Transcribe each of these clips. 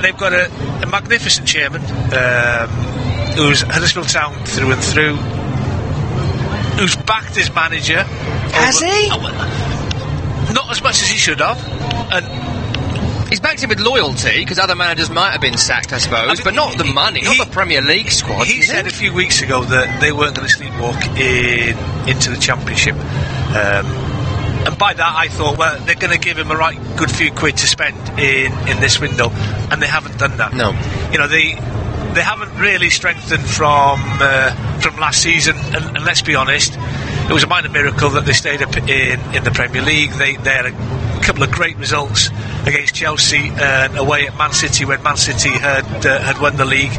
they've got a magnificent chairman who's Huddersfield Town through and through, who's backed his manager. Has he? Not as much as he should have, and he's backed him with loyalty, because other managers might have been sacked, I suppose, but not the money, not the Premier League squad. He said a few weeks ago that they weren't going to sleepwalk into the Championship. And by that I thought, well, they're going to give him a right good few quid to spend in this window, and they haven't done that. No. They haven't really strengthened from last season, and let's be honest, it was a minor miracle that they stayed up in the Premier League. They had a couple of great results against Chelsea and away at Man City when Man City had won the league,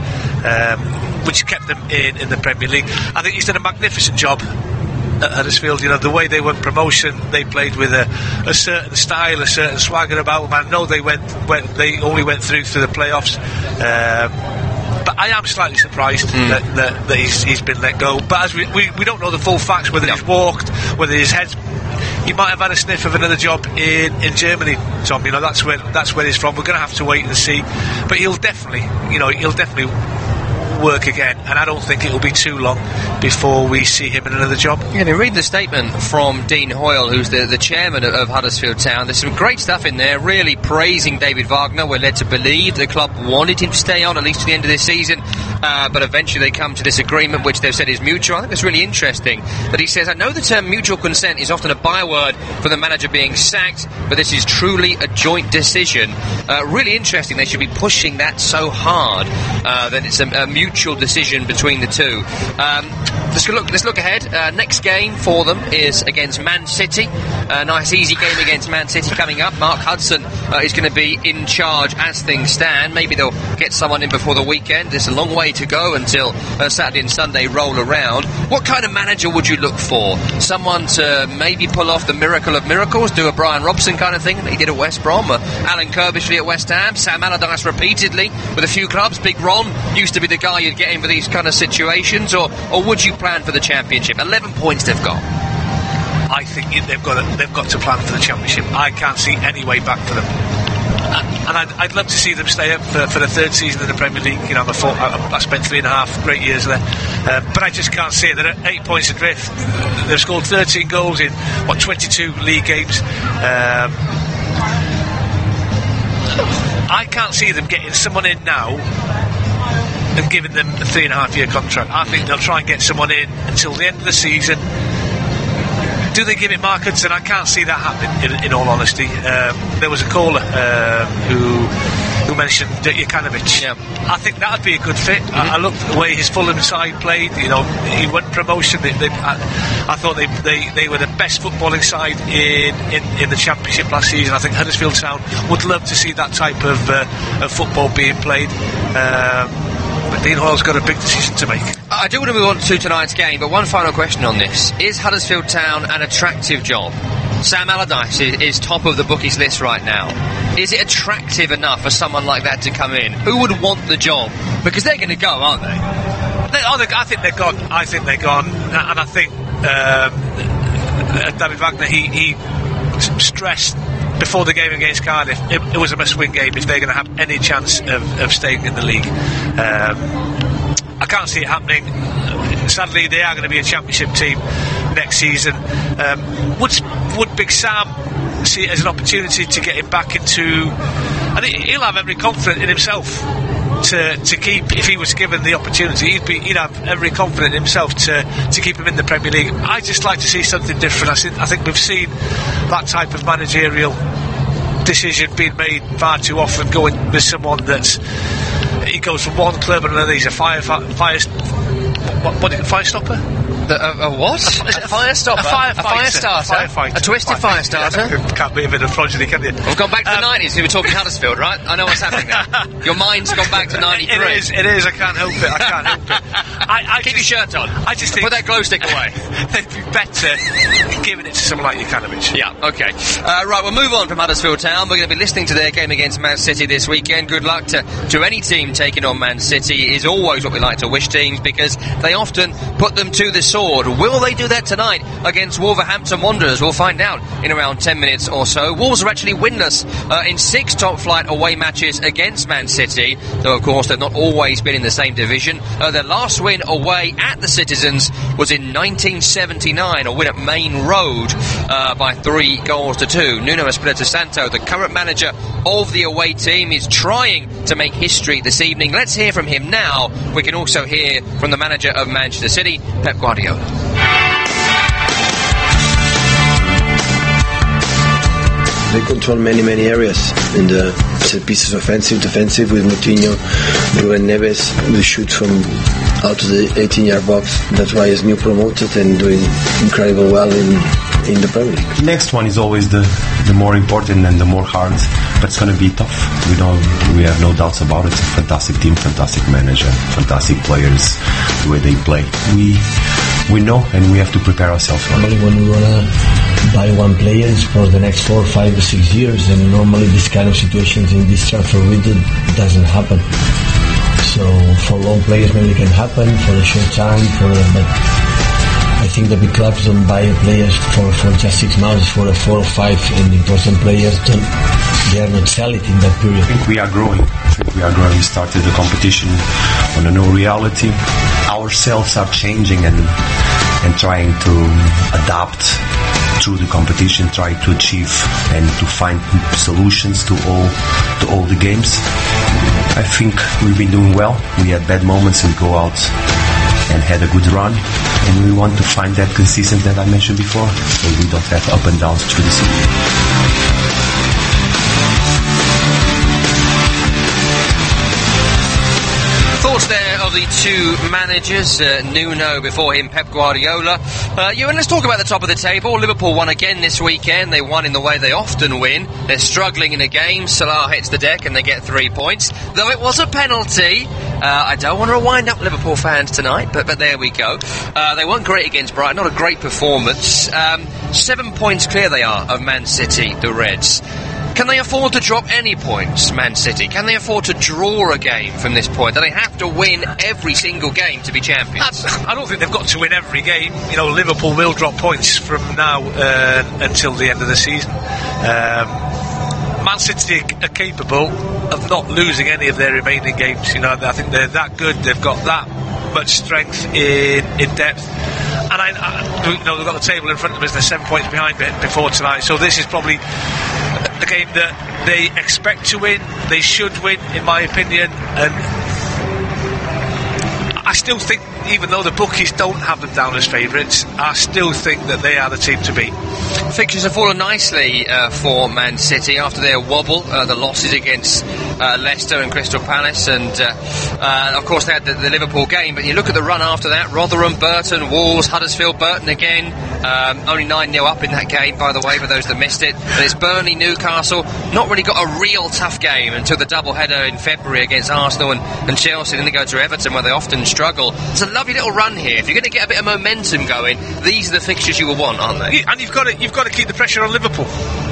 which kept them in the Premier League. I think he's done a magnificent job at Huddersfield. The way they won Promotion, they played with a certain style, a certain swagger about them. I know they only went through the playoffs, but I am slightly surprised that he's been let go. But as we don't know the full facts, whether he's walked, whether his head's, he might have had a sniff of another job in Germany, Tom. That's where he's from. We're going to have to wait and see, but he'll definitely work again, and I don't think it'll be too long before we see him in another job. Read the statement from Dean Hoyle, who's the chairman of Huddersfield Town. There's some great stuff in there, really praising David Wagner. We're led to believe the club wanted him to stay on at least to the end of this season, but eventually they come to this agreement, which they've said is mutual. I think it's really interesting that he says, I know the term mutual consent is often a byword for the manager being sacked, but this is truly a joint decision. Really interesting. They should be pushing that so hard that it's a mutual decision between the two. Let's look ahead. Next game for them is against Man City. A nice easy game against Man City coming up. Mark Hudson is going to be in charge as things stand. Maybe they'll get someone in before the weekend. There's a long way to go until Saturday and Sunday roll around. What kind of manager would you look for? Someone to maybe pull off the miracle of miracles, do a Brian Robson kind of thing that he did at West Brom, Alan Kirbishley at West Ham, Sam Allardyce repeatedly with a few clubs. Big Ron used to be the guy you'd get in for these kind of situations, or would you plan for the Championship? 11 points they've got. I think they've got to plan for the Championship. I can't see any way back for them, and I'd love to see them stay up for the third season in the Premier League. I spent 3.5 great years there, but I just can't see it. They're at 8 points adrift. They've scored 13 goals in 22 league games. I can't see them getting someone in now and giving them a 3.5-year contract. I think they'll try and get someone in until the end of the season. Do they give it Mark Hudson? I can't see that happening, in all honesty. There was a caller who mentioned Jukanovic. Yeah. I think that would be a good fit. I looked at the way his Fulham side played. He won Promotion. I thought they were the best footballing side in the Championship last season. I think Huddersfield Town would love to see that type of football being played. But Dean Hoyle's got a big decision to make. I do want to move on to tonight's game, but one final question on this. Is Huddersfield Town an attractive job? Sam Allardyce is top of the bookies list right now. Is it attractive enough for someone like that to come in? Who would want the job? Because they're going to go, aren't they? I think they're gone. And I think David Wagner, he stressed before the game against Cardiff, it was a must-win game if they're going to have any chance of staying in the league. I can't see it happening. Sadly, they are going to be a Championship team next season. Would Big Sam see it as an opportunity to get him back into... I think he'll have every confidence in himself to keep, if he was given the opportunity, he'd have every confidence in himself to keep him in the Premier League. I just like to see something different. I think we've seen that type of managerial decision being made far too often, going with someone he goes from one club and another. He's a fire stopper. A what? A fire stopper? A fire starter? A twisted fire starter? Can't be a bit of progeny, can you? We've gone back to the 90s. We were talking Huddersfield, right? I know what's happening there. Your mind's gone back to 93. It is. I can't help it. I keep your shirt on. I just think... Put that glow stick away. They'd be better giving it to someone like Jokanovic. Yeah, okay. Right, we'll move on from Huddersfield Town. We're going to be listening to their game against Man City this weekend. Good luck to any team taking on Man City is always what we like to wish teams, because they often put them to the sword. Will they do that tonight against Wolverhampton Wanderers? We'll find out in around 10 minutes or so. Wolves are actually winless in 6 top-flight away matches against Man City, though of course they've not always been in the same division. Their last win away at the Citizens was in 1979, a win at Main Road by 3-2. Nuno Espirito Santo, the current manager of the away team, is trying to make history this evening. Let's hear from him now. We can also hear from the manager of Manchester City, Pep Guardiola. They control many areas in the set pieces, offensive, defensive, with Moutinho, Ruben Neves. We shoot from out of the 18-yard box. That's why he's new promoted and doing incredibly well in the Premier League. Next one is always the more important and the more hard, but it's going to be tough. We have no doubts about it. Fantastic team, fantastic manager, fantastic players, the way they play. We know, and we have to prepare ourselves for it. When we want to buy one player for the next 4, 5, or 6 years, and normally this kind of situations in this transfer window doesn't happen. So for long players maybe it can happen, for a short time, but I think the big clubs don't buy players for just 6 months, for a 4 or 5 and important players. They are not selling in that period. I think we are growing. We started the competition on a new reality. Ourselves are changing and trying to adapt through the competition, try to achieve and to find solutions to all the games. I think we've been doing well. We had bad moments and go out and had a good run, and we want to find that consistent that I mentioned before, so we don't have up and downs through the season. Thoughts there of the two managers, Nuno before him, Pep Guardiola. Ewan, let's talk about the top of the table. Liverpool won again this weekend. They won in the way they often win. They're struggling in a game. Salah hits the deck and they get 3 points. Though it was a penalty. I don't want to wind up Liverpool fans tonight, but there we go. They weren't great against Brighton. Not a great performance. 7 points clear they are of Man City, the Reds. Can they afford to drop any points, Man City? Can they afford to draw a game from this point? Do they have to win every single game to be champions? I don't think they've got to win every game. You know, Liverpool will drop points from now until the end of the season. Man City are capable of not losing any of their remaining games. You know, I think they're that good. They've got that much strength in depth. And they've got the table in front of them. They're 7 points behind before tonight. So this is probably a game that they expect to win. They should win, in my opinion. And I still think, even though the bookies don't have them down as favourites, I still think that they are the team to beat. Fixtures have fallen nicely for Man City after their wobble, the losses against Leicester and Crystal Palace, and of course they had the Liverpool game. But you look at the run after that: Rotherham, Burton, Wolves, Huddersfield, Burton again. Only 9-0 up in that game, by the way, for those that missed it. And it's Burnley, Newcastle. Not really got a real tough game until the double-header in February against Arsenal and Chelsea. Then they go to Everton, where they often struggle. It's a lovely little run here. If you're going to get a bit of momentum going, these are the fixtures you will want, aren't they? And you've got to keep the pressure on Liverpool,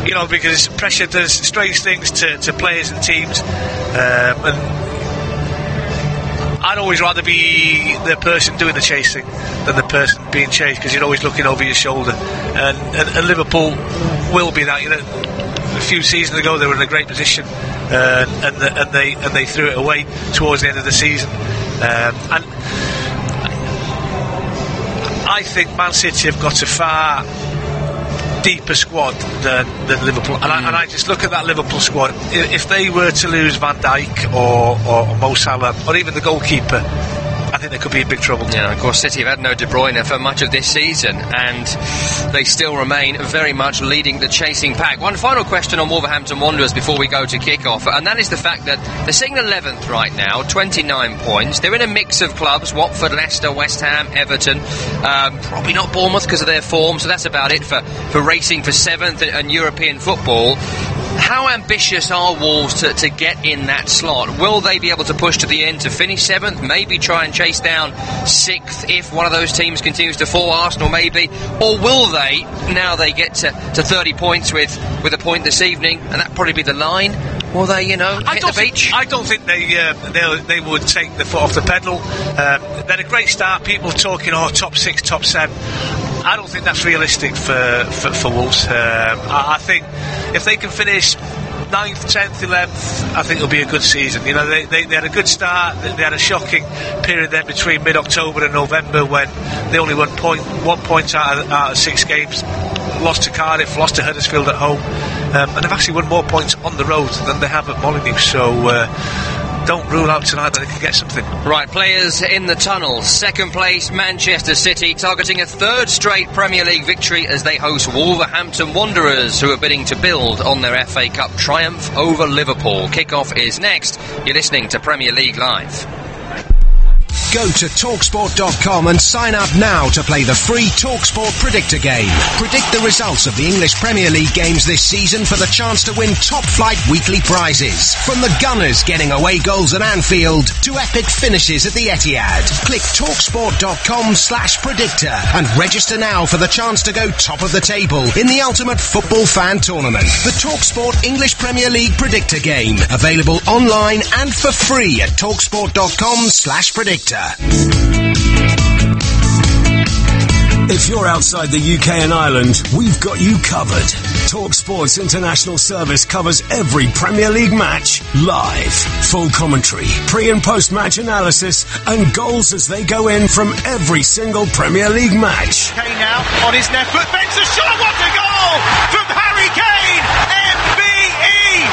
you know, because pressure does strange things to players and teams. And I'd always rather be the person doing the chasing than the person being chased, because you're always looking over your shoulder. And Liverpool will be that. You know, a few seasons ago they were in a great position, and they threw it away towards the end of the season. And I think Man City have got a far deeper squad than Liverpool, and I just look at that Liverpool squad. If they were to lose Van Dijk or Mo Salah or even the goalkeeper, I think they could be in big trouble. Yeah, of course, City have had no De Bruyne for much of this season, and they still remain very much leading the chasing pack. One final question on Wolverhampton Wanderers before we go to kick-off, and that is the fact that they're sitting 11th right now, 29 points. They're in a mix of clubs: Watford, Leicester, West Ham, Everton. Probably not Bournemouth because of their form, so that's about it for racing for 7th and European football. how ambitious are Wolves to get in that slot? Will they be able to push to the end to finish 7th? Maybe try and chase down 6th if one of those teams continues to fall, Arsenal maybe? Or will they, now they get to 30 points with a point this evening, and that'd probably be the line, will they, hit the beach? I don't think they would take the foot off the pedal. They had a great start, people talking, top 6, top 7. I don't think that's realistic for Wolves. I think if they can finish 9th, 10th, 11th, I think it'll be a good season. They had a good start. They had a shocking period then between mid-October and November when they only won 1 point out of 6 games. Lost to Cardiff, lost to Huddersfield at home, and they've actually won more points on the road than they have at Molineux. So don't rule out tonight that they can get something. Right, players in the tunnel. 2nd place, Manchester City, targeting a 3rd straight Premier League victory as they host Wolverhampton Wanderers, who are bidding to build on their FA Cup triumph over Liverpool. Kickoff is next. You're listening to Premier League Live. Go to TalkSport.com and sign up now to play the free TalkSport Predictor game. Predict the results of the English Premier League games this season for the chance to win top-flight weekly prizes. From the Gunners getting away goals at Anfield to epic finishes at the Etihad. Click TalkSport.com/predictor and register now for the chance to go top of the table in the ultimate football fan tournament. The TalkSport English Premier League Predictor game. Available online and for free at TalkSport.com/predictor. If you're outside the UK and Ireland, we've got you covered. TalkSport's international service covers every Premier League match live. Full commentary, pre- and post-match analysis, and goals as they go in from every single Premier League match. Kane now on his left foot, makes a shot. What a goal from Harry Kane! MBE!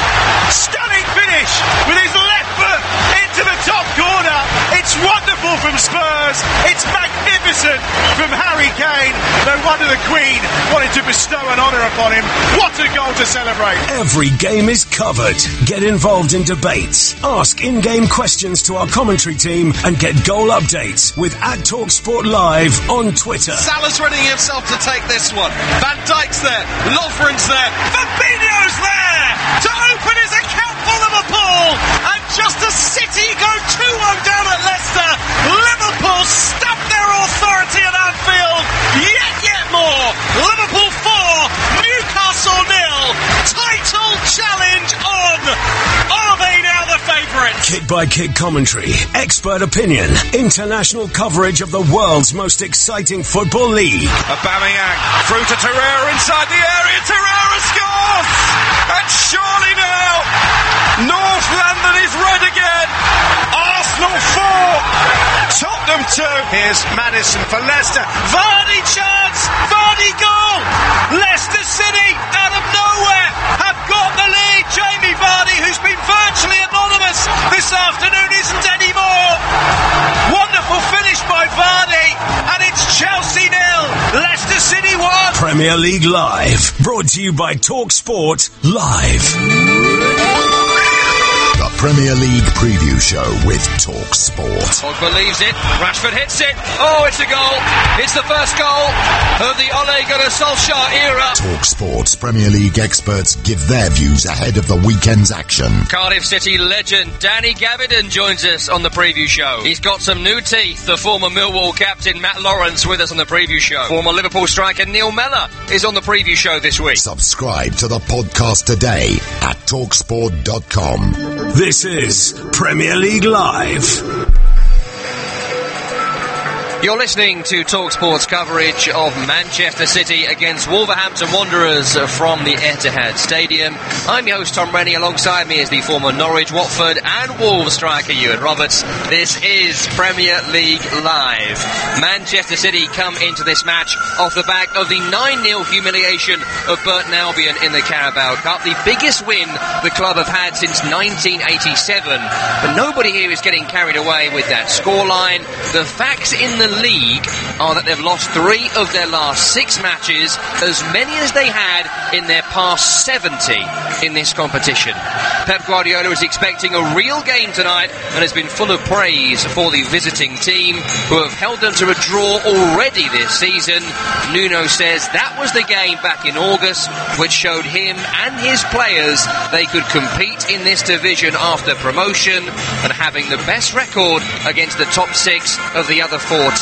Stunning finish with his left foot into the top corner. It's wonderful from Spurs. It's magnificent from Harry Kane. No wonder the Queen wanted to bestow an honour upon him. What a goal to celebrate. Every game is covered. Get involved in debates. Ask in-game questions to our commentary team and get goal updates with @TalkSport Live on Twitter. Salah's readying himself to take this one. Van Dijk's there. Lovren's there. Fabinho's there to open his account for Liverpool. And just as City go 2-1 down at Leicester, Liverpool stamp their authority at Anfield. Yet more. Liverpool 4, Newcastle 0. Title challenge on. Are they now the favourites? Kick-by-kick commentary, expert opinion, international coverage of the world's most exciting football league. Aubameyang through to Torreira inside the area. Torreira scores! And surely now, North London is red again. Arsenal 4, Tottenham 2. Here's Maddison for Leicester. Vardy chance, Vardy goal. Leicester City out of nowhere have got the lead. Jamie Vardy, who's been virtually anonymous this afternoon, isn't anymore. Wonderful finish by Vardy, and it's Chelsea 0, Leicester City 1. Premier League Live, brought to you by TalkSport Live. Premier League preview show with TalkSport. Pogba leaves it, Rashford hits it, oh, it's a goal, it's the first goal of the Ole Gunnar Solskjaer era. TalkSport's Premier League experts give their views ahead of the weekend's action. Cardiff City legend Danny Gavidan joins us on the preview show. He's got some new teeth. The former Millwall captain Matt Lawrence with us on the preview show. Former Liverpool striker Neil Mellor is on the preview show this week. Subscribe to the podcast today at TalkSport.com. This is Premier League Live. You're listening to TalkSport's coverage of Manchester City against Wolverhampton Wanderers from the Etihad Stadium. I'm your host Tom Rennie. Alongside me is the former Norwich, Watford and Wolves striker Ewan Roberts. This is Premier League Live. Manchester City come into this match off the back of the 9-0 humiliation of Burton Albion in the Carabao Cup, the biggest win the club have had since 1987. But nobody here is getting carried away with that scoreline. The facts in the league are that they've lost 3 of their last 6 matches, as many as they had in their past 70 in this competition. Pep Guardiola is expecting a real game tonight and has been full of praise for the visiting team, who have held them to a draw already this season. Nuno says that was the game back in August which showed him and his players they could compete in this division after promotion, and having the best record against the top 6 of the other 14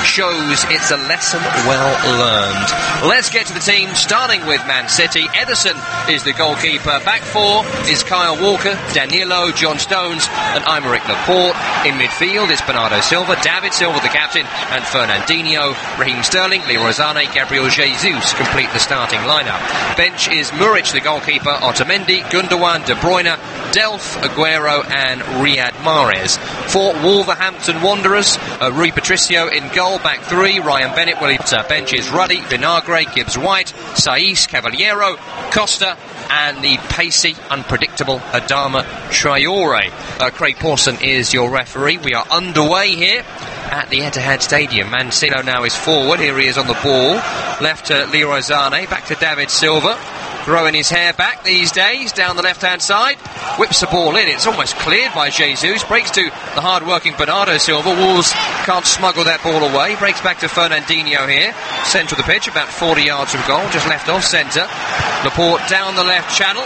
shows it's a lesson well learned. Let's get to the team, starting with Man City. Ederson is the goalkeeper. Back 4 is Kyle Walker, Danilo, John Stones and Aymeric Laporte. In midfield is Bernardo Silva, David Silva the captain, and Fernandinho. Raheem Sterling, Leroy Sané, Gabriel Jesus complete the starting lineup. Bench is Muric the goalkeeper, Otamendi, Gundogan, De Bruyne, Delph, Aguero and Riyad Mahrez. For Wolverhampton Wanderers, Rui Patricio in goal. Back 3, Ryan Bennett, Willie Potter. Bench is Ruddy, Vinagre, Gibbs White, Saiss, Cavaliero, Costa and the pacey, unpredictable Adama Traore. Craig Pawson is your referee. We are underway here at the Etihad Stadium. Man City now is forward. Here he is on the ball. Left to Leroy Sané, back to David Silva. Throwing his hair back these days, down the left-hand side. Whips the ball in. It's almost cleared by Jesus. Breaks to the hard-working Bernardo Silva. Wolves can't smuggle that ball away. Breaks back to Fernandinho here. Centre of the pitch, about 40 yards from goal. Just left off centre. Laporte down the left channel.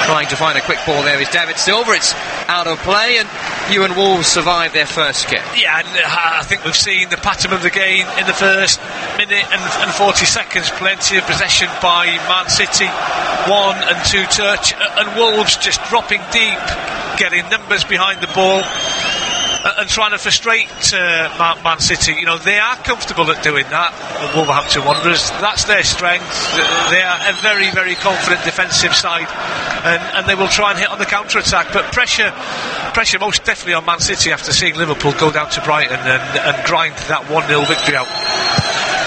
Trying to find a quick ball there is David Silva. It's out of play, and you and Wolves survive their first kick. Yeah, and I think we've seen the pattern of the game in the first minute and 40 seconds. Plenty of possession by Man City. 1 and 2 touch, and Wolves just dropping deep, getting numbers behind the ball and trying to frustrate Man City. You know, they are comfortable at doing that, the Wolverhampton Wanderers. That's their strength. They are a very, very confident defensive side, and they will try and hit on the counter-attack. But pressure most definitely on Man City after seeing Liverpool go down to Brighton and grind that 1-0 victory out.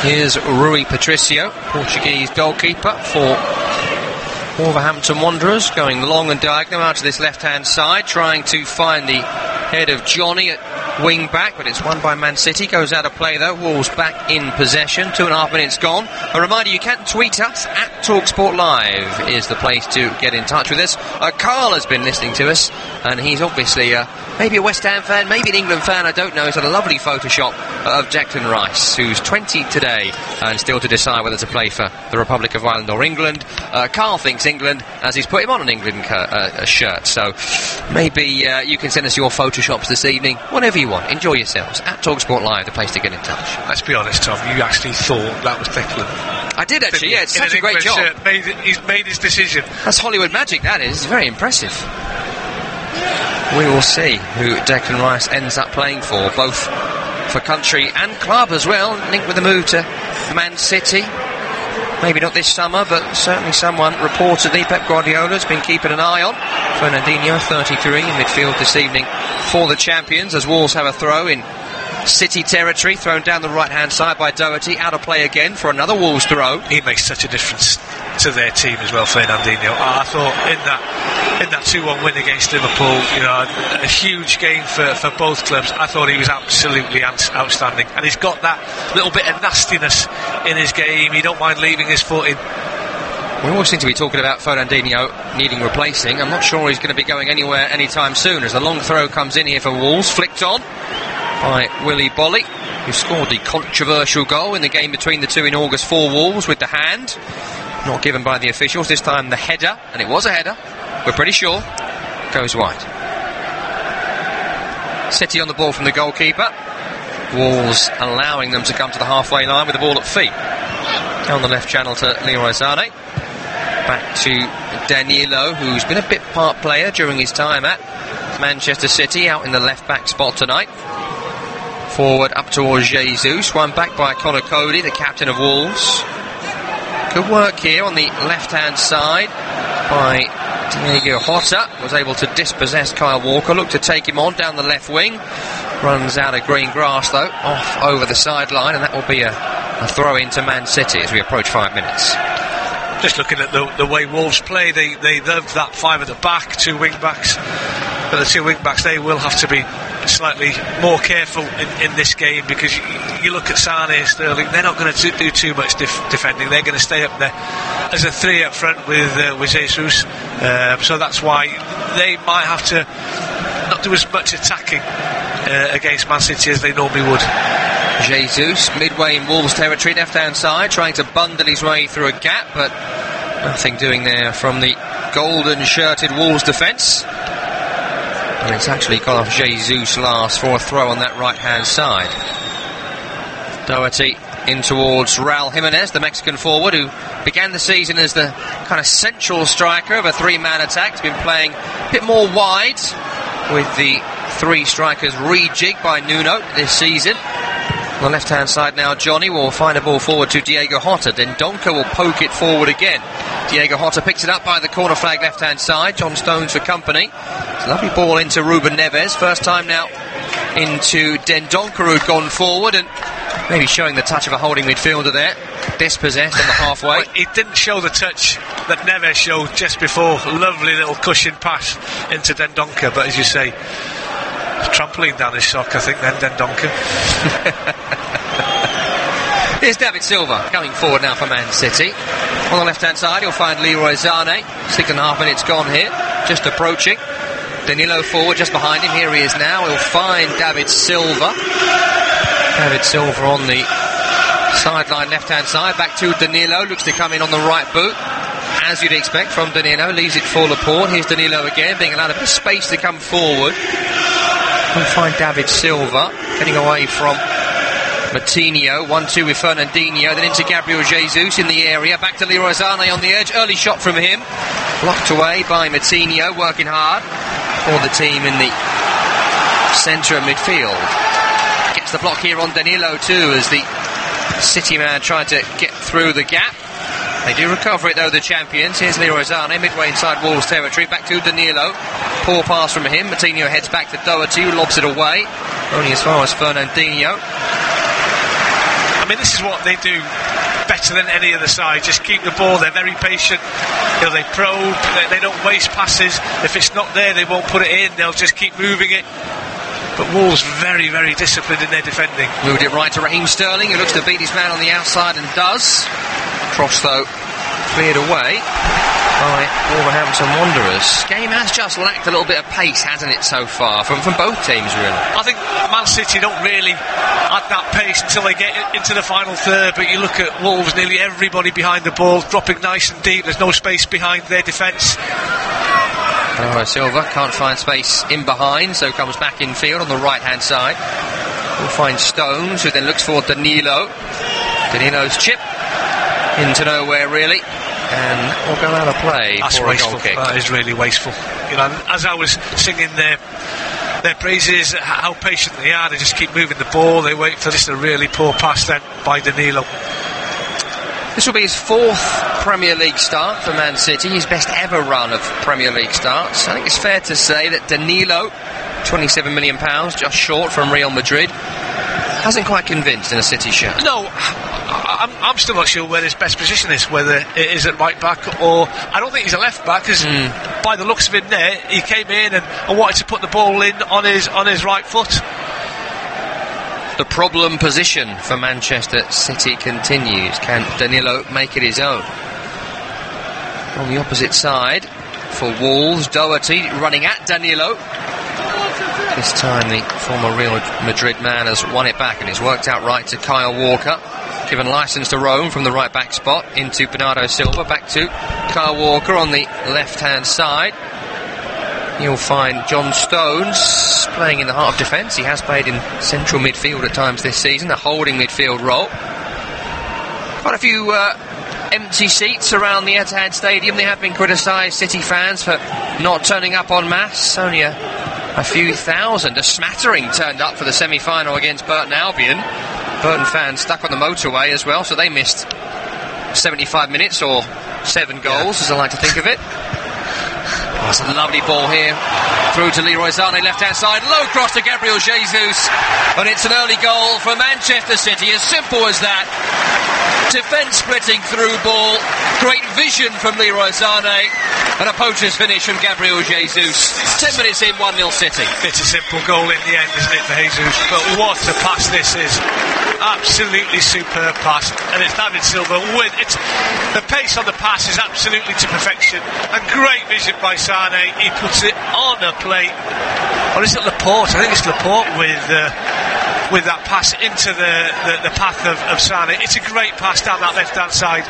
Here's Rui Patricio, Portuguese goalkeeper for Wolverhampton Wanderers, going long and diagonal out to this left-hand side, trying to find the head of Johnny at wing-back, but it's won by Man City. Goes out of play though. Wolves back in possession. 2.5 minutes gone. A reminder, you can tweet us at TalkSport Live is the place to get in touch with us. Carl has been listening to us, and he's obviously maybe a West Ham fan, maybe an England fan, I don't know. He's had a lovely Photoshop of Declan Rice, who's 20 today and still to decide whether to play for the Republic of Ireland or England. Carl thinks England, as he's put him on an England shirt, so maybe you can send us your Photoshops this evening, whatever you want. Enjoy yourselves at TalkSport Live, the place to get in touch. Let's be honest, Tom, you actually thought that was Declan. I did actually, yeah, it's such a great job. He's made his decision. That's Hollywood magic, that is. It's very impressive. We will see who Declan Rice ends up playing for, both for country and club as well, linked with the move to Man City. Maybe not this summer, but certainly someone reportedly Pep Guardiola's been keeping an eye on. Fernandinho, 33, in midfield this evening for the champions, as Wolves have a throw in City territory, thrown down the right-hand side by Doherty, out of play again for another Wolves throw. He makes such a difference to their team as well, Fernandinho. I thought in that 2-1 win against Liverpool, you know, a huge game for both clubs. I thought he was absolutely outstanding, and he's got that little bit of nastiness in his game. He don't mind leaving his foot in. We all seem to be talking about Fernandinho needing replacing. I'm not sure he's going to be going anywhere anytime soon, as the long throw comes in here for Wolves, flicked on by Willy Bolly, who scored the controversial goal in the game between the two in August for Wolves with the hand. Not given by the officials, this time the header, and it was a header, we're pretty sure, goes wide. City on the ball from the goalkeeper. Wolves allowing them to come to the halfway line with the ball at feet. Down the left channel to Leroy Sané. Back to Danilo, who's been a bit part player during his time at Manchester City, out in the left-back spot tonight. Forward up towards Jesus, one back by Conor Cody, the captain of Wolves. Good work here on the left-hand side by Diego Jota. Was able to dispossess Kyle Walker. Looked to take him on down the left wing. Runs out of green grass though, off over the sideline, and that will be a throw into Man City as we approach 5 minutes. Just looking at the way Wolves play, they love that 5 at the back, 2 wing backs. But the 2 wing backs, they will have to be slightly more careful in this game, because you look at Sane and Sterling, they're not going to do too much defending. They're going to stay up there as a three up front with Jesus, so that's why they might have to not do as much attacking against Man City as they normally would. Jesus midway in Wolves territory, left hand side, trying to bundle his way through a gap, but nothing doing there from the golden shirted Wolves defence. And it's actually gone off Jesus last for a throw on that right hand side. Doherty in towards Raul Jimenez, the Mexican forward, who began the season as the kind of central striker of a three-man attack. He's been playing a bit more wide, with the three strikers rejigged by Nuno this season. On the left-hand side now, Johnny will find a ball forward to Diego Jota. Then Donker will poke it forward again. Diego Jota picks it up by the corner flag left-hand side. John Stones for company. It's a lovely ball into Ruben Neves. First time now into Dendoncker, who'd gone forward and maybe showing the touch of a holding midfielder there. Dispossessed on the halfway. Well, he didn't show the touch that Neves showed just before. Lovely little cushion pass into Dendoncker, but as you say, trampoline down his sock, I think, then Dendoncker. Here's David Silva coming forward now for Man City. On the left-hand side, you'll find Leroy Sané. 6.5 minutes gone here, just approaching. Danilo forward, just behind him. Here he is now. He'll find David Silva. David Silva on the sideline, left-hand side. Back to Danilo. Looks to come in on the right boot, as you'd expect from Danilo. Leaves it for Laporte. Here's Danilo again, being allowed a bit of space to come forward. We'll find David Silva getting away from Matinho. 1-2 with Fernandinho, then into Gabriel Jesus in the area. Back to Leroy Sané on the edge. Early shot from him, blocked away by Matinho, working hard for the team in the centre of midfield. Gets the block here on Danilo too, as the City man tried to get through the gap. They do recover it though, the champions. Here's Leroy Sané midway inside Wolves territory. Back to Danilo. Poor pass from him. Matinho heads back to Doherty, who lobs it away. Only as far as Fernandinho. I mean, this is what they do better than any other side. Just keep the ball. They're very patient. You know, they probe. They don't waste passes. If it's not there, they won't put it in. They'll just keep moving it. But Wolves very, very disciplined in their defending. Moved it right to Raheem Sterling, who looks to beat his man on the outside and does. Cross though cleared away by Wolverhampton Wanderers. Game has just lacked a little bit of pace, hasn't it, so far, from both teams, really? I think Man City don't really add that pace until they get into the final third, but you look at Wolves, nearly everybody behind the ball, dropping nice and deep. There's no space behind their defence. Silva can't find space in behind, so comes back in field on the right hand side. We'll find Stones, who then looks for Danilo. Danilo's chip into nowhere, really, and will go out of play. That's for wasteful. A goal kick. That is really wasteful. You know, as I was singing their praises, how patient they are. They just keep moving the ball. They wait for just a really poor pass then by Danilo. This will be his fourth Premier League start for Man City, his best ever run of Premier League starts. I think it's fair to say that Danilo, £27 million, just short from Real Madrid, hasn't quite convinced in a City shirt. No, I'm still not sure where his best position is, whether it is at right back or... I don't think he's a left back, because by the looks of him there, he came in and wanted to put the ball in on his right foot. The problem position for Manchester City continues. Can Danilo make it his own? On the opposite side for Wolves, Doherty running at Danilo. This time the former Real Madrid man has won it back and it's worked out right to Kyle Walker. Given licence to roam from the right back spot into Bernardo Silva. Back to Kyle Walker on the left hand side. You'll find John Stones playing in the heart of defence. He has played in central midfield at times this season, a holding midfield role. Quite a few empty seats around the Etihad Stadium. They have been criticised, City fans, for not turning up en masse. Only a few thousand, a smattering turned up for the semi-final against Burton Albion. Burton fans stuck on the motorway as well, so they missed 75 minutes or 7 goals, as I like to think of it. Oh, it's a lovely ball here through to Leroy Sané, left-hand side, low cross to Gabriel Jesus, and it's an early goal for Manchester City, as simple as that. Defence splitting through ball, great vision from Leroy Sané, And a poacher's finish from Gabriel Jesus. 10 minutes in, 1-0 City. It's a simple goal in the end, isn't it, for Jesus? But what a pass this is. Absolutely superb pass. And it's David Silva with it. The pace on the pass is absolutely to perfection. And great vision by Sane. He puts it on a plate. Or is it Laporte? I think it's Laporte with that pass into the path of Sane. It's a great pass down that left-hand side.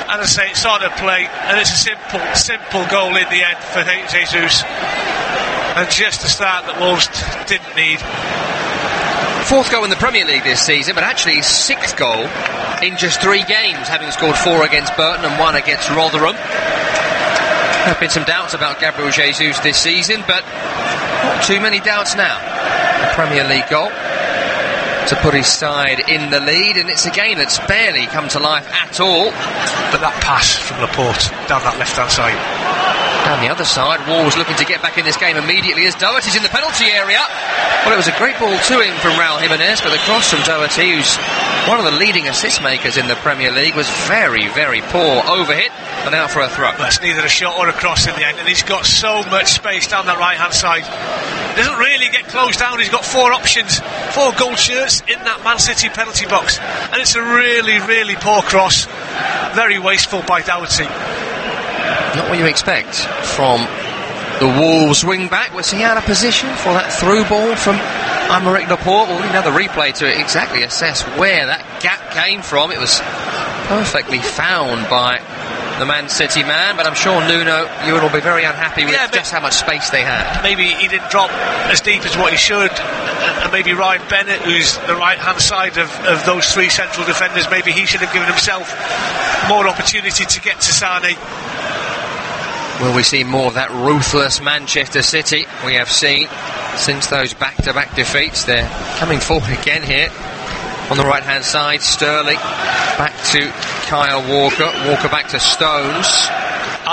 And I say it's on a plate, and it's a simple goal in the end for Jesus. And just the start that Wolves didn't need. Fourth goal in the Premier League this season, but actually sixth goal in just 3 games, having scored 4 against Burton and 1 against Rotherham. There have been some doubts about Gabriel Jesus this season, but not too many doubts now. A Premier League goal to put his side in the lead, and it's a game that's barely come to life at all. But that pass from Laporte down that left-hand side. Down the other side, Wolves looking to get back in this game immediately as Doherty's in the penalty area. Well, it was a great ball to him from Raul Jimenez, but the cross from Doherty, who's one of the leading assist makers in the Premier League, was very, very poor. Overhit and out for a throw. That's neither a shot or a cross in the end, and he's got so much space down that right-hand side. Doesn't really get closed down. He's got 4 options, 4 gold shirts in that Man City penalty box, and it's a really, really poor cross. Very wasteful by Doherty. Not what you expect from the Wolves wing-back. Was he out of position for that through ball from Aymeric Laporte? We'll need another replay to exactly assess where that gap came from. It was perfectly found by the Man City man, but I'm sure Nuno, you will be very unhappy with just how much space they had. Maybe he didn't drop as deep as what he should, and maybe Ryan Bennett, who's the right-hand side of those 3 central defenders, maybe he should have given himself more opportunity to get to Sane. Will we see more of that ruthless Manchester City we have seen since those back-to-back defeats? They're coming forward again here on the right-hand side. Sterling back to Kyle Walker. Walker back to Stones.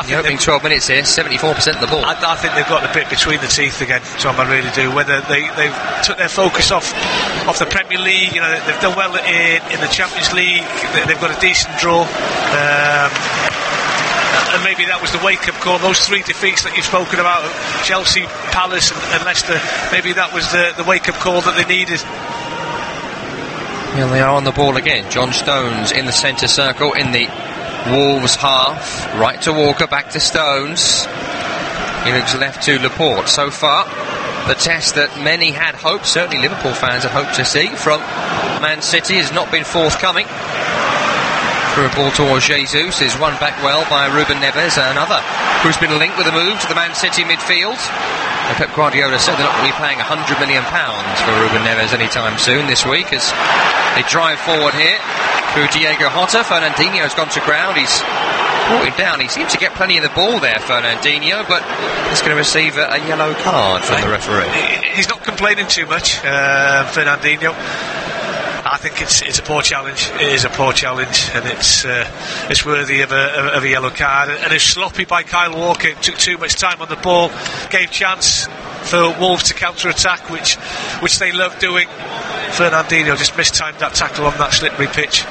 The opening 12 minutes here, 74% of the ball. I think they've got a bit between the teeth again, Tom, I really do. Whether they've took their focus off the Premier League, you know, they've done well in the Champions League, they've got a decent draw. And maybe that was the wake-up call. Those 3 defeats that you've spoken about, Chelsea, Palace and Leicester, maybe that was the wake-up call that they needed. Here they are on the ball again. John Stones in the centre circle in the Wolves half. Right to Walker, back to Stones. He looks left to Laporte. So far, the test that many had hoped, certainly Liverpool fans had hoped to see from Man City, has not been forthcoming. Through a ball towards Jesus is won back well by Ruben Neves, another who's been linked with a move to the Man City midfield. And Pep Guardiola said they're not going to be paying £100 million for Ruben Neves anytime soon this week, as they drive forward here through Diego Jota. Fernandinho's gone to ground. He's brought him down. He seems to get plenty of the ball there, Fernandinho, but he's going to receive a yellow card from the referee. He's not complaining too much, Fernandinho. I think it's a poor challenge. It is a poor challenge, and it's worthy of a yellow card. And it's sloppy by Kyle Walker. It took too much time on the ball, gave chance for Wolves to counter-attack, which they love doing. Fernandinho just mistimed that tackle on that slippery pitch,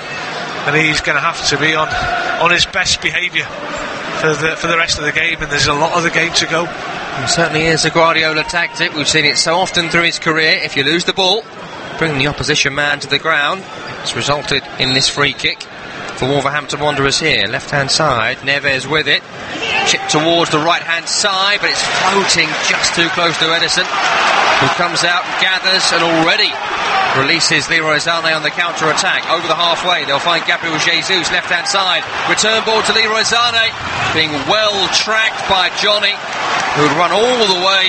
and he's going to have to be on his best behaviour for the rest of the game. And there's a lot of the game to go. It certainly is a Guardiola tactic. We've seen it so often through his career. If you lose the ball, bring the opposition man to the ground. It's resulted in this free kick for Wolverhampton Wanderers here. Left-hand side, Neves with it. Chipped towards the right-hand side, but it's floating just too close to Edison, who comes out and gathers and already releases Leroy Sané on the counter-attack. Over the halfway, they'll find Gabriel Jesus, left-hand side. Return ball to Leroy Sané, being well tracked by Johnny, who'd run all the way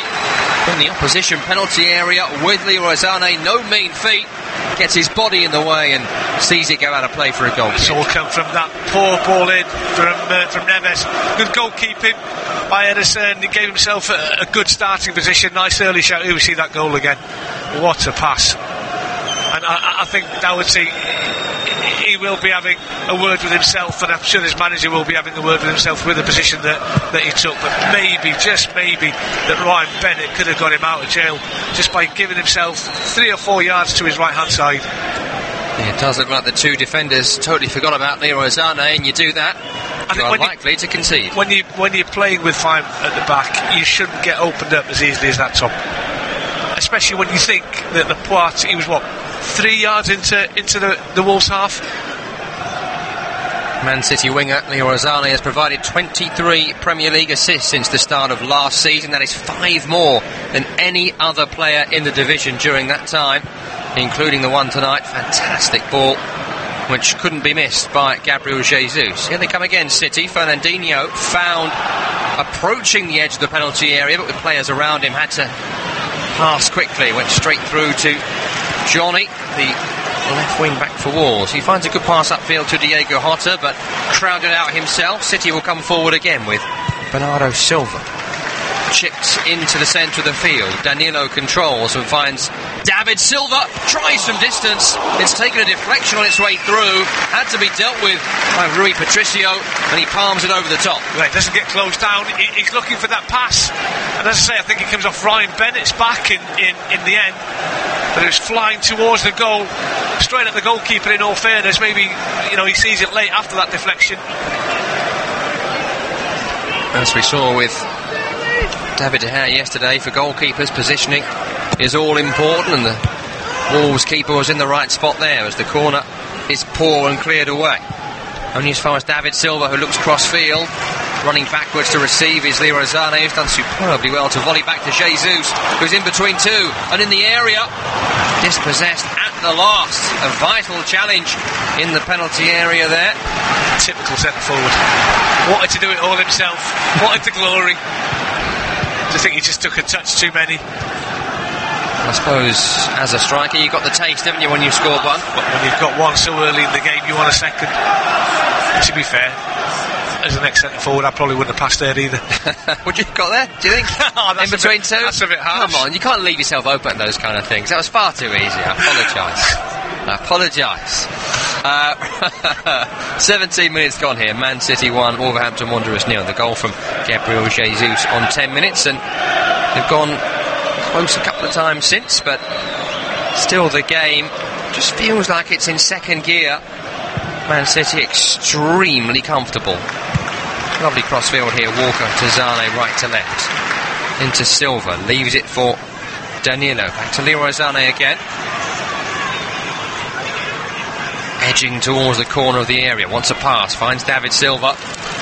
in the opposition penalty area with Leroy Sané. No mean feat. Gets his body in the way and sees it go out of play for a goal. It's all come from that poor ball in from Neves. Good goalkeeping by Edison. He gave himself a good starting position. Nice early shot. Here we see that goal again. What a pass. And I think Doherty, he will be having a word with himself, and I'm sure his manager will be having a word with himself with the position that he took. But maybe, just maybe, that Ryan Bennett could have got him out of jail just by giving himself 3 or 4 yards to his right-hand side. Yeah, it does look like the 2 defenders totally forgot about Leroy Sané, and you do that you're unlikely to concede. When you're playing with 5 at the back, you shouldn't get opened up as easily as that, Tom. Especially when you think that the Poit, he was 3 yards into the Wolves half. Man City winger Leroy Sané has provided 23 Premier League assists since the start of last season. That is 5 more than any other player in the division during that time, including the one tonight. Fantastic ball, which couldn't be missed by Gabriel Jesus. Here they come again, City. Fernandinho found approaching the edge of the penalty area, but with players around him had to pass quickly. Went straight through to Johnny, the left wing back for Wolves. He finds a good pass upfield to Diego Jota, but crowded out himself. City will come forward again with Bernardo Silva. Chipped into the centre of the field. Danilo controls and finds David Silva. Tries from distance. It's taken a deflection on its way through. Had to be dealt with by Rui Patricio, and he palms it over the top. Right, doesn't get closed down. He's looking for that pass. And as I say, I think it comes off Ryan Bennett's back in the end. But it was flying towards the goal, straight at the goalkeeper, in all fairness. Maybe, he sees it late after that deflection. As we saw with David De Gea yesterday, for goalkeepers, positioning is all important, and the Wolves keeper was in the right spot there as the corner is poor and cleared away. Only as far as David Silva, who looks cross-field, running backwards to receive is Leroy Sané, who's done superbly well to volley back to Jesus, who's in between two and in the area, dispossessed at the last. A vital challenge in the penalty area there. Typical centre-forward. Wanted to do it all himself, wanted the glory. I think he just took a touch too many. I suppose as a striker you've got the taste, haven't you, when you've scored one? When you've got one so early in the game, you want a second. To be fair, as an ex-centre forward, I probably wouldn't have passed there either. Would you have got there, do you think? In between two? That's a bit harsh. Come on, you can't leave yourself open at those kind of things. That was far too easy. I apologise. 17 minutes gone here. Man City 1, Wolverhampton Wanderers 0. The goal from Gabriel Jesus on 10 minutes, and they've gone close a couple of times since, but still the game just feels like it's in second gear. Man City extremely comfortable. Lovely crossfield here. Walker to Sané, right to left. Into Silva, leaves it for Danilo. Back to Leroy Sané again. Edging towards the corner of the area. Wants a pass. Finds David Silva.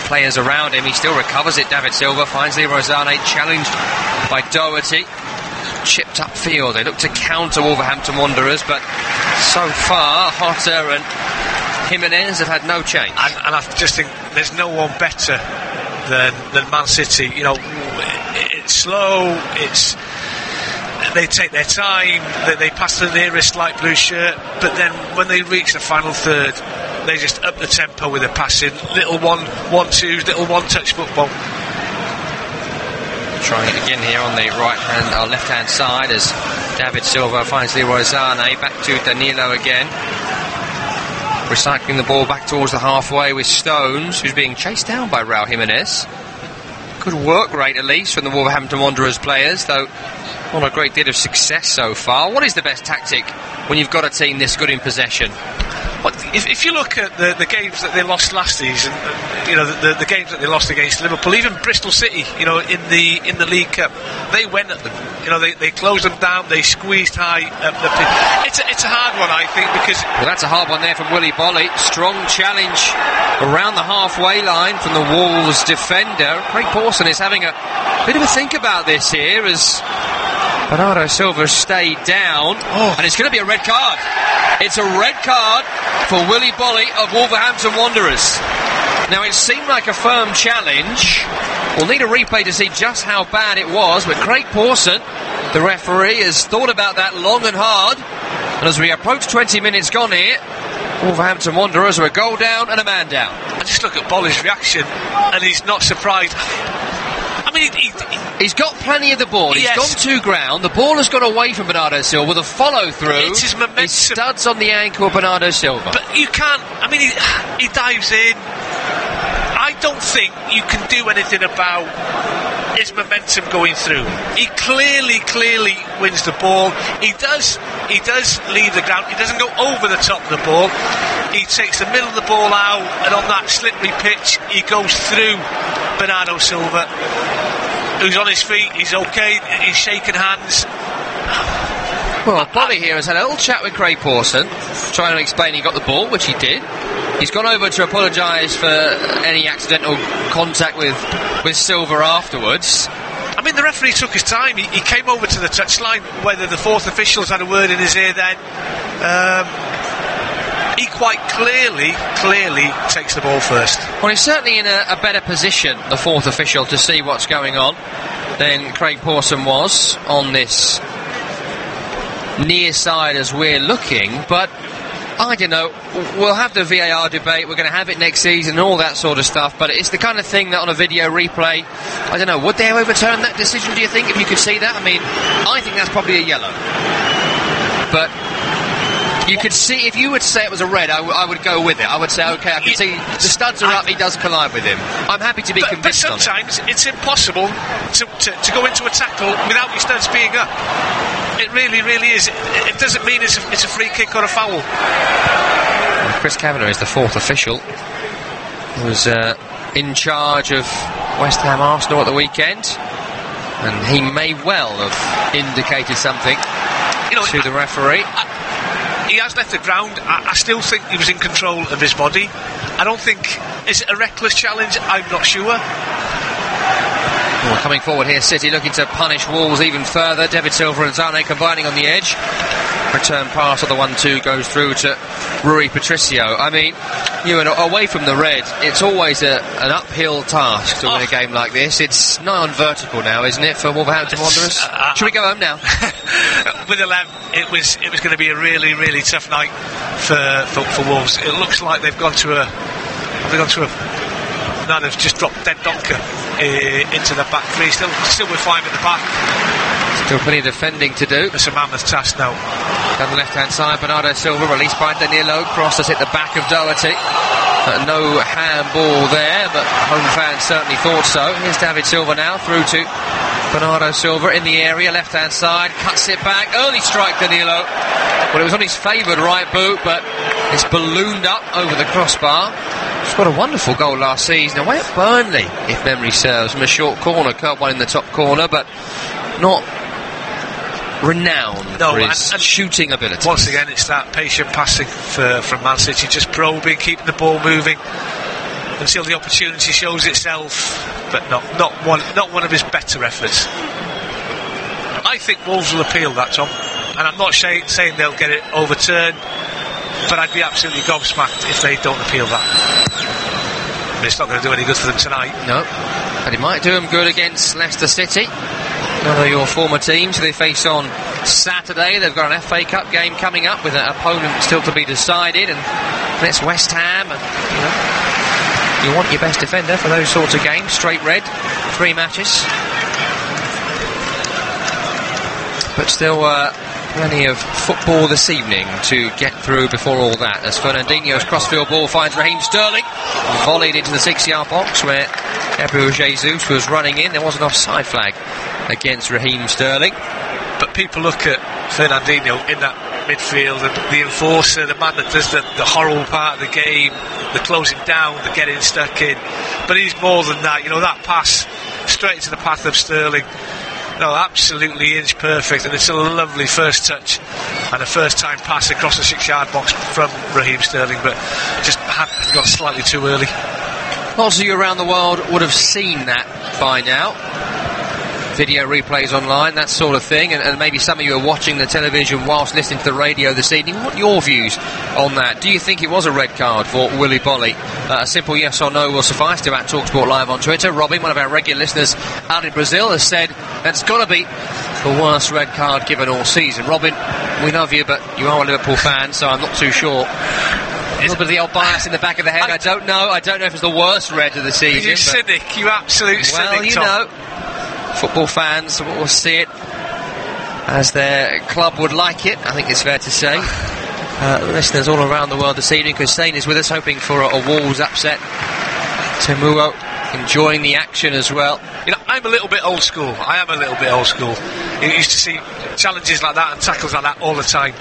Players around him. He still recovers it. David Silva finds Leroy Sané. Challenged by Doherty. Chipped upfield. They look to counter Wolverhampton Wanderers, but so far Jota and Jimenez have had no change. And I just think there's no one better than Man City. It's slow. They take their time, they pass the nearest light blue shirt, but then when they reach the final third, they just up the tempo with their passing. Little one-twos, little one-touch football. Trying it again here on the left-hand side as David Silva finds Leroy Sané. Back to Danilo again. Recycling the ball back towards the halfway with Stones, who's being chased down by Raul Jimenez. Good work rate, at least, from the Wolverhampton Wanderers players, though not a great deal of success so far. What is the best tactic when you've got a team this good in possession? Well, if you look at the games that they lost last season, the games that they lost against Liverpool, even Bristol City, in the League Cup, they went at them. They closed them down, they squeezed high up the pitch. It's a hard one, I think, because... Well, that's a hard one there from Willy Bolly. Strong challenge around the halfway line from the Wolves defender. Craig Pawson is having a bit of a think about this here as Bernardo Silva stayed down, and it's going to be a red card. It's a red card for Willy Bolly of Wolverhampton Wanderers. Now, it seemed like a firm challenge. We'll need a replay to see just how bad it was, but Craig Pawson, the referee, has thought about that long and hard. And as we approach 20 minutes gone here, Wolverhampton Wanderers are a goal down and a man down. I just look at Bolly's reaction, and he's not surprised. I mean, he's got plenty of the ball. He's gone to ground. The ball has gone away from Bernardo Silva with a follow-through. It's his momentum. He studs on the ankle of Bernardo Silva. But you can't... I mean, he dives in. I don't think you can do anything about his momentum going through. He clearly wins the ball. He does leave the ground. He doesn't go over the top of the ball. He takes the middle of the ball out, and on that slippery pitch, he goes through Bernardo Silva, who's on his feet. He's okay. He's shaking hands. Well, Bolly here has had a little chat with Craig Pawson, trying to explain he got the ball, which he did. He's gone over to apologise for any accidental contact with Silva afterwards. I mean, the referee took his time. He came over to the touchline. Whether the fourth officials had a word in his ear then, he quite clearly takes the ball first. Well, he's certainly in a better position, the fourth official, to see what's going on than Craig Pawson was on this near side as we're looking, but I don't know, we'll have the VAR debate, we're going to have it next season and all that sort of stuff, but it's the kind of thing that on a video replay, I don't know, would they overturn that decision, do you think, if you could see that? I mean, I think that's probably a yellow, but you could see, if you would say it was a red, I would go with it. I would say, okay, I can see the studs are up, he does collide with him. I'm happy to be convinced on it. But sometimes it's impossible to go into a tackle without your studs being up. It really is. It doesn't mean it's a free kick or a foul. Well, Chris Kavanagh is the fourth official, who was in charge of West Ham Arsenal at the weekend, and he may well have indicated something to the referee. He has left the ground. I still think he was in control of his body. I don't think... Is it a reckless challenge? I'm not sure. Well, coming forward here, City looking to punish Wolves even further. David Silva and Zane combining on the edge. Return pass of the 1-2 goes through to Rui Patricio. I mean, away from the red, it's always an uphill task to win a game like this. It's nigh on vertical now, isn't it, for Wolverhampton Wanderers? Should we go home now? With 11, it was going to be a really tough night for Wolves. It looks like they've gone to a now they've just dropped Dendoncker into the back three. Still with 5 at the back. Still plenty of defending to do. It's a mammoth task now. Down the left hand side, Bernardo Silva released by Danilo. Cross has hit the back of Doherty. No handball there, but home fans certainly thought so. Here's David Silva now through to Bernardo Silva in the area, left hand side, cuts it back. Early strike Danilo. Well, it was on his favoured right boot, but it's ballooned up over the crossbar. He's got a wonderful goal last season away at Burnley, if memory serves, from a short corner. Curved one in the top corner, but not renowned for his shooting ability. Once again, it's that patient passing from Man City, just probing, keeping the ball moving until the opportunity shows itself, but not one of his better efforts. I think Wolves will appeal that, Tom, and I'm not saying they'll get it overturned, but I'd be absolutely gobsmacked if they don't appeal that. I mean, it's not going to do any good for them tonight. No, but it might do them good against Leicester City, another of your former teams they face on Saturday. They've got an FA Cup game coming up with an opponent still to be decided, and it's West Ham, and you want your best defender for those sorts of games. Straight red, 3 matches, but still plenty of football this evening to get through before all that, as Fernandinho's crossfield ball finds Raheem Sterling, volleyed into the 6-yard box where Gabriel Jesus was running in. There was an offside flag against Raheem Sterling, but people look at Fernandinho in that midfield, and the enforcer, the man that does the horrible part of the game, the closing down, the getting stuck in, but he's more than that. That pass straight into the path of Sterling, absolutely inch perfect, and it's a lovely first touch and a first time pass across the 6-yard box from Raheem Sterling, but just had gone slightly too early. Lots of you around the world would have seen that by now. Video replays online, that sort of thing, and maybe some of you are watching the television whilst listening to the radio this evening. What are your views on that? Do you think it was a red card for Willy Bolly? A simple yes or no will suffice. To @TalkSport Live on Twitter. Robin, one of our regular listeners out in Brazil, has said that's got to be the worst red card given all season. Robin, we love you, but you are a Liverpool fan, so I'm not too sure. A little bit of the old bias in the back of the head. I don't know if it's the worst red of the season. You're cynic, you absolute cynic, well, you Tom. know, football fans will see it as their club would like it, I think it's fair to say. Listeners all around the world this evening, Hussein is with us, hoping for a Wolves upset. Temuo enjoying the action as well. I'm a little bit old school. I am a little bit old school. You used to see challenges like that and tackles like that all the time.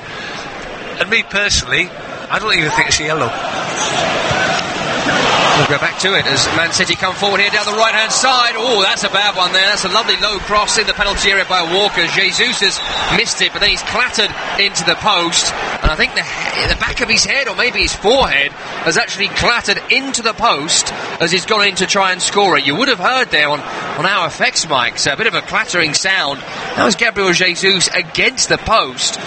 And me personally, I don't even think it's a yellow. We'll go back to it as Man City come forward here down the right-hand side. Oh, that's a bad one there. That's a lovely low cross in the penalty area by Walker. Jesus has missed it, but then he's clattered into the post. And I think the back of his head, or maybe his forehead, has actually clattered into the post as he's gone in to try and score it. You would have heard there on our effects mics a bit of a clattering sound. That was Gabriel Jesus against the post.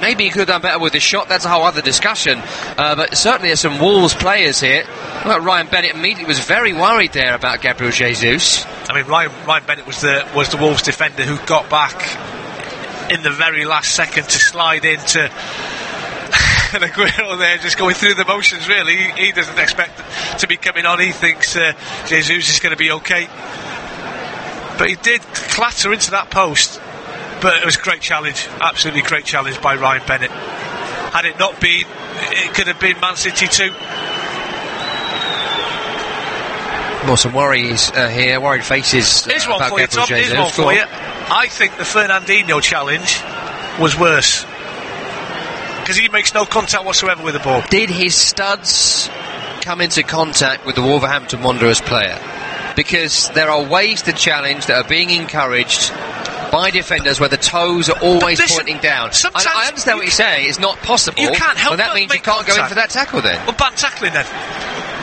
Maybe he could have done better with his shot. That's a whole other discussion. But certainly there's some Wolves players here. Well, Ryan Bennett immediately was very worried there about Gabriel Jesus. I mean, Ryan Bennett was the Wolves defender who got back in the very last second to slide into and Aguero there, just going through the motions. Really, he doesn't expect to be coming on. He thinks Jesus is going to be okay, but he did clatter into that post. But it was a great challenge, absolutely great challenge by Ryan Bennett. Had it not been, it could have been Man City 2. More some worries here, worried faces. Here's one for you, Tom. Here's one for you. I think the Fernandinho challenge was worse because he makes no contact whatsoever with the ball. Did his studs come into contact with the Wolverhampton Wanderers player? Because there are ways to challenge that are being encouraged by defenders where the toes are always pointing down. I understand what you're saying. It's not possible. You can't help but that means you can't go in for that tackle then. Well, ban tackling then.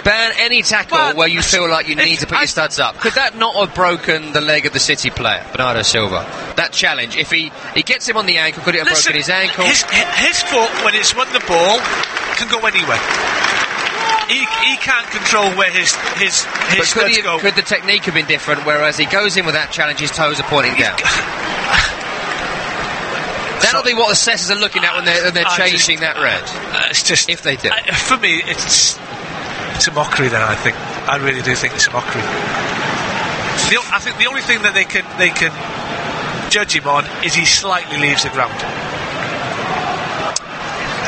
Ban any tackle where you feel like you need to put your studs up. Could that not have broken the leg of the City player, Bernardo Silva? That challenge, if he gets him on the ankle, could it have broken his ankle? His foot, when it's won the ball, can go anywhere. He can't control where his studs go. Could the technique have been different, whereas he goes in with that challenge, his toes are pointing down? That'll be what the assessors are looking at when they're changing that red. It's just, if they do. For me, it's a mockery then, I think. I really do think it's a mockery. I think the only thing that they can judge him on is he slightly leaves the ground.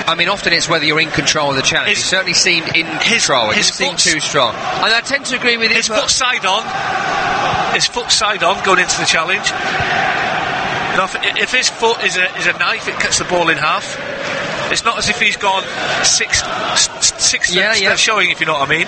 I mean, often it's whether you're in control of the challenge. He certainly seemed in control. He didn't seem too strong. And I tend to agree with you. His foot side on going into the challenge. You know, if his foot is a knife, it cuts the ball in half. It's not as if he's gone six steps showing, if you know what I mean.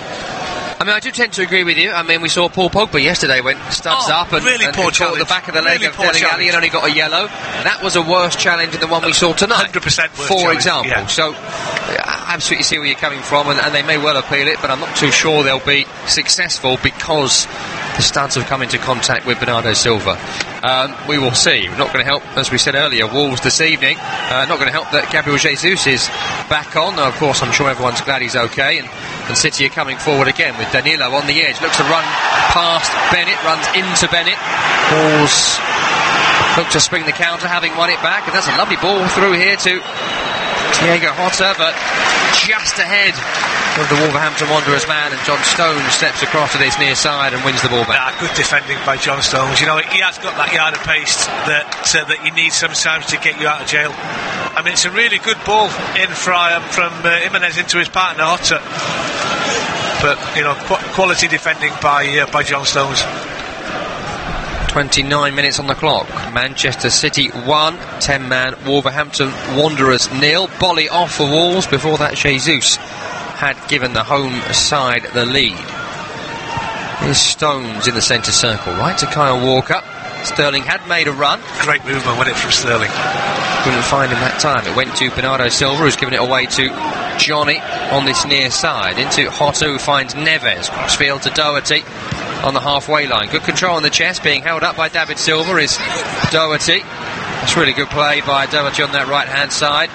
I mean, I do tend to agree with you. I mean, we saw Paul Pogba yesterday went studs up and caught the back of the leg of Dele Alli and only got a yellow. That was a worse challenge than the one we saw tonight. 100% worse, for example. Yeah. So, I absolutely see where you're coming from, and they may well appeal it, but I'm not too sure they'll be successful because the studs have come into contact with Bernardo Silva. We will see. Not going to help, as we said earlier, Wolves this evening. Not going to help that Gabriel Jesus is back on. Now, of course, I'm sure everyone's glad he's okay, and City are coming forward again with Danilo on the edge. Looks to run past Bennett, runs into Bennett. Wolves look to spring the counter, having won it back, and that's a lovely ball through here to Diego Jota, but just ahead of the Wolverhampton Wanderers man, and John Stones steps across to this near side and wins the ball back. Good defending by John Stones. You know, he has got that yard of pace that you need sometimes to get you out of jail. I mean, it's a really good ball in from Jimenez into his partner Jota, but you know, quality defending by John Stones. 29 minutes on the clock. Manchester City 1, 10-man Wolverhampton Wanderers 0. Bolly off for Wolves. Before that, Jesus had given the home side the lead. Here's Stones in the centre circle, right to Kyle Walker. Sterling had made a run. Great movement, went it from Sterling. Couldn't find him that time. It went to Bernardo Silva, who's given it away to Johnny on this near side. Into Jota, who finds Neves. Crossfield to Doherty on the halfway line. Good control on the chest, being held up by David Silva is Doherty. That's really good play by Doherty on that right-hand side.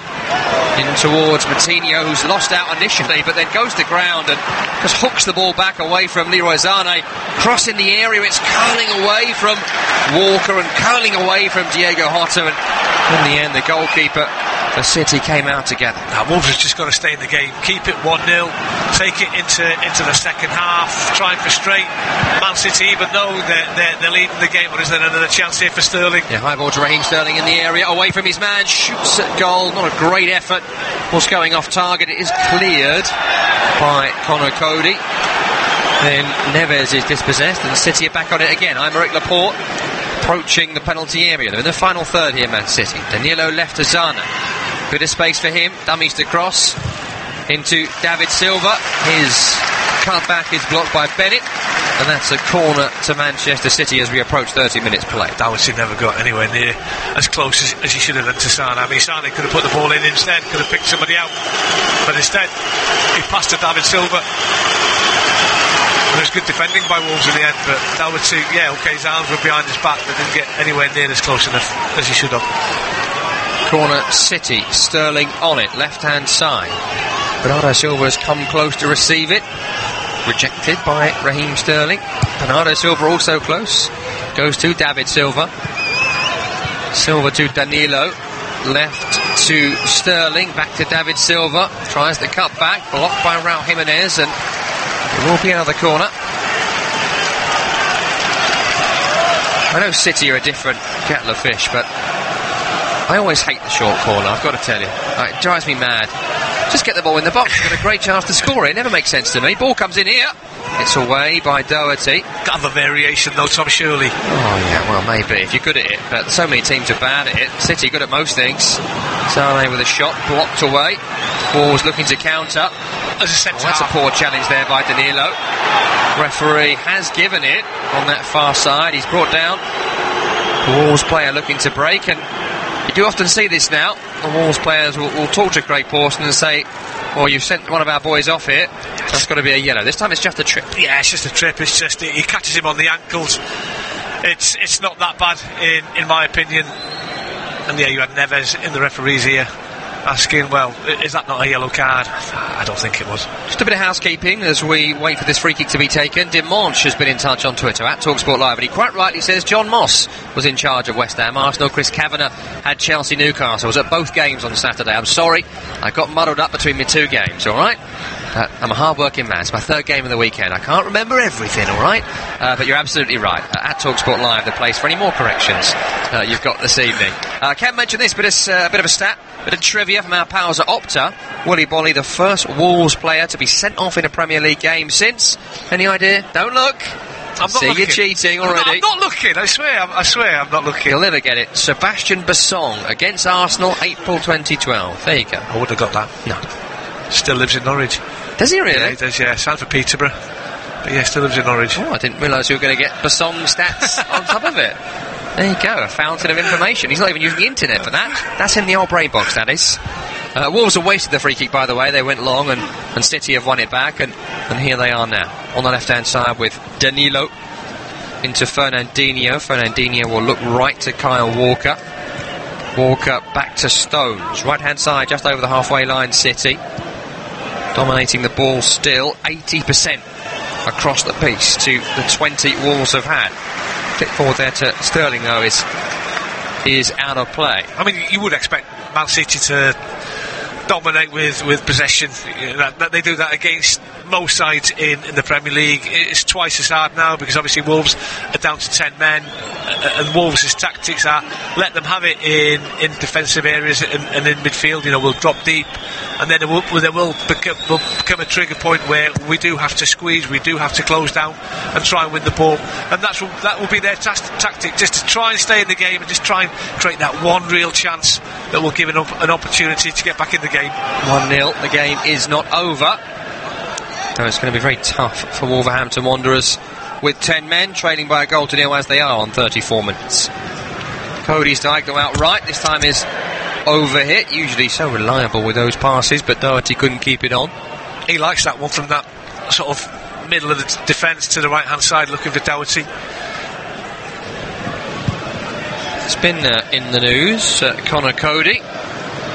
In towards Moutinho, who's lost out initially, but then goes to the ground and just hooks the ball back away from Leroy Sané. Crossing the area, it's curling away from Walker and curling away from Diego Jota, and in the end, the goalkeeper, the City, came out together. Now, Wolves has just got to stay in the game, keep it 1-0, take it into the second half, try and frustrate Man City, even though they're leading the game. But is there another chance here for Sterling? Yeah, high ball to Raheem Sterling in the area, away from his man, shoots at goal. Not a great effort. What's going off target? It is cleared by Conor Cody. Then Neves is dispossessed and City are back on it again. Aymeric Laporte approaching the penalty area. They're in the final third here, Man City. Danilo left to Zana. Bit of space for him. Dummies to cross into David Silva. His cutback is blocked by Bennett. And that's a corner to Manchester City as we approach 30 minutes play. Dawson never got anywhere near as close as he should have done to Sane. I mean, Sane could have put the ball in instead, could have picked somebody out. But instead, he passed to David Silva. And it was good defending by Wolves in the end, but Dawson, his arms were behind his back, but didn't get anywhere near as close enough as he should have. Corner City, Sterling on it, left-hand side. Bernardo Silva has come close to receive it. Rejected by Raheem Sterling. Bernardo Silva also close. Goes to David Silva. Silva to Danilo. Left to Sterling. Back to David Silva. Tries the cut back. Blocked by Raul Jimenez. And it will be another corner. I know City are a different kettle of fish, but I always hate the short corner, I've got to tell you. It drives me mad. Just get the ball in the box. You've got a great chance to score it. It never makes sense to me. Ball comes in here. It's away by Doherty. Got the variation though, Tom, surely. Oh, yeah, well, maybe, if you're good at it. But so many teams are bad at it. City good at most things. Sane with a shot, blocked away. Wolves looking to counter. That's a poor challenge there by Danilo. Referee has given it on that far side. He's brought down the Wolves player looking to break, and you do often see this now. The Wolves players will talk to Craig Pawson and say, well, you've sent one of our boys off here, so that's got to be a yellow. This time it's just a trip. Yeah, it's just a trip. It's just he catches him on the ankles. It's not that bad in my opinion. And you had Neves in the referee's ear asking, well, is that not a yellow card? I don't think it was. Just a bit of housekeeping as we wait for this free kick to be taken. Dimanche has been in touch on Twitter at TalkSport Live, and he quite rightly says John Moss was in charge of West Ham Arsenal. Chris Kavanagh had Chelsea Newcastle. I was at both games on Saturday. I'm sorry, I got muddled up between my two games, alright? I'm a hard-working man. It's my third game of the weekend. I can't remember everything, alright? But you're absolutely right. At TalkSport Live, the place for any more corrections you've got this evening. Ken mentioned this, but it's a bit of a stat, bit of trivia from our pals at Opta. Willy Bolly, the first Wolves player to be sent off in a Premier League game since. Any idea? Don't look. I'm not See, looking. you're cheating already. I'm not looking. I swear I'm not looking. You'll never get it. Sebastian Bassong against Arsenal, April 2012. There you go. I would have got that. No. Still lives in Norwich. Does he really? Yeah, he does, yeah. Signed for Peterborough. But yeah, still lives in Norwich. Oh, I didn't realise you were going to get Bassong stats on top of it. There you go, a fountain of information. He's not even using the internet for that. That's in the old brain box, that is. Wolves have wasted the free kick, by the way. They went long and City have won it back, and here they are now. On the left-hand side with Danilo into Fernandinho. Fernandinho will look right to Kyle Walker. Walker back to Stones. Right-hand side, just over the halfway line, City. Dominating the ball still, 80% across the piece to the 20 Wolves have had. Flip forward there to Sterling, though, is out of play. I mean, you would expect Man City to dominate with possession. That they do that against most sides in the Premier League. It's twice as hard now because obviously Wolves are down to 10 men, and Wolves' tactics are let them have it in defensive areas and in midfield. We'll drop deep, and then there will become a trigger point where we do have to squeeze, we do have to close down and try and win the ball, and that will be their tactic, just to try and stay in the game and just try and create that one real chance that will give an opportunity to get back in the game. 1-0, the game is not over. So it's going to be very tough for Wolverhampton Wanderers with 10 men, trailing by a goal to nil as they are on 34 minutes. Cody's diagonal out right, this time is overhit, usually so reliable with those passes, but Doherty couldn't keep it on. He likes that one from that sort of middle of the defence to the right hand side, looking for Doherty. It's been in the news, Connor Cody,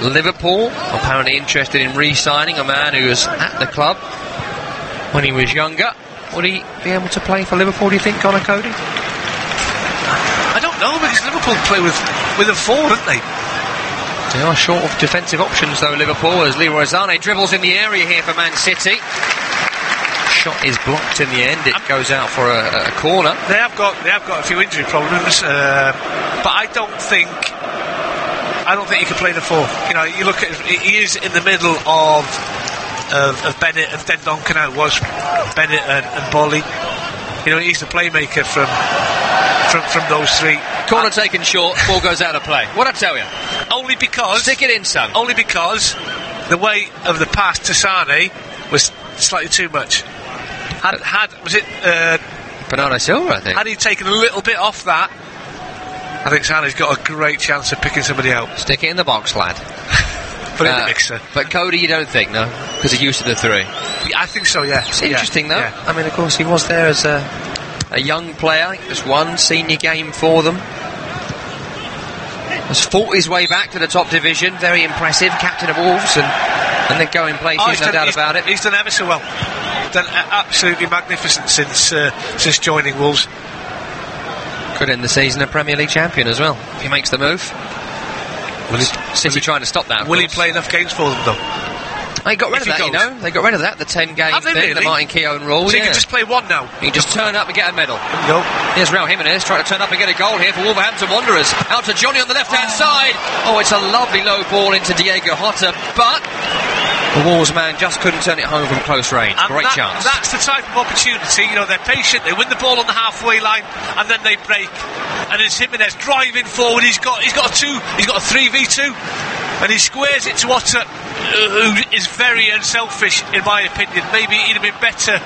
Liverpool apparently interested in re-signing a man who was at the club when he was younger. Would he be able to play for Liverpool, do you think, Connor Cody? I don't know, because Liverpool play with a four, don't they? They are short of defensive options, though, Liverpool, as Leroy Sané dribbles in the area here for Man City. Shot is blocked in the end. It goes out for a corner. They have got a few injury problems, but I don't think he can play the four. You look at, he is in the middle of of Bennett and Dendoncker now was Bennett and Bolly. You know, he's the playmaker from those three. Corner taken short, ball goes out of play. What'd I tell you? Only because... Stick it in, son. Only because the weight of the pass to Sane was slightly too much. Was it... Bernardo Silva, I think. Had he taken a little bit off that, I think Sane's got a great chance of picking somebody out. Stick it in the box, lad. Put it in the mixer. But Cody, you don't think, no? Because he's used to the three. Yeah, I think so, yeah. It's interesting, though. Yeah. I mean, of course, he was there as a young player. I think just one senior game for them. Has fought his way back to the top division. Very impressive. Captain of Wolves and they're going places, no doubt about it. He's done ever so well. Done absolutely magnificent since joining Wolves. Could end the season a Premier League champion as well if he makes the move. City trying to stop that. Will he play enough games for them, though? They got rid of that, you know. They got rid of that, the 10-game thing, really? the Martin Keown rule. So you can just play one now? You can just turn up and get a medal. Go. Here's Raul Jimenez trying to turn up and get a goal here for Wolverhampton Wanderers. Out to Johnny on the left-hand side. Oh, it's a lovely low ball into Diego Jota, but the Wolves man just couldn't turn it home from close range. And Great chance. That's the type of opportunity. You know, they're patient. They win the ball on the halfway line, and then they break. And it's Jimenez driving forward. He's got a 3v2, and he squares it to Jota, who is very unselfish, in my opinion. Maybe he'd have been better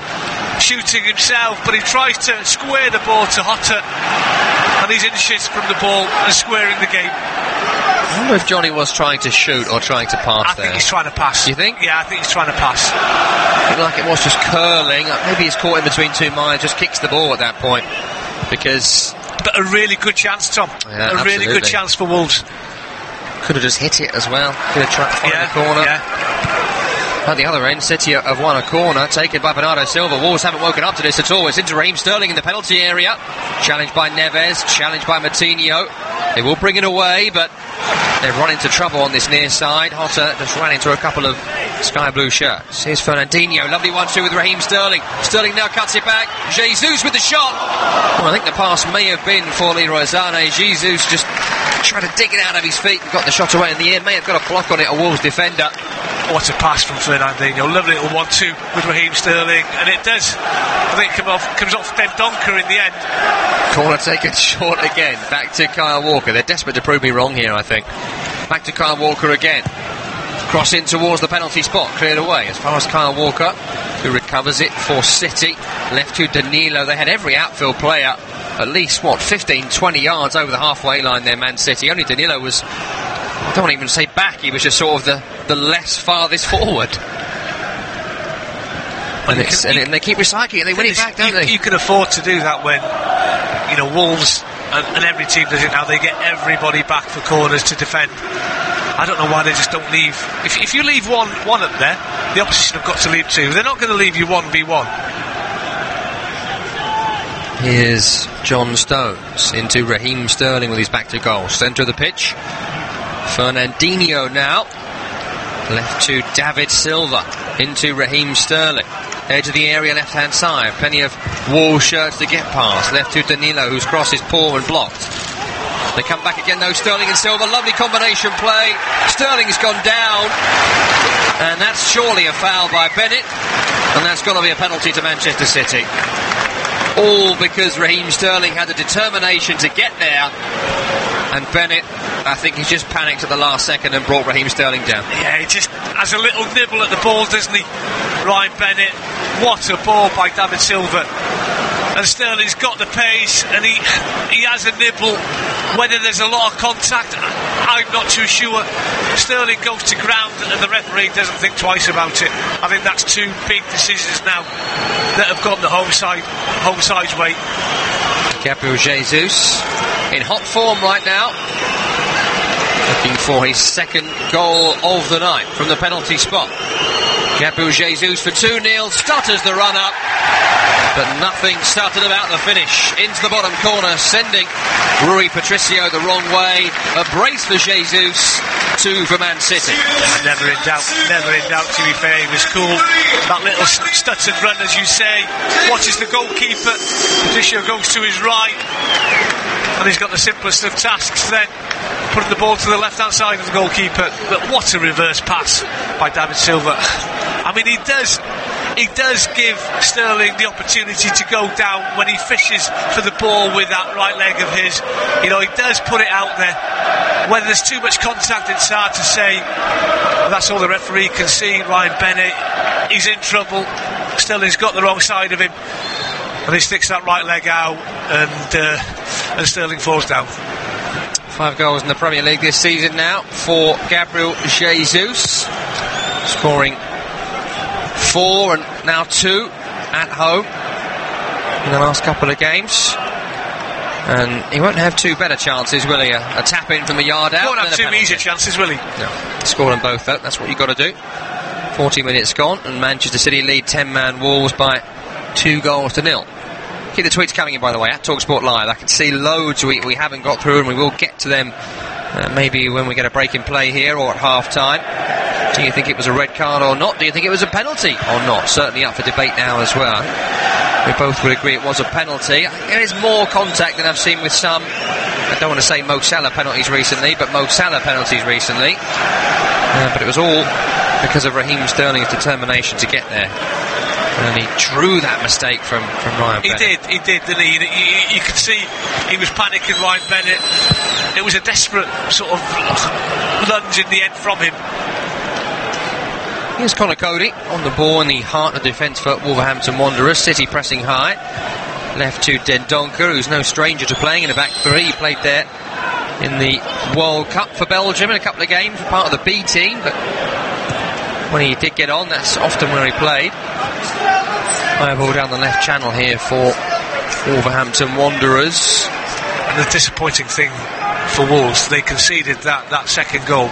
shooting himself, but he tries to square the ball to Jota, and he's inches from the ball and squaring the game. I wonder if Johnny was trying to shoot or trying to pass I think he's trying to pass. You think? Yeah, I think he's trying to pass. Looked like it was just curling. Maybe he's caught in between two minds, just kicks the ball at that point. Because... But a really good chance, Tom. Yeah, a really good chance for Wolves. Could have just hit it as well. Could have tried to find the corner. Yeah. At the other end, City have won a corner, taken by Bernardo Silva. Wolves haven't woken up to this at all. It's into Raheem Sterling in the penalty area. Challenged by Neves, challenged by Moutinho. They will bring it away, but they've run into trouble on this near side. Jota just ran into a couple of sky blue shirts. Here's Fernandinho, lovely 1-2 with Raheem Sterling. Sterling now cuts it back. Jesus with the shot. Well, I think the pass may have been for Leroy Sané. Jesus just tried to dig it out of his feet and got the shot away in the air. May have got a block on it, a Wolves defender. What a pass from Fernandinho. Lovely little 1-2 with Raheem Sterling, and it does, I think, comes off Dendoncker in the end. Corner taken short again. Back to Kyle Walker. They're desperate to prove me wrong here, I think. Back to Kyle Walker again. Cross in towards the penalty spot, cleared away as far as Kyle Walker, who recovers it for City. Left to Danilo. They had every outfield player at least, 15-20 yards over the halfway line there, Man City. Only Danilo was, I don't want to even say back, he was just sort of the less farthest forward. And they keep recycling it, they win it back, don't they? You can afford to do that when, you know, Wolves and every team does it now. They get everybody back for corners to defend. I don't know why they just don't leave. If you leave one up there, the opposition have got to leave two. They're not going to leave you 1v1. Here's John Stones into Raheem Sterling with his back to goal. Centre of the pitch. Fernandinho now. Left to David Silva. Into Raheem Sterling. Edge of the area, left-hand side. Plenty of Wolves shirts to get past. Left to Danilo, whose cross is poor and blocked. They come back again, though. Sterling and Silva. Lovely combination play. Sterling's gone down. And that's surely a foul by Bennett. And that's got to be a penalty to Manchester City. All because Raheem Sterling had the determination to get there, and Bennett, I think he's just panicked at the last second and brought Raheem Sterling down. Yeah, he just has a little nibble at the ball, doesn't he, Ryan Bennett? What a ball by David Silva. And Sterling's got the pace, and he has a nibble. Whether there's a lot of contact, I'm not too sure. Sterling goes to ground, and the referee doesn't think twice about it. I think that's two big decisions now that have gone the home side's way. Gabriel Jesus in hot form right now, looking for his second goal of the night from the penalty spot. Gabriel Jesus for 2-0, stutters the run-up, but nothing stuttered about the finish. Into the bottom corner, sending Rui Patricio the wrong way. A brace for Jesus, 2 for Man City. Never in doubt, to be fair, he was cool. That little stuttered run, as you say, watches the goalkeeper. Patricio goes to his right, and he's got the simplest of tasks then, putting the ball to the left-hand side of the goalkeeper. But what a reverse pass by David Silva. I I mean, he does give Sterling the opportunity to go down when he fishes for the ball with that right leg of his. You know, he does put it out there. Whether there's too much contact, it's hard to say. That's all the referee can see. Ryan Bennett, he's in trouble. Sterling's got the wrong side of him, and he sticks that right leg out, and Sterling falls down. 5 goals in the Premier League this season now for Gabriel Jesus, scoring 4 and now 2 at home in the last couple of games. And he won't have 2 better chances, will he? A tap in from a yard out. He won't have 2 easier chances, will he? No. Score them both, though. That's what you've got to do. 40 minutes gone, and Manchester City lead 10-man Wolves by 2-0. Keep the tweets coming in, by the way, at TalkSport Live. I can see loads we haven't got through, and we will get to them maybe when we get a break in play here or at half-time. Do you think it was a red card or not? Do you think it was a penalty or not? Certainly up for debate now as well. We both would agree it was a penalty. There is more contact than I've seen with some, I don't want to say Mo Salah penalties recently, but Mo Salah penalties recently. But it was all because of Raheem Sterling's determination to get there. And he drew that mistake from Ryan Bennett. He did, didn't he? You could see he was panicking, Ryan Bennett. It was a desperate sort of lunge in the end from him. Here's Conor Cody on the ball in the heart of defence for Wolverhampton Wanderers. City pressing high. Left to Dendoncker, who's no stranger to playing in the back three. He played there in the World Cup for Belgium in a couple of games, part of the B team, but when he did get on, that's often where he played. High ball down the left channel here for Wolverhampton Wanderers. And the disappointing thing for Wolves, they conceded that second goal,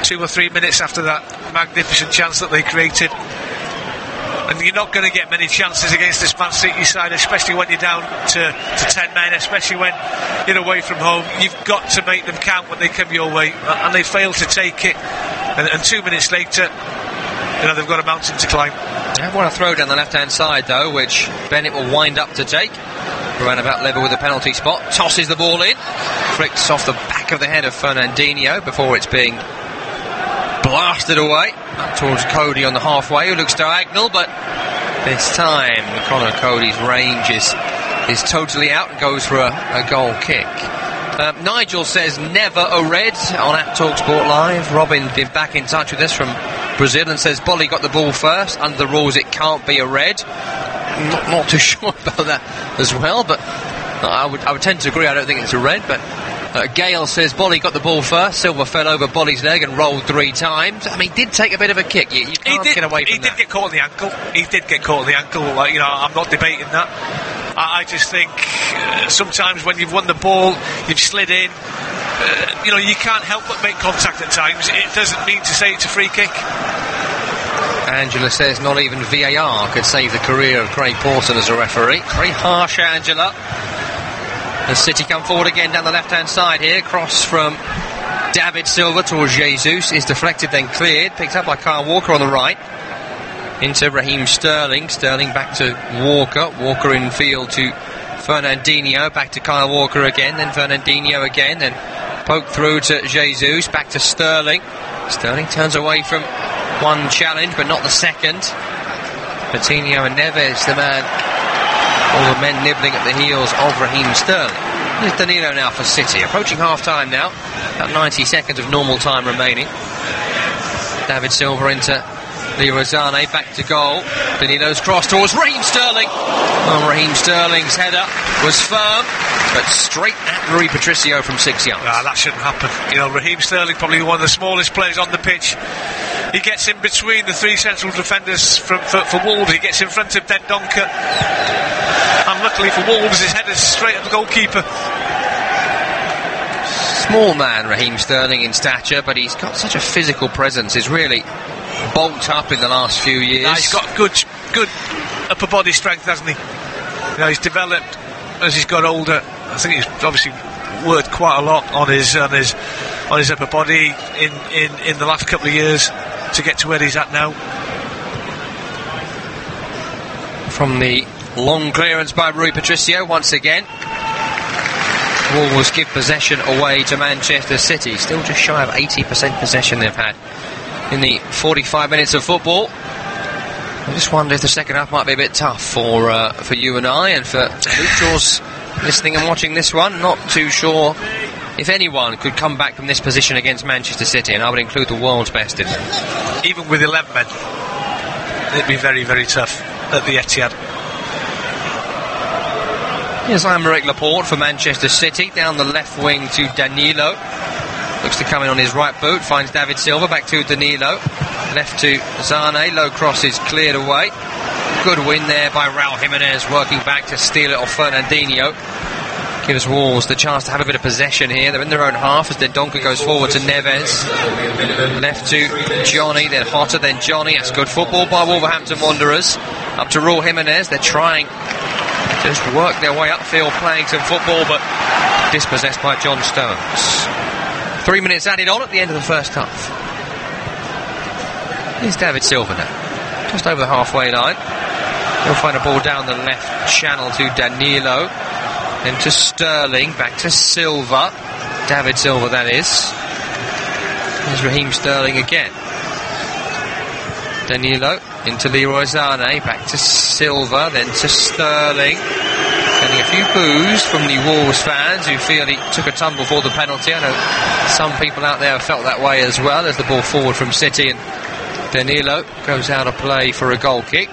2 or 3 minutes after that magnificent chance that they created. And you're not going to get many chances against this Man City side, especially when you're down to 10 men, especially when you're away from home. You've got to make them count when they come your way, and they failed to take it. And 2 minutes later, they've got a mountain to climb. They have a throw down the left-hand side, though, which Bennett will wind up to take. Around about level with the penalty spot. Tosses the ball in. Flicks off the back of the head of Fernandinho before it's being blasted away up towards Cody on the halfway, who looks diagonal, but this time Conor Cody's range is totally out and goes for a goal kick. Nigel says never a red on at TalkSport Live. Robin been back in touch with us from Brazil and says Bolly got the ball first. Under the rules it can't be a red. Not too sure about that as well, but I would tend to agree. I don't think it's a red, but Gale says Bolly got the ball first. Silva fell over Bolly's leg and rolled 3 times. I mean, he did take a bit of a kick. You can't get away from that. He did get caught on the ankle. He did get caught on the ankle. I'm not debating that. I just think sometimes when you've won the ball, you've slid in. You can't help but make contact at times. It doesn't mean to say it's a free kick. Angela says not even VAR could save the career of Craig Pawson as a referee. Very harsh, Angela. As City come forward again down the left-hand side here. Cross from David Silva towards Jesus. Is deflected, then cleared. Picked up by Kyle Walker on the right. Into Raheem Sterling. Sterling back to Walker. Walker in field to Fernandinho. Back to Kyle Walker again. Then Fernandinho again. Then poke through to Jesus. Back to Sterling. Sterling turns away from one challenge, but not the second. Coutinho and Neves, all the men nibbling at the heels of Raheem Sterling. Here's Danilo now for City. Approaching half-time now. About 90 seconds of normal time remaining. David Silva into Leroy Sané, back to goal. Danilo's cross towards Raheem Sterling. Raheem Sterling's header was firm, but straight at Rui Patricio from 6 yards. That shouldn't happen. Raheem Sterling, probably one of the smallest players on the pitch. He gets in between the 3 central defenders for Wolves. He gets in front of Dendoncker. And luckily for Wolves, his header's straight at the goalkeeper. Small man, Raheem Sterling in stature, but he's got such a physical presence. He's really bulked up in the last few years. He's got good upper body strength, hasn't he? He's developed as he's got older. I think he's obviously worked quite a lot on his upper body in the last couple of years to get to where he's at now. From the long clearance by Rui Patricio once again. Wolves give possession away to Manchester City. Still just shy of 80% possession they've had in the 45 minutes of football. I just wonder if the second half might be a bit tough for you and I, and for neutrals listening and watching this one. Not too sure if anyone could come back from this position against Manchester City, and I would include the world's best in them. Even with 11 men, it'd be very, very tough at the Etihad. Here's Aymeric Laporte for Manchester City, down the left wing to Danilo. Looks to come in on his right boot, finds David Silva, back to Danilo. Left to Zane, low cross is cleared away. Good win there by Raul Jimenez, working back to steal it off Fernandinho. Gives Wolves the chance to have a bit of possession here. They're in their own half as Dendoncker goes forward to Neves. Left to Johnny, then Hotter, then Johnny. That's good football by Wolverhampton Wanderers. Up to Raul Jimenez. They're trying to just work their way upfield, playing some football, but dispossessed by John Stones. 3 minutes added on at the end of the first half. Here's David Silva now, just over the halfway line. He'll find a ball down the left channel to Danilo. Then to Sterling, back to Silva. David Silva, that is. Here's Raheem Sterling again. Danilo into Leroy Zane, back to Silva, then to Sterling. Getting a few boos from the Wolves fans who feel he took a tumble for the penalty. I know some people out there have felt that way as well, as the ball forward from City, and Danilo goes out of play for a goal kick.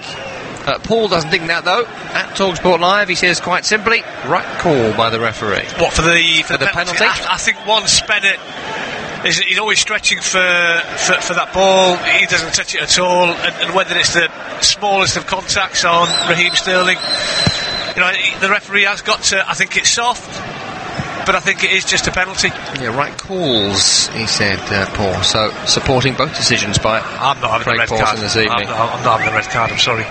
Paul doesn't think that, though. At TalkSport Live, he says quite simply, right call by the referee. What, for the penalty? I think once Bennett he's always stretching for that ball, he doesn't touch it at all, and whether it's the smallest of contacts on Raheem Sterling, you know, the referee has got to, I think it's soft, but I think it is just a penalty. Yeah, right calls, he said, Paul. So supporting both decisions by I'm not having Craig the red Pawson card this evening. I'm not having the red card, I'm sorry.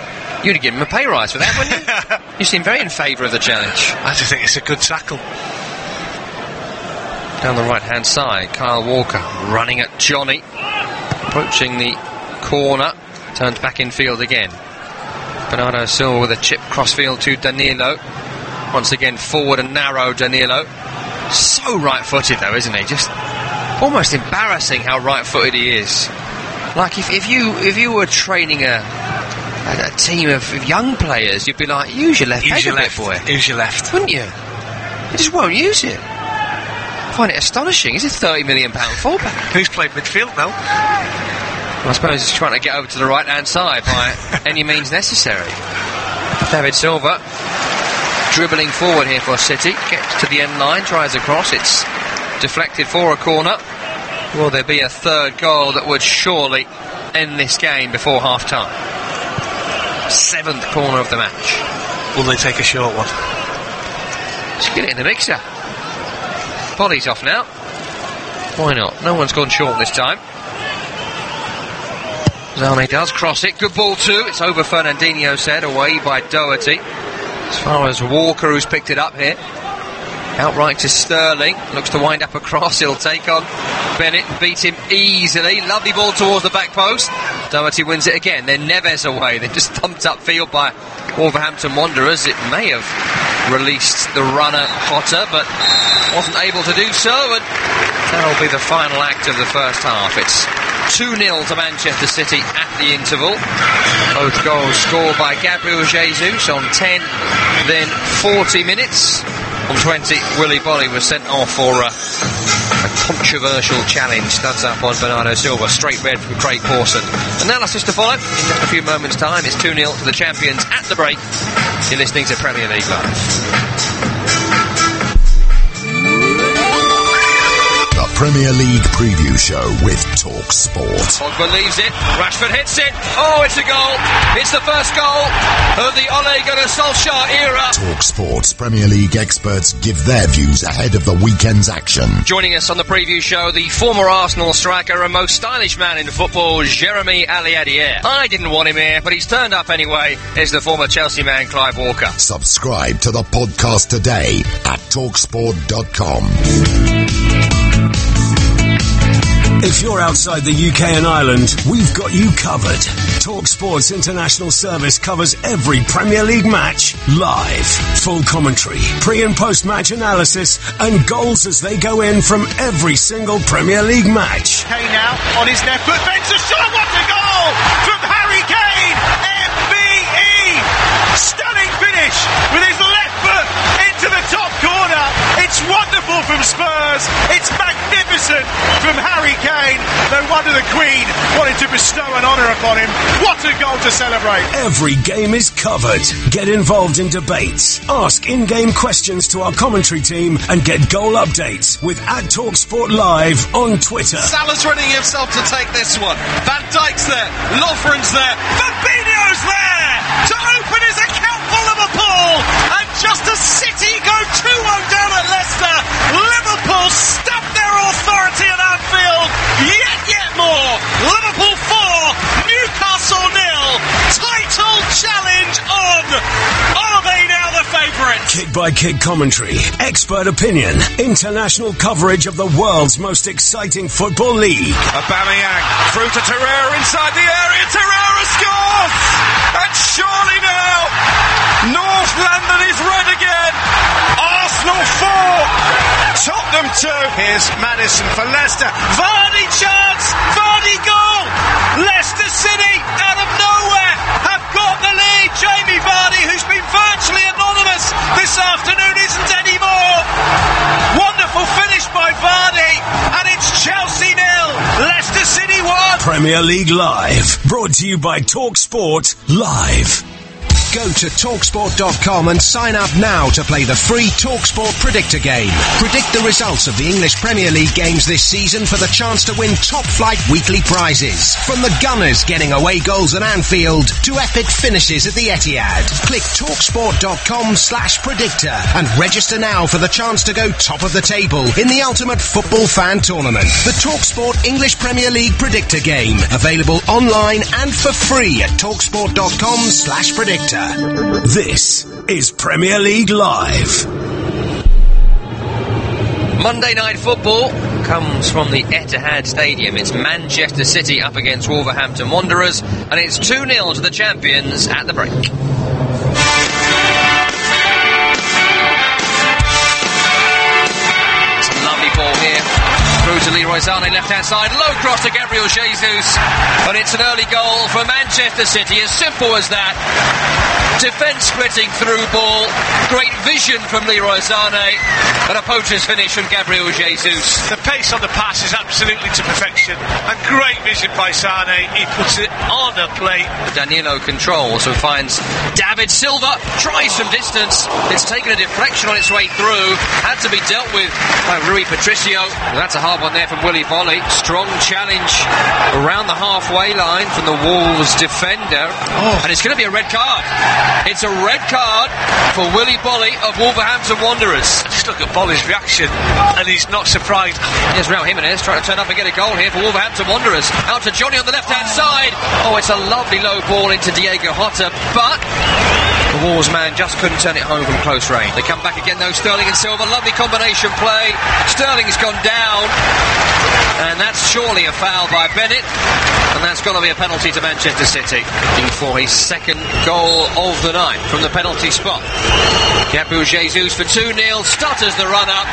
You'd have given him a pay rise for that, wouldn't you? You seem very in favour of the challenge. I just think it's a good tackle. Down the right-hand side, Kyle Walker running at Johnny, approaching the corner, turns back in field again. Bernardo Silva with a chip crossfield to Danilo. Once again forward and narrow Danilo. So right-footed though, isn't he? Just almost embarrassing how right-footed he is. Like if you were training a team of young players, you'd be like, use your left leg a bit, boy. Use your left. Wouldn't you? He just won't use it. I find it astonishing. He's a £30 million fullback. He's played midfield now. Well, I suppose he's trying to get over to the right-hand side by any means necessary. David Silva dribbling forward here for City. Gets to the end line, tries a cross. It's deflected for a corner. Will there be a third goal that would surely end this game before half-time? 7th corner of the match. Will they take a short one? Let's get it in the mixer. Body's off now. Why not? No one's gone short this time. Zane does cross it. Good ball too. It's over, Fernandinho said. Away by Doherty. As far as Walker, who's picked it up here. Outright to Sterling. Looks to wind up a cross. He'll take on Bennett and beat him easily. Lovely ball towards the back post. Doherty wins it again. Then Neves away. They're just thumped upfield by Wolverhampton Wanderers. It may have released the runner Hotter, but wasn't able to do so, and that'll be the final act of the first half. It's 2-0 to Manchester City at the interval. Both goals scored by Gabriel Jesus on 10, then 40 minutes. On 20, Willy Bolly was sent off for a controversial challenge. Studs up on Bernardo Silva. Straight red from Craig Pawson. And now that's just to follow. In just a few moments' time, it's 2-0 to the champions at the break. You're listening to Premier League Live. Premier League preview show with TalkSport. Pogba leaves it, Rashford hits it, oh, it's a goal, it's the first goal of the Ole Gunnar Solskjaer era. TalkSport's Premier League experts give their views ahead of the weekend's action. Joining us on the preview show, the former Arsenal striker and most stylish man in football, Jeremy Aliadier. I didn't want him here, but he's turned up anyway. Here's the former Chelsea man, Clive Walker. Subscribe to the podcast today at TalkSport.com. If you're outside the UK and Ireland, we've got you covered. TalkSport's international service covers every Premier League match live. Full commentary, pre- and post-match analysis, and goals as they go in from every single Premier League match. Kane now on his left foot, bends a shot, what a goal from Harry Kane! MBE! Stunning finish with his left foot into the top corner. It's wonderful from Spurs. It's magnificent from Harry Kane. No wonder the Queen wanted to bestow an honour upon him. What a goal to celebrate. Every game is covered. Get involved in debates. Ask in-game questions to our commentary team and get goal updates with @TalkSport Live on Twitter. Salah's ready himself to take this one. Van Dijk's there. Lovren's there. Fabinho's there to open his account for Liverpool. And just as City go 2-1 down at Leicester, Liverpool stamp their authority at Anfield. Yet more. Liverpool 4, Newcastle 0. Title challenge on. Are they now the favourites? Kick-by-kick commentary, expert opinion, international coverage of the world's most exciting football league. Aubameyang through to Torreira inside the area. Torreira scores! And surely now, North London is red again. Arsenal 4, Tottenham 2. Here's Maddison for Leicester. Vardy chance! Vardy goal! Leicester City out of nowhere have got the lead. Jamie Vardy, who's been virtually anonymous this afternoon, isn't anymore. Wonderful finish by Vardy, and it's Chelsea 0, Leicester City 1. Premier League Live, brought to you by TalkSport Live. Go to TalkSport.com and sign up now to play the free TalkSport Predictor game. Predict the results of the English Premier League games this season for the chance to win top-flight weekly prizes. From the Gunners getting away goals at Anfield to epic finishes at the Etihad. Click TalkSport.com/predictor and register now for the chance to go top of the table in the ultimate football fan tournament. The TalkSport English Premier League Predictor game. Available online and for free at TalkSport.com/predictor. This is Premier League Live. Monday Night Football comes from the Etihad Stadium. It's Manchester City up against Wolverhampton Wanderers, and it's 2-0 to the champions at the break. It's a lovely ball here. Through to Leroy Sané, left-hand side, low cross to Gabriel Jesus, and it's an early goal for Manchester City, as simple as that. Defence splitting through ball, great vision from Leroy Sané, and a poacher's finish from Gabriel Jesus. The pace on the pass is absolutely to perfection, and great vision by Sané. He puts it on a plate. Danilo controls and finds David Silva, tries from distance. It's taken a deflection on its way through, had to be dealt with by Rui Patricio. That's a hard one there from Willy Boly. Strong challenge around the halfway line from the Wolves defender, and it's going to be a red card. It's a red card for Willy Boly of Wolverhampton Wanderers. Just look at Boly's reaction, and he's not surprised. Here's Raul Jimenez trying to turn up and get a goal here for Wolverhampton Wanderers. Out to Johnny on the left-hand side. Oh, it's a lovely low ball into Diego Jota, but the Wolves man just couldn't turn it home from close range. They come back again though, Sterling and Silva. Lovely combination play. Sterling's gone down, and that's surely a foul by Bennett, and that's got to be a penalty to Manchester City. Looking for his second goal of the night from the penalty spot. Gabriel Jesus for 2-0, stutters the run-up,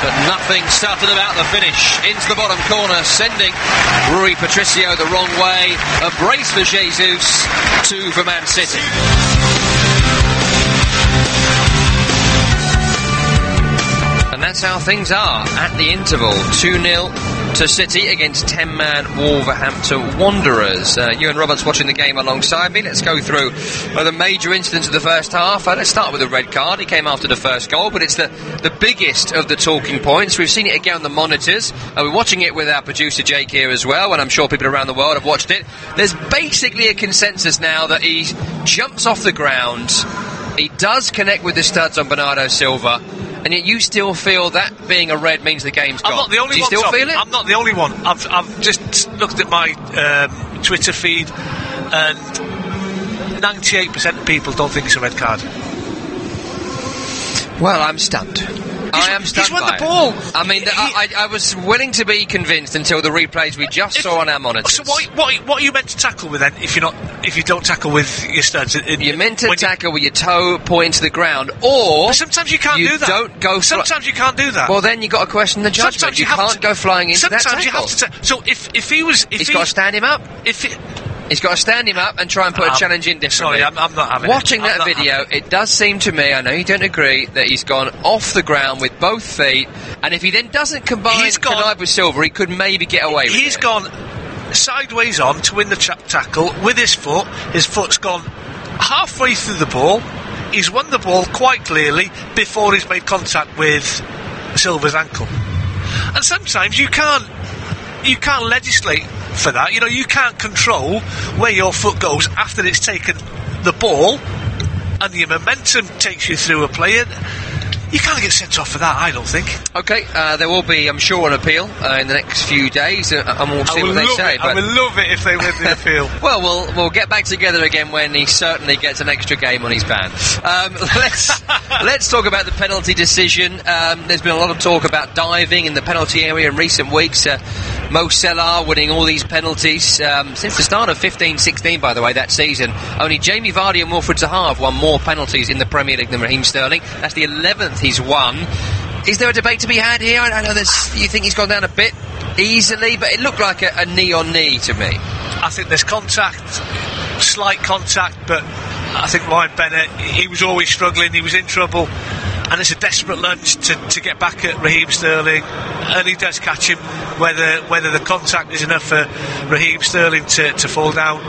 but nothing stuttered about the finish. Into the bottom corner, sending Rui Patricio the wrong way. A brace for Jesus, 2 for Man City. And that's how things are at the interval. 2-0 to City against 10-man Wolverhampton Wanderers. Ewan Roberts watching the game alongside me. Let's go through the major incidents of the first half. Let's start with the red card. He came after the first goal, but it's the biggest of the talking points. We've seen it again on the monitors. We're watching it with our producer Jake here as well, and I'm sure people around the world have watched it. There's basically a consensus now that he jumps off the ground. He does connect with the studs on Bernardo Silva, and yet you still feel that being a red means the game's gone. I'm not the only one. Do you still feel it? I'm not the only one. I've just looked at my Twitter feed, and 98% of people don't think it's a red card. Well, I'm stunned. I am stunned He's won by the ball. I mean, I was willing to be convinced until the replays we just saw on our monitors. So what are you meant to tackle with then? If you don't tackle with your studs, you're meant to tackle with your toe pointing to the ground, or but sometimes you can't do that. Don't go. Sometimes you can't do that. Well, then you've got to question the judgment. Sometimes you can't go flying into that tackle. Sometimes you have to. So if he was, he's got to stand him up. He's got to stand him up and try and put a challenge in differently. Sorry, I'm not having Watching that video, it does seem to me, I know you don't agree, that he's gone off the ground with both feet, and if he then doesn't connive with Silver, he could maybe get away with it. He's gone sideways on to win the tackle with his foot. His foot's gone halfway through the ball. He's won the ball quite clearly before he's made contact with Silver's ankle. And sometimes you can't legislate for that. You can't control where your foot goes after it's taken the ball, and your momentum takes you through a player. You can't get sent off for that, I don't think. Okay, there will be, I'm sure, an appeal in the next few days, and we'll see what they say. I would love it if they win the appeal. Well, we'll get back together again when he certainly gets an extra game on his ban. Let's talk about the penalty decision. There's been a lot of talk about diving in the penalty area in recent weeks. Mo Salah winning all these penalties since the start of 15-16, by the way, that season. Only Jamie Vardy and Wilfred Zaha have won more penalties in the Premier League than Raheem Sterling. That's the 11th he's won. Is there a debate to be had here? I know you think he's gone down a bit easily, but it looked like a knee-on-knee to me. I think there's slight contact, but I think Ryan Bennett, he was always struggling, he was in trouble, and it's a desperate lunge to get back at Raheem Sterling, and he does catch him, whether the contact is enough for Raheem Sterling to fall down.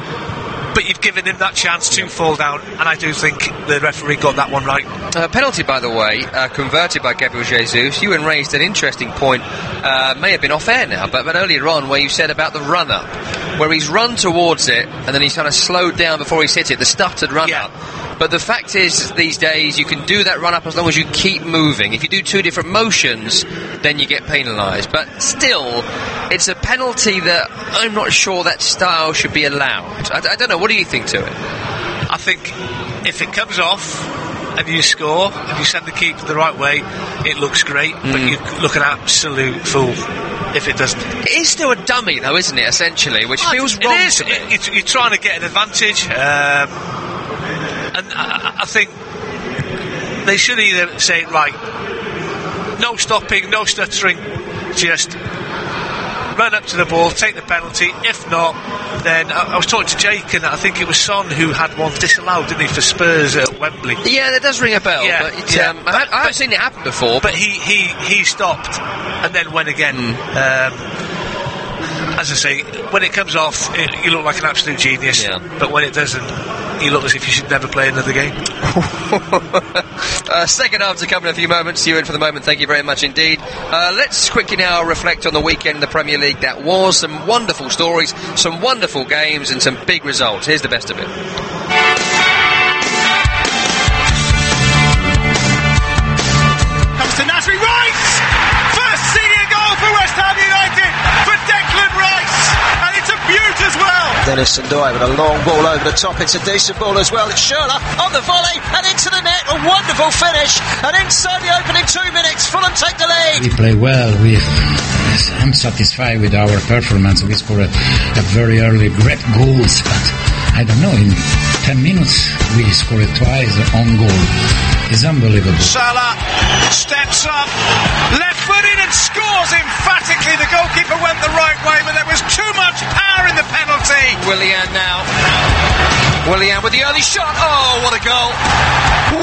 But you've given him that chance to fall down, and I do think the referee got that one right. Penalty, by the way, converted by Gabriel Jesus. You raised an interesting point, may have been off air now, but earlier on, where you said about the run-up, where he's run towards it, and then he's kind of slowed down before he's hit it, the stuttered run-up. But the fact is, these days, you can do that run-up as long as you keep moving. If you do two different motions, then you get penalised. But still, it's a penalty that I'm not sure that style should be allowed. I don't know, what do you think to it? I think if it comes off and you score and you send the keeper the right way, it looks great, but you look an absolute fool if it doesn't. It is still a dummy, though, isn't it, essentially, which feels wrong to me. You're trying to get an advantage, and I think they should either say, right, no stopping, no stuttering, just run up to the ball, take the penalty. If not, then I was talking to Jake, and I think it was Son who had one disallowed, didn't he, for Spurs at Wembley? Yeah, that does ring a bell. I haven't seen it happen before. But he stopped and then went again. As I say, when it comes off, you look like an absolute genius. But when it doesn't, you look as if you should never play another game. Second half to come in a few moments. Ewan, for the moment, thank you very much indeed. Let's quickly now reflect on the weekend in the Premier League that was. Some wonderful stories, some wonderful games, and some big results. Here's the best of it. Comes to Nasri Rice! First senior goal for West Ham United for Declan Rice! And it's a beaut as well! Dennis Ndoye with a long ball over the top. It's a decent ball as well. It's Schürrle on the volley and into the net. A wonderful finish. And inside the opening 2 minutes, Fulham take the lead. We play well. I'm satisfied with our performance. We scored a very early great goals, but I don't know, in 10 minutes we scored twice on goal. It's unbelievable. Salah steps up, left footed and scores emphatically. The goalkeeper went the right way, but there was too much power in the penalty. Willian now. Willian with the early shot. Oh, what a goal.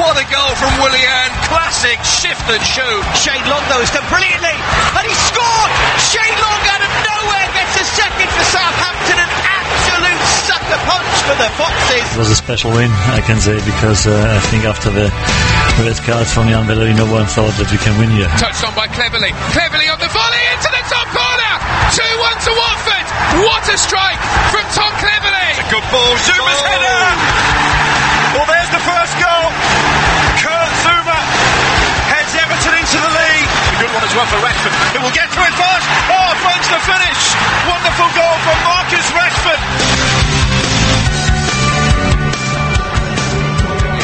What a goal from Willian. Classic shift and shoot. Shane Long, though, has done brilliantly. And he scored. Shane Long out of nowhere gets a second for Southampton. An absolute sucker punch for the Foxes. It was a special win, I can say, because I think after the red card from Jan Bellery, no one thought that we can win here. Touched on by Cleverley. Cleverley on the volley into the top corner. 2-1 to Watford. What a strike from Tom Cleverley. It's a good ball. Zuma's header. Well, there's the first goal. Kurt Zouma heads Everton into the lead. A good one as well for Rashford. It will get to it first. Oh, finds the finish. Wonderful goal from Marcus Rashford.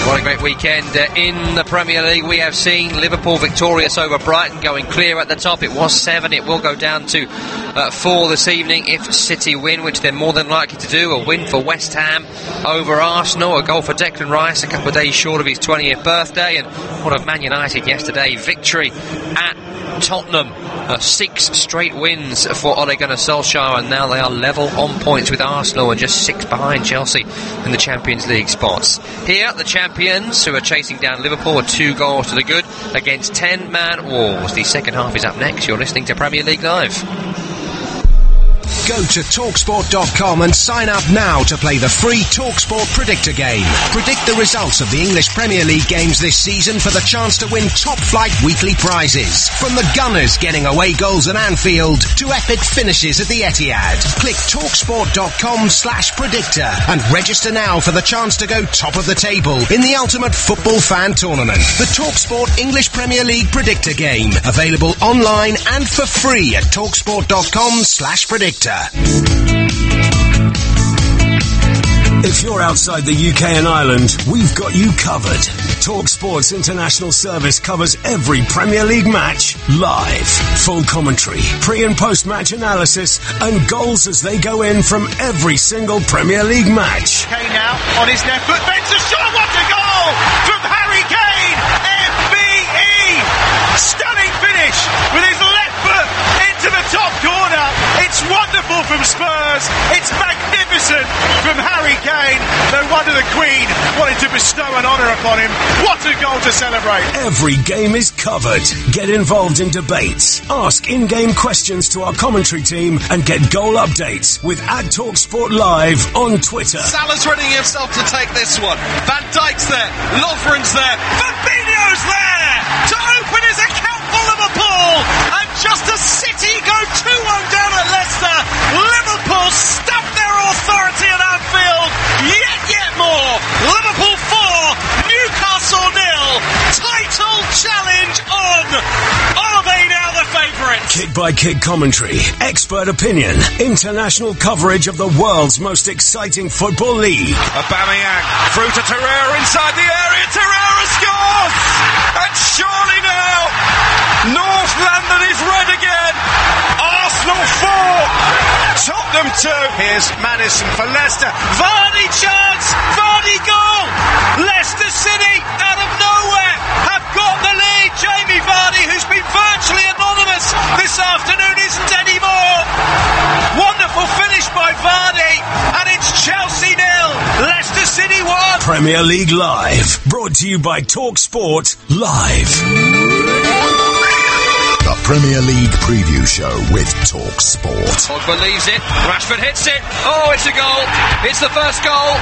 What a great weekend in the Premier League. We have seen Liverpool victorious over Brighton, going clear at the top. It was 7. It will go down to 4 this evening if City win, which they're more than likely to do. A win for West Ham over Arsenal, a goal for Declan Rice a couple of days short of his 20th birthday, and what of Man United yesterday, victory at Tottenham. 6 straight wins for Ole Gunnar Solskjaer, and now they are level on points with Arsenal and just 6 behind Chelsea in the Champions League spots. Here, the champions, who are chasing down Liverpool, are 2 goals to the good against 10-man Wolves. The second half is up next. You're listening to Premier League Live. Go to TalkSport.com and sign up now to play the free TalkSport Predictor game. Predict the results of the English Premier League games this season for the chance to win top-flight weekly prizes. From the Gunners getting away goals at Anfield to epic finishes at the Etihad. Click TalkSport.com/predictor and register now for the chance to go top of the table in the ultimate football fan tournament. The TalkSport English Premier League Predictor game. Available online and for free at TalkSport.com/predictor. If you're outside the UK and Ireland, we've got you covered. TalkSport's international service covers every Premier League match live. Full commentary, pre- and post-match analysis, and goals as they go in from every single Premier League match. Kane now on his left foot, bends a shot, what a goal from Harry Kane! MBE! Stunning finish with his left foot into the top corner. It's wonderful from Spurs. It's magnificent from Harry Kane. No wonder the Queen wanted to bestow an honour upon him. What a goal to celebrate. Every game is covered. Get involved in debates. Ask in-game questions to our commentary team and get goal updates with @TalkSport Live on Twitter. Salah's readying himself to take this one. Van Dijk's there. Lovren's there. Fabinho's there to open his account for Liverpool. And just as City go 2-1 down at Leicester, Liverpool stamp their authority at Anfield. Yet more. Liverpool 4, Newcastle 0. Title challenge on. Are they now the favourites? Kick-by-kick commentary, expert opinion, international coverage of the world's most exciting football league. Aubameyang through to Torreira inside the area. Torreira scores! And surely now, North London is red again. Arsenal 4, Tottenham 2. Here's Maddison for Leicester. Vardy chance! Vardy goal! Leicester City out of nowhere have got the lead. Jamie Vardy, who's been virtually anonymous this afternoon, isn't anymore. Wonderful finish by Vardy, and it's Chelsea 0, Leicester City 1. Premier League Live, brought to you by TalkSport Live. The Premier League Preview Show with TalkSport. Pogba leaves it, Rashford hits it, oh, it's a goal, it's the first goal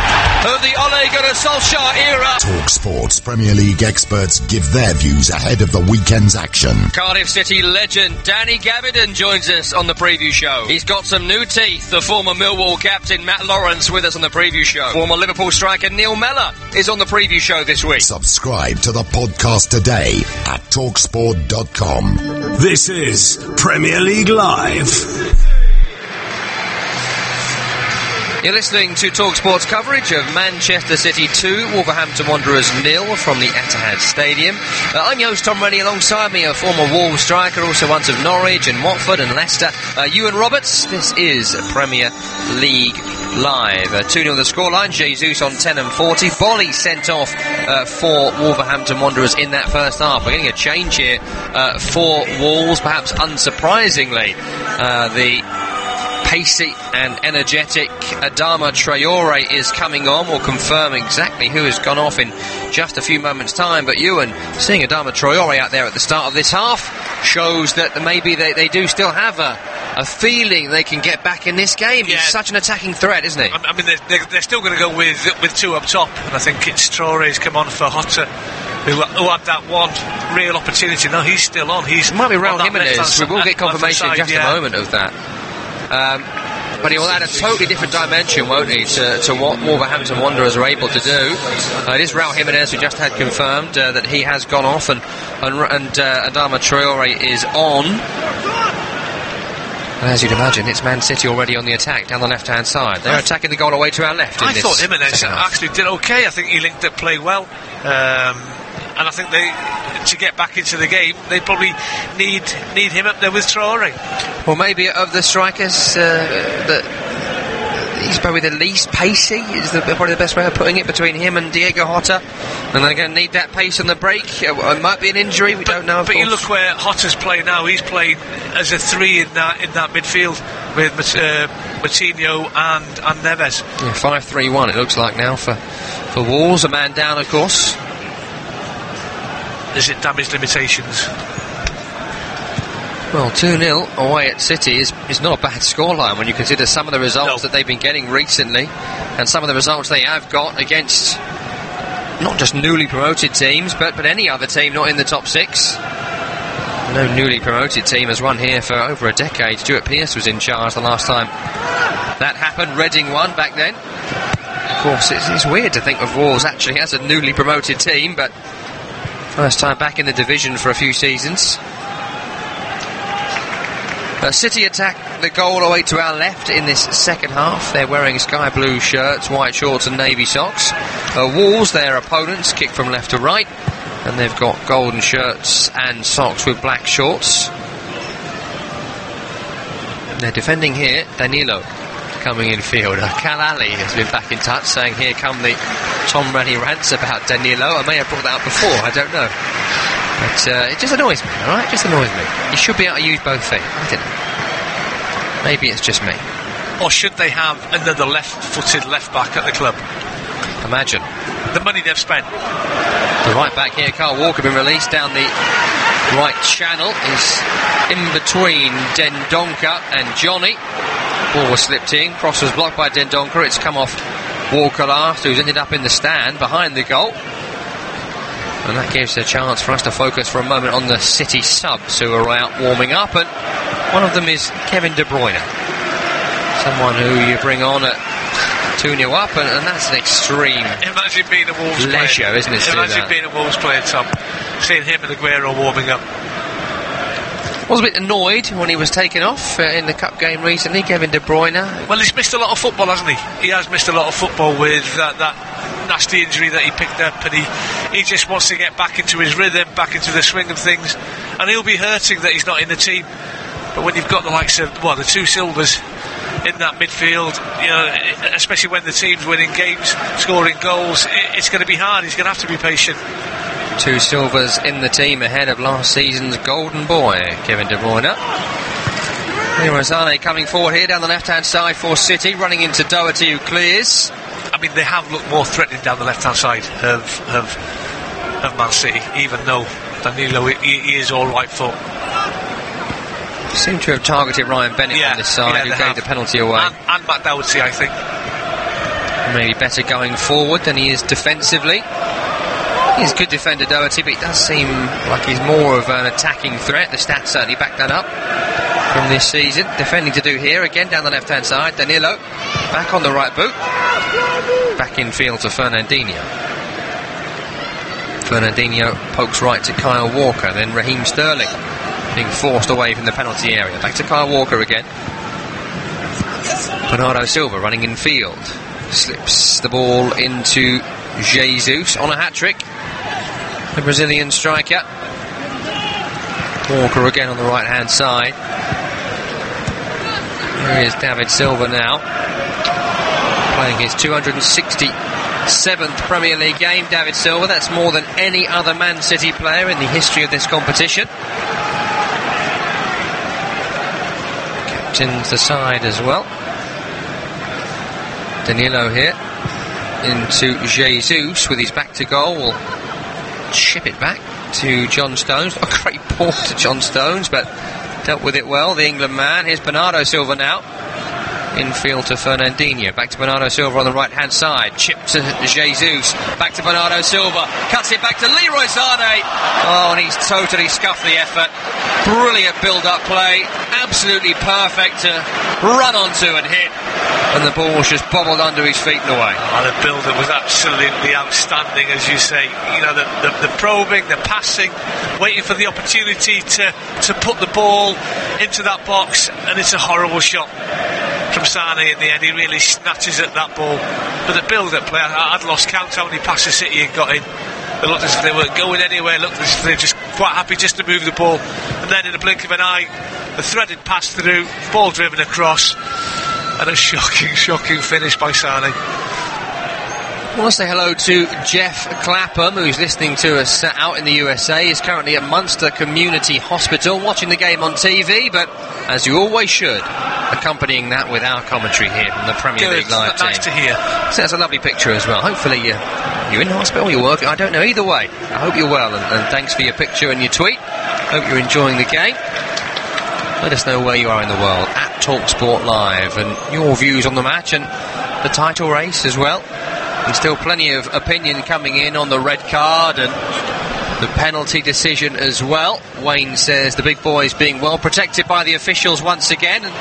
of the Ole Gunnar Solskjaer era. TalkSport's Premier League experts give their views ahead of the weekend's action. Cardiff City legend Danny Gavidan joins us on the preview show. He's got some new teeth. The former Millwall captain Matt Lawrence with us on the preview show. Former Liverpool striker Neil Mellor is on the preview show this week. Subscribe to the podcast today at TalkSport.com. This is Premier League Live. You're listening to TalkSport's coverage of Manchester City 2, Wolverhampton Wanderers 0 from the Etihad Stadium. I'm your host Tom Rennie, alongside me a former Wolves striker, also once of Norwich and Watford and Leicester, Ewan Roberts. This is Premier League Live. 2-0 the scoreline, Jesus on 10 and 40. Bolly sent off for Wolverhampton Wanderers in that first half. We're getting a change here for Wolves, perhaps unsurprisingly. The pacey and energetic Adama Traore is coming on. We'll confirm exactly who has gone off in just a few moments' time. But Ewan, seeing Adama Traore out there at the start of this half shows that maybe they do still have a feeling they can get back in this game. Yeah. He's such an attacking threat, isn't he? I mean, they're still going to go with 2 up top, and I think it's Traore's come on for Hotter, who had that one real opportunity. No, he's still on. It might be Raul Jimenez. We will get confirmation in just a moment of that. But he will add a totally different dimension, won't he, to what Wolverhampton Wanderers are able to do. It is Raul Jimenez who just had confirmed that he has gone off, and Adama Traore is on. And as you'd imagine, it's Man City already on the attack down the left-hand side. They're attacking the goal away to our left. I thought Jimenez actually did okay. I think he linked up play well. And I think to get back into the game, they probably need him up there with Traore. Well, maybe of the strikers, he's probably the least pacey, is probably the best way of putting it, between him and Diego Jota. And they're going to need that pace on the break. It might be an injury, we don't know, of course. You look where Jota's playing now. He's playing as a 3 in that midfield with Moutinho and Neves. Yeah, 5-3-1 it looks like now for Wolves. A man down, of course. Is it damage limitations? Well, 2-0 away at City is not a bad scoreline when you consider some of the results that they've been getting recently and some of the results they have got against not just newly promoted teams, but any other team not in the top 6. No newly promoted team has won here for over a decade. Stuart Pearce was in charge the last time that happened. Reading won back then. Of course, it's weird to think of Wolves actually as a newly promoted team, but first time back in the division for a few seasons. City attack the goal away to our left in this second half. They're wearing sky blue shirts, white shorts and navy socks. Wolves, their opponents, kick from left to right, and they've got golden shirts and socks with black shorts. They're defending here. Danilo coming in field. Kalali has been back in touch, saying here come the Tom Rennie rants about Danilo. I may have brought that up before, I don't know. But it just annoys me, alright? It just annoys me. You should be able to use both feet. I don't know. Maybe it's just me. Or should they have another left-footed left-back at the club? Imagine. The money they've spent. The right-back here, Kyle Walker, been released down the right channel. Is in between Dendoncker and Johnny. Ball was slipped in. Cross was blocked by Dendoncker. It's come off Walker last, who's ended up in the stand behind the goal. And that gives a chance for us to focus for a moment on the City subs who are out warming up, and one of them is Kevin De Bruyne, someone who you bring on at 2-0 up, and that's an extreme Imagine being a Wolves leisure, player. isn't it? Imagine being a Wolves player, Tom, seeing him and Aguero warming up. Was a bit annoyed when he was taken off in the cup game recently, Kevin De Bruyne. Well, he's missed a lot of football, hasn't he? He has missed a lot of football with that nasty injury that he picked up, and he just wants to get back into his rhythm, back into the swing of things, and he'll be hurting that he's not in the team. But when you've got the likes of the two Silvers in that midfield, you know, especially when the team's winning games, scoring goals, it's going to be hard. He's going to have to be patient. Two Silvers in the team ahead of last season's golden boy, Kevin De Bruyne. Rosane coming forward here down the left-hand side for City, running into Doherty, who clears. I mean, they have looked more threatening down the left-hand side of Man City, even though Danilo, he is all right foot. Seem to have targeted Ryan Bennett on this side, who gave the penalty away. And Matt Doherty, I think. Maybe better going forward than he is defensively. He's a good defender, Doherty, but it does seem like he's more of an attacking threat. The stats certainly back that up from this season. Defending to do here, again down the left-hand side. Danilo, back on the right boot. Back in field to Fernandinho. Fernandinho pokes right to Kyle Walker, then Raheem Sterling being forced away from the penalty area. Back to Kyle Walker again. Bernardo Silva running in field. Slips the ball into Jesus on a hat-trick. The Brazilian striker. Walker again on the right-hand side. Here is David Silva now, playing his 267th Premier League game. David Silva, that's more than any other Man City player in the history of this competition. Captains the side as well. Danilo here into Jesus with his back to goal. Will chip it back to John Stones. A great ball to John Stones, but dealt with it well, the England man. Here's Bernardo Silva now. Infield to Fernandinho. Back to Bernardo Silva on the right-hand side. Chip to Jesus. Back to Bernardo Silva. Cuts it back to Leroy Sané. Oh, and he's totally scuffed the effort. Brilliant build-up play. Absolutely perfect to run onto and hit. And the ball's just bobbled under his feet and away. Oh, the build-up was absolutely outstanding, as you say. You know, the probing, the passing, waiting for the opportunity to put the ball into that box, and it's a horrible shot from Sané in the end. He really snatches at that ball. But the build-up play, I'd lost count how many passes City had got in. It looked as if they weren't going anywhere. It looked as if they were just quite happy just to move the ball. And then in a blink of an eye, the threaded pass through, ball driven across, and a shocking finish by Sané. I want to say hello to Jeff Clapham, who's listening to us out in the USA. He's currently at Munster Community Hospital watching the game on TV, but as you always should, accompanying that with our commentary here from the Premier League live team. Nice to hear. So that's a lovely picture as well. Hopefully you're in hospital, you're working, I don't know, either way. I hope you're well, and thanks for your picture and your tweet. Hope you're enjoying the game. Let us know where you are in the world at TalkSport Live, and your views on the match and the title race as well. And still plenty of opinion coming in on the red card and the penalty decision as well. Wayne says the big boys being well protected by the officials once again, and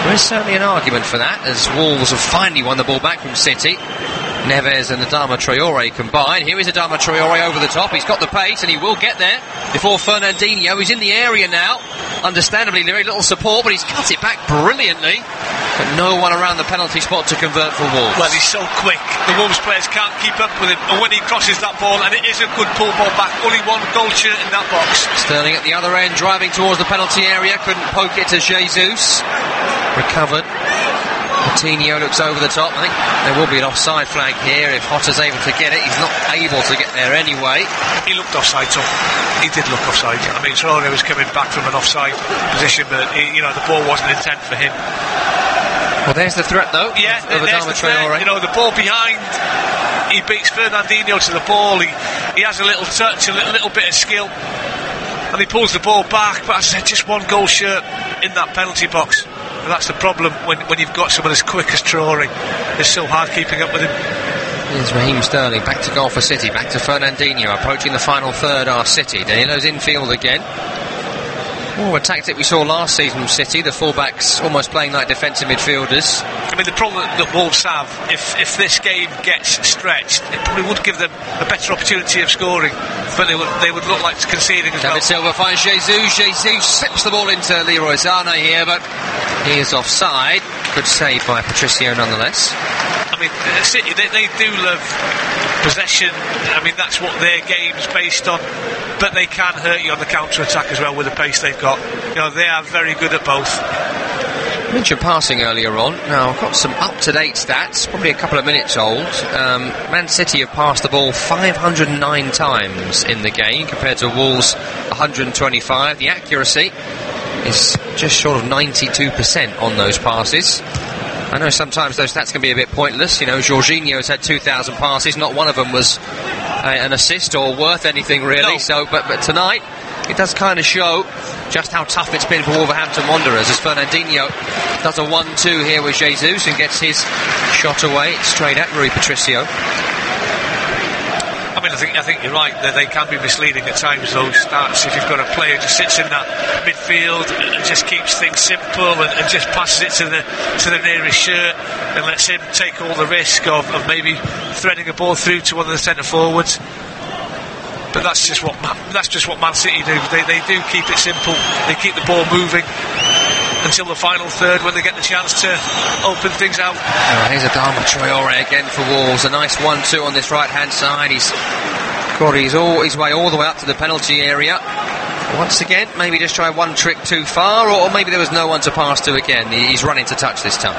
there is certainly an argument for that, as Wolves have finally won the ball back from City. Neves and Adama Traore combine. Here is Adama Traore over the top. He's got the pace and he will get there before Fernandinho. He's in the area now. Understandably, very little support, but he's cut it back brilliantly. But no one around the penalty spot to convert for Wolves. Well, he's so quick. The Wolves players can't keep up with him. And when he crosses that ball, and it is a good pull ball back, only one goal shirt in that box. Sterling at the other end, driving towards the penalty area. Couldn't poke it to Jesus. Recovered. Coutinho looks over the top. I think there will be an offside flag here if Hotter's able to get it. He's not able to get there anyway. He looked offside, Tom. He did look offside. I mean, Traore was coming back from an offside position, but the ball wasn't intent for him. Well, there's the threat, though. Yeah, there's the threat. You know, the ball behind. He beats Fernandinho to the ball. He has a little touch, a little bit of skill, and he pulls the ball back. But as I said, just one goal shirt in that penalty box. And that's the problem when you've got someone as quick as Traore. It's so hard keeping up with him. Here's Raheem Sterling, back to goal for City, back to Fernandinho, approaching the final third are City. Danilo's infield again. A tactic we saw last season from City, the fullbacks almost playing like defensive midfielders. I mean, the problem that Wolves have, if this game gets stretched, it probably would give them a better opportunity of scoring, but they would look like conceding as well. David Silva finds Jesus. Jesus slips the ball into Leroy Sané here, but he is offside. Good save by Patricio nonetheless. I mean, City, they do love possession. I mean, that's what their game's based on. But they can hurt you on the counter-attack as well with the pace they've got. You know, they are very good at both. I mentioned passing earlier on. Now, I've got some up-to-date stats, probably a couple of minutes old. Man City have passed the ball 509 times in the game, compared to Wolves 125. The accuracy is just short of 92% on those passes. I know sometimes those stats can be a bit pointless. You know, Jorginho's had 2,000 passes. Not one of them was an assist or worth anything, really. No. So, but tonight, it does kind of show just how tough it's been for Wolverhampton Wanderers, as Fernandinho does a 1-2 here with Jesus and gets his shot away straight at Rui Patricio. I mean, I think you're right, that they can be misleading at times, those stats. If you've got a player who just sits in that midfield and just keeps things simple and just passes it to the nearest shirt and lets him take all the risk of maybe threading a ball through to one of the centre forwards. But that's just what Man City do. They do keep it simple. They keep the ball moving until the final third, when they get the chance to open things out. Here's Adama Traore again for Wolves. A nice 1-2 on this right-hand side. He's got his way all the way up to the penalty area. Once again, maybe just try one trick too far, or maybe there was no one to pass to again. He's running to touch this time.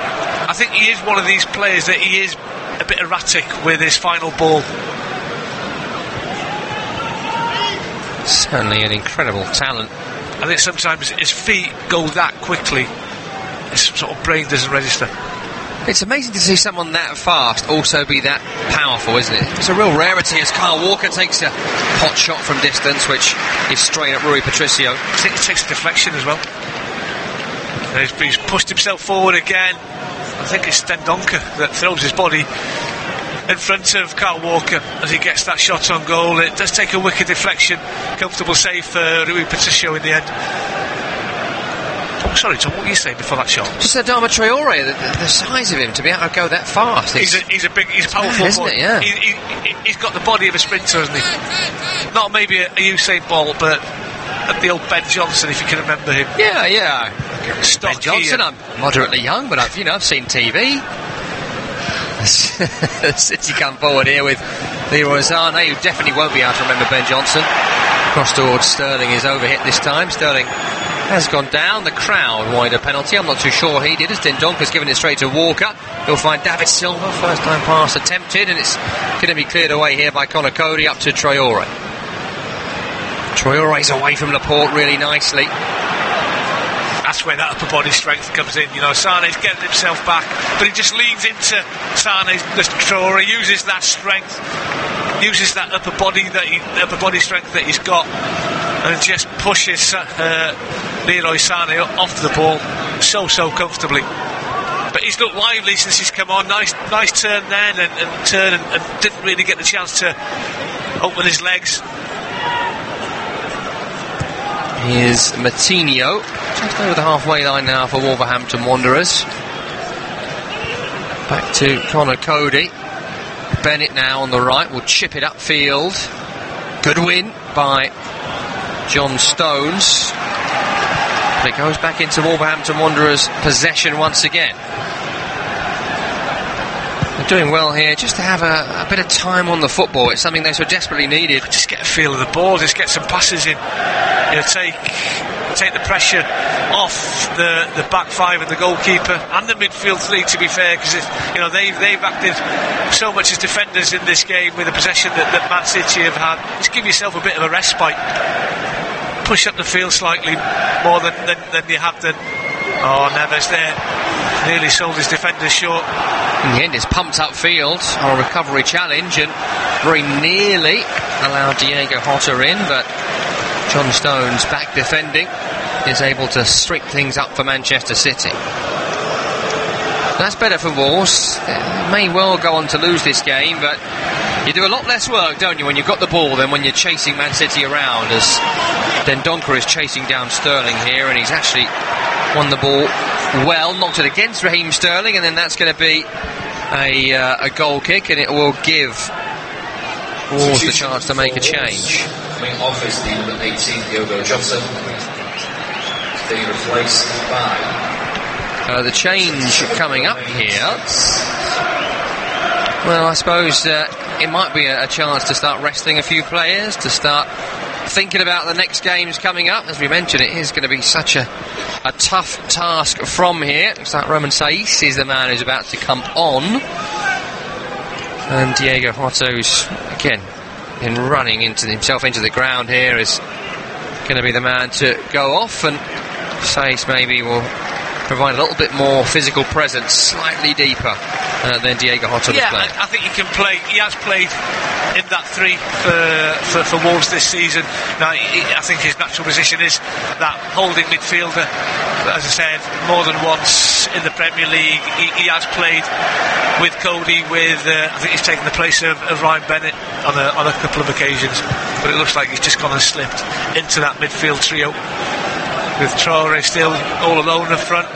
I think he is one of these players that he is a bit erratic with his final ball. Certainly an incredible talent. I think sometimes his feet go that quickly, his sort of brain doesn't register. It's amazing to see someone that fast also be that powerful, isn't it? It's a real rarity as Kyle Walker takes a hot shot from distance, which is straight at Rui Patricio. I think it takes a deflection as well. He's pushed himself forward again. think it's Dendoncker that throws his body in front of Carl Walker as he gets that shot on goal. It does take a wicked deflection. Comfortable save for Rui Patricio in the end. Sorry, Tom, what were you saying before that shot? Just Adama Traore, the size of him to be able to go that fast. He's a powerful isn't boy. it? Yeah. He's got the body of a sprinter, hasn't he? Not maybe a Usain Bolt, but the old Ben Johnson, if you can remember him. Yeah. Stocky. Ben Johnson, I'm moderately young, but I've seen TV. City come forward here with Leroy Sané, who definitely won't be able to remember Ben Johnson. Cross towards Sterling is overhit this time. Sterling has gone down. The crowd wanted a penalty. I'm not too sure he did, as Dendonker's given it straight to Walker. He'll find David Silva. First time pass attempted, and it's going to be cleared away here by Conor Cody up to Traore. Traore's away from Laporte really nicely. That's where that upper body strength comes in. Sané's getting himself back, but he just leans into Sané's. Traore uses that strength, uses that upper body strength that he's got, and just pushes Leroy Sané off the ball so comfortably. But he's looked lively since he's come on. Nice turn then, and turn and didn't really get the chance to open his legs. Here's Matinho, just over the halfway line now for Wolverhampton Wanderers. Back to Conor Cody. Bennett now on the right will chip it upfield. Good win by John Stones. But it goes back into Wolverhampton Wanderers' possession once again. They're doing well here just to have a bit of time on the football. It's something they so desperately needed. Just get a feel of the ball, just get some passes in. Take the pressure off the back five and the goalkeeper and the midfield three, to be fair, because they've acted so much as defenders in this game with the possession that Man City have had. Just give yourself a bit of a respite. Push up the field slightly more than you have done. Oh, Neves there nearly sold his defenders short. In the end, it's pumped upfield on a recovery challenge and very nearly allowed Diego Jota in, but John Stones, back defending, is able to straight things up for Manchester City. That's better for Wolves. They may well go on to lose this game, but you do a lot less work, don't you, when you've got the ball than when you're chasing Man City around, as Dendoncker is chasing down Sterling here, and he's actually won the ball well, knocked it against Raheem Sterling, and then that's going to be a goal kick, and it will give Wolves the chance to make a change. Coming off is the number 18, Diogo Jota, being replaced by the change coming up here. Well, I suppose it might be a chance to start resting a few players, to start thinking about the next games coming up. As we mentioned, it is going to be such a tough task from here. Looks like Roman Saiz is the man who's about to come on, and Diego Jota, who's again been running himself into the ground here, is going to be the man to go off, and Saiz maybe will provide a little bit more physical presence, slightly deeper than Diego Jota was playing. I think he can play. He has played in that three for Wolves this season. Now, I think his natural position is that holding midfielder. As I said, more than once in the Premier League, he has played with Cody. I think he's taken the place of Ryan Bennett on a couple of occasions. But it looks like he's just gone and slipped into that midfield trio, with Traore still all alone up front.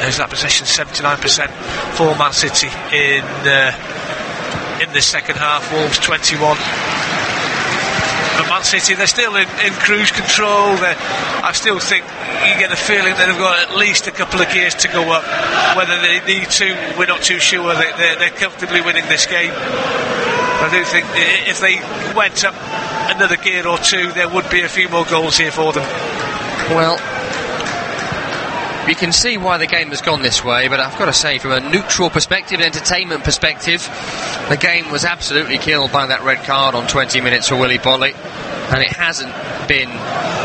There's that possession, 79% for Man City in the second half. Wolves 21. But Man City, they're still in cruise control. I still think you get the feeling that they've got at least a couple of gears to go up. Whether they need to, we're not too sure. They're comfortably winning this game. But I do think if they went up another gear or two, there would be a few more goals here for them. Well, you can see why the game has gone this way, but I've got to say, from a neutral perspective, an entertainment perspective, the game was absolutely killed by that red card on 20 minutes for Willy Boly, and it hasn't been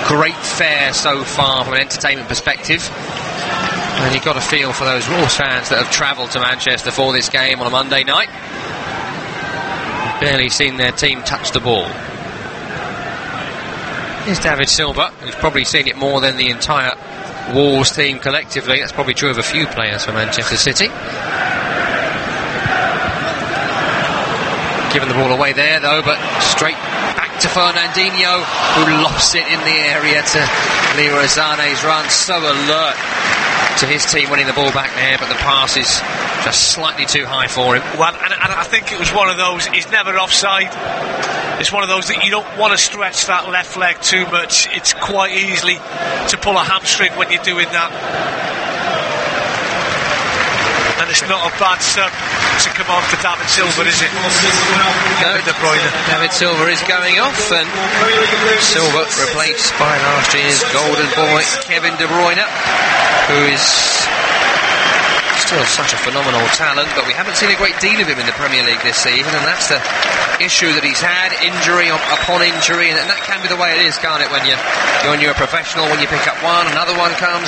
great fare so far from an entertainment perspective. And you've got to feel for those Wolves fans that have travelled to Manchester for this game on a Monday night. Barely seen their team touch the ball. Here's David Silva, who's probably seen it more than the entire Wolves team collectively. That's probably true of a few players for Manchester City. Giving the ball away there though, but straight back to Fernandinho, who lost it in the area to Leroy Sané's run. So alert to his team winning the ball back there, but the pass is just slightly too high for him. Well, and I think it was one of those, he's never offside. It's one of those that you don't want to stretch that left leg too much. It's quite easily to pull a hamstring when you're doing that. And it's not a bad sub to come on for David Silva, is it? No, David Silva is going off, and Silva replaced by last year's golden boy Kevin De Bruyne, who is still such a phenomenal talent, but we haven't seen a great deal of him in the Premier League this season, and that's the issue that he's had, injury upon injury, and that can be the way it is, can't it, when you're a professional. When you pick up one, another one comes.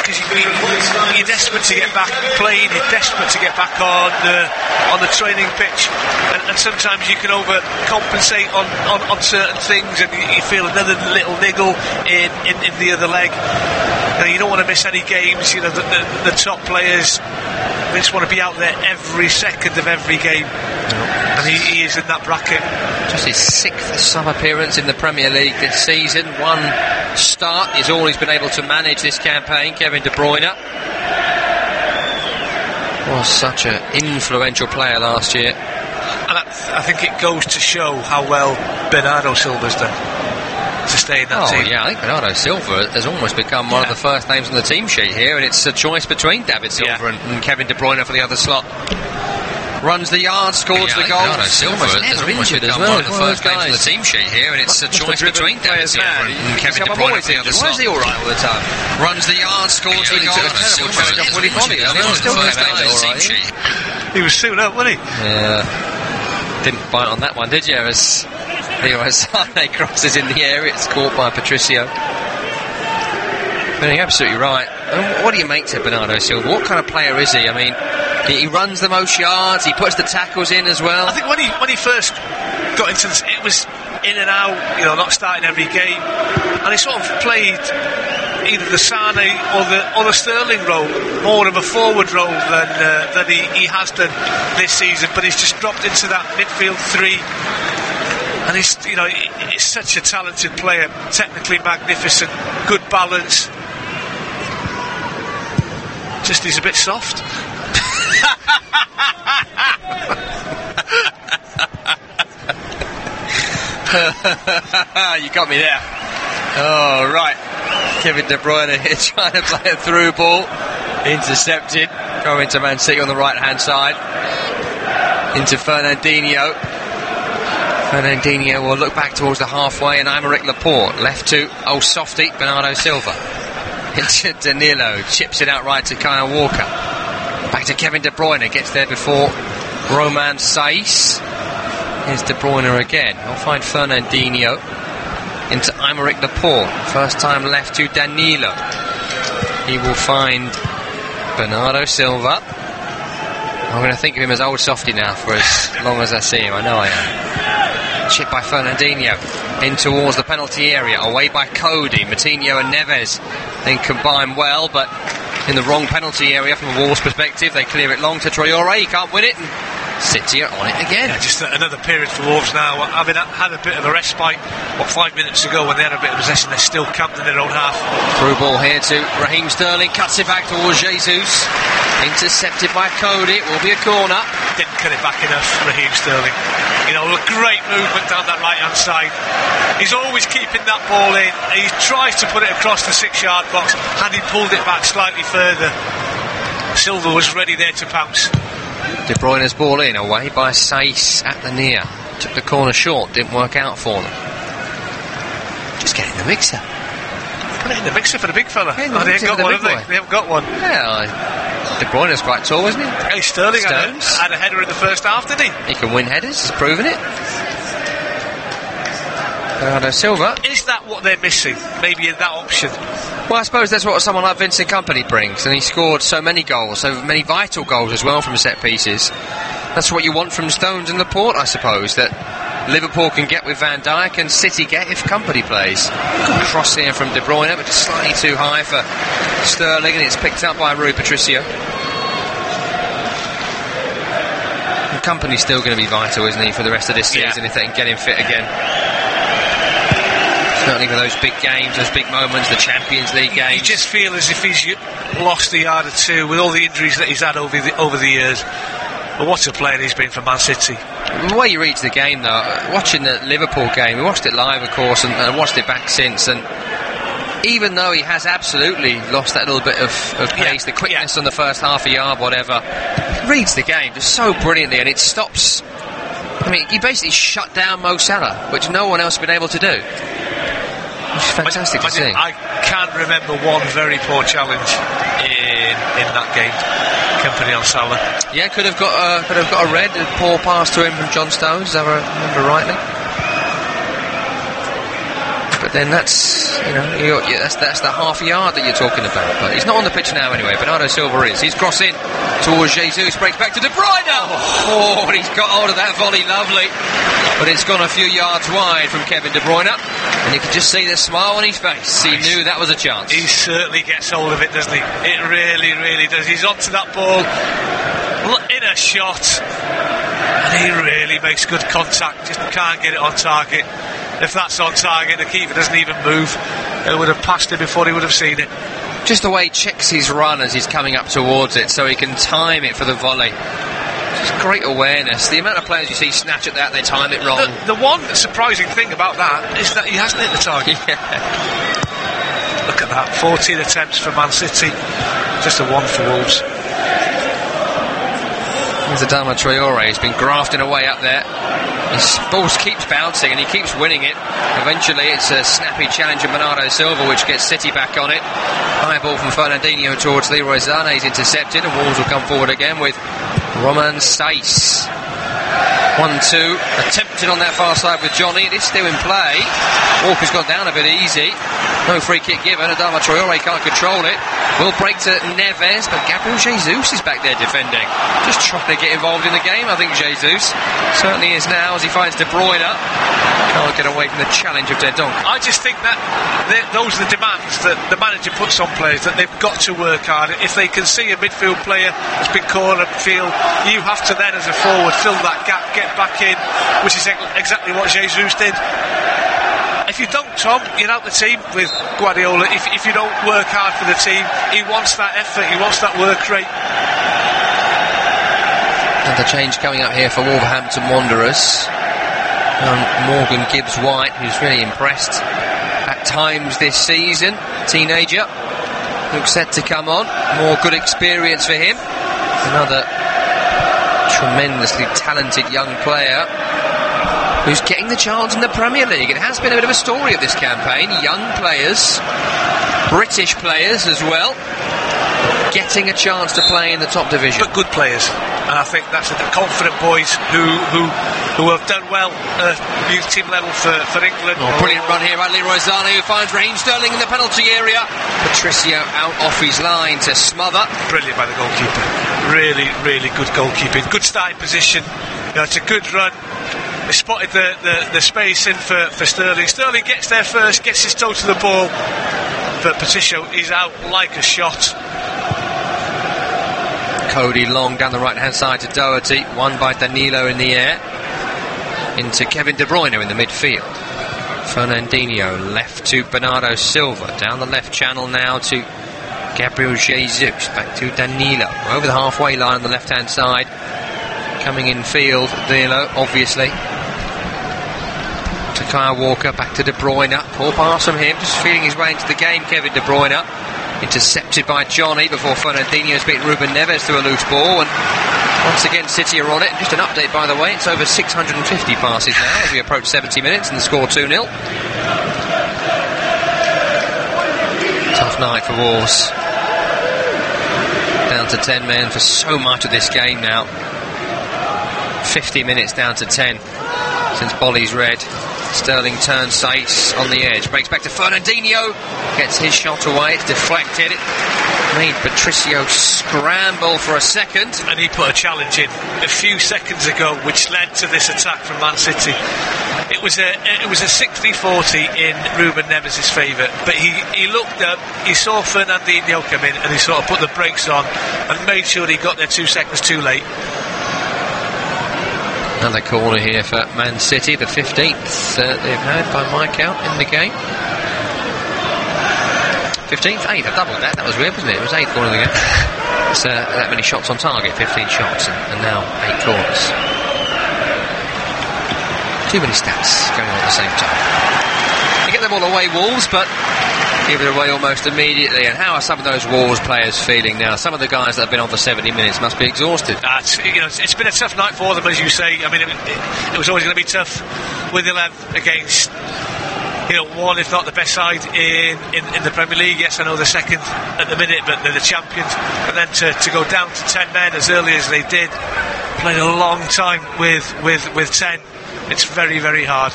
Because you're desperate to get back playing, you're desperate to get back on the training pitch, and sometimes you can overcompensate on certain things, and you feel another little niggle in the other leg. You don't want to miss any games. The top players, they just want to be out there every second of every game, and he is in that bracket. Just his 6th sub appearance in the Premier League this season. One start is all he's been able to manage this campaign. Kevin De Bruyne was such an influential player last year, and I think it goes to show how well Bernardo Silva's done to stay in that team. Yeah, I think Bernardo Silva has almost become one of the first names on the team sheet here, and it's a choice between David Silva and Kevin De Bruyne for the other slot. Runs the yard, scores the goal. Bernardo Silva has almost become one of the first names on the team sheet here, and it's a choice between David Silva and Kevin De Bruyne for the other slot. Why is he alright all the time? Runs the yard, scores the goal. He was soon up, wasn't he? Yeah. Didn't bite on that one, did you? As Leroy Sané crosses in the air, it's caught by Patricio. But you're absolutely right. What do you make to Bernardo Silva? What kind of player is he? I mean, he runs the most yards, he puts the tackles in as well. I think when he first got into this, it was in and out, not starting every game, and he sort of played either the Sané or the Sterling role, more of a forward role than he has done this season. But he's just dropped into that midfield three, and he's such a talented player, technically magnificent, good balance. Just he's a bit soft. You got me there. Oh, right. Kevin De Bruyne here trying to play a through ball. Intercepted. Going to Man City on the right hand side. Into Fernandinho. Fernandinho will look back towards the halfway, and Aymeric Laporte left to softy Bernardo Silva. Into Danilo. Chips it out right to Kyle Walker. Back to Kevin De Bruyne. Gets there before Romain Saiss. Here's De Bruyne again. He'll find Fernandinho. Into Aymeric Laporte. First time left to Danilo. He will find Bernardo Silva. I'm going to think of him as old softy now for as long as I see him. I know I am. Chip by Fernandinho. In towards the penalty area. Away by Cody. Moutinho and Neves then combine well, but in the wrong penalty area from a Wolves perspective. They clear it long to Traore. He can't win it. And City are on it again. Yeah, just another period for Wolves now. Having had a bit of a respite, 5 minutes ago when they had a bit of possession, they're still camped in their own half. Through ball here to Raheem Sterling, cuts it back towards Jesus. Intercepted by Cody. It will be a corner. Didn't cut it back enough, Raheem Sterling. A great movement down that right hand side. He's always keeping that ball in. He tries to put it across the 6-yard box. Had he pulled it back slightly further, Silva was ready there to pounce. De Bruyne's ball in, away by Saiss at the near. Took the corner short, didn't work out for them. Just get in the mixer. Put it in the mixer for the big fella. They ain't got one, have they? They haven't got one. Yeah, De Bruyne's quite tall, isn't he? Hey, Sterling had a header in the first half, didn't he? He can win headers, he's proven it. Bernardo Silva. Is that what they're missing? Maybe that option? Well, I suppose that's what someone like Vincent Kompany brings, and he scored so many goals, so many vital goals as well from set pieces. That's what you want from Stones and Laporte, I suppose, that Liverpool can get with Van Dijk and City get if Company plays. Good cross here from De Bruyne, but just slightly too high for Sterling, and it's picked up by Rui Patricio. And Company's still going to be vital, isn't he, for the rest of this season if they can get him fit again. Certainly for those big games, those big moments, the Champions League games. You just feel as if he's lost a yard or two with all the injuries that he's had over the years. But what a player he's been for Man City. The way you reach the game, though, watching the Liverpool game, we watched it live, of course, and watched it back since, and even though he has absolutely lost that little bit of pace, the quickness on the first half a yard, whatever, reads the game just so brilliantly, and it stops. I mean, he basically shut down Mo Salah, which no one else has been able to do. Which is fantastic to see. I can't remember one very poor challenge in that game. Company on Salah. Yeah, could have got a red. A poor pass to him from John Stones, if I remember rightly. But then that's the half a yard that you're talking about. But he's not on the pitch now anyway. Bernardo Silva is. He's crossing towards Jesus, breaks back to De Bruyne. Oh, and he's got hold of that volley, lovely. But it's gone a few yards wide from Kevin De Bruyne, and you can just see the smile on his face. He knew that was a chance. He certainly gets hold of it, doesn't he? It really, really does. He's onto that ball in a shot, and he really makes good contact. Just can't get it on target. If that's on target, the keeper doesn't even move. It would have passed him before he would have seen it. Just the way he checks his run as he's coming up towards it, so he can time it for the volley. Just great awareness. The amount of players you see snatch at that, they time it wrong. The one surprising thing about that is that he hasn't hit the target. Look at that, 14 attempts for Man City, just a 1 for Wolves. There's Adama Traore. He's been grafting away up there. His ball keeps bouncing and he keeps winning it. Eventually it's a snappy challenge of Bernardo Silva, which gets City back on it. High ball from Fernandinho towards Leroy Sané. He's intercepted, and Wolves will come forward again with Roman Saiss. 1-2, attempted on that far side with Johnny. It is still in play. Walker's gone down a bit easy. No free kick given. Adama Traore can't control it. Will break to Neves, but Gabriel Jesus is back there defending. Just trying to get involved in the game, I think Jesus. Certainly is now as he finds De Bruyne. Can't get away from the challenge of De Donk. I just think that those are the demands that the manager puts on players, that they've got to work hard. If they can see a midfield player that's been cornered field, you have to then as a forward fill that gap, get back in, which is exactly what Jesus did. If you don't, Tom, you're out the team with Guardiola. If you don't work hard for the team, he wants that effort, he wants that work rate. Another change coming up here for Wolverhampton Wanderers. Morgan Gibbs-White, who's really impressed at times this season, teenager, looks set to come on. More good experience for him. Another tremendously talented young player who's getting the chance in the Premier League. It has been a bit of a story of this campaign. Young players, British players as well, getting a chance to play in the top division. But good players, and I think that's the confident boys who have done well at youth team level for England. Brilliant run here by Leroy Sané, who finds Raheem Sterling in the penalty area. Patricio out off his line to smother. Brilliant by the goalkeeper. Really, really good goalkeeping. Good starting position. It's a good run. They spotted the space in for Sterling. Sterling gets there first, gets his toe to the ball, but Patricio is out like a shot. Cody Long down the right hand side to Doherty, won by Danilo in the air, into Kevin De Bruyne in the midfield. Fernandinho left to Bernardo Silva, down the left channel now to Gabriel Jesus, back to Danilo, over the halfway line on the left hand side, coming in field, Danilo obviously to Kyle Walker, back to De Bruyne, poor pass from him, just feeling his way into the game, Kevin De Bruyne, intercepted by Johnny before Fernandinho's beaten Ruben Neves to a loose ball, and once again City are on it. Just an update by the way, it's over 650 passes now as we approach 70 minutes and the score 2-0. Tough night for Wolves, down to 10 men for so much of this game now. 50 minutes down to 10 since Bolly's red. Sterling turns Saïs on the edge, breaks back to Fernandinho, gets his shot away, it's deflected. It made Patricio scramble for a second. And he put a challenge in a few seconds ago, which led to this attack from Man City. It was a 60-40 in Ruben Neves' favour, but he looked up, he saw Fernandinho come in, and he sort of put the brakes on and made sure he got there 2 seconds too late. Another corner here for Man City, the 15th they've had by my count in the game. 15th? 8th, I doubled that. That was weird, wasn't it? It was 8th corner of the game. It's that many shots on target, 15 shots, and now 8 corners. Too many stats going on at the same time. You get them all away, Wolves, but give it away almost immediately. And how are some of those Wolves players feeling now? Some of the guys that have been on for 70 minutes must be exhausted. It's been a tough night for them, as you say. I mean, it was always going to be tough with 11 against, one, if not the best side in the Premier League. Yes, I know they're second at the minute, but they're the champions. But then to go down to 10 men as early as they did, playing a long time with 10, it's very, very hard.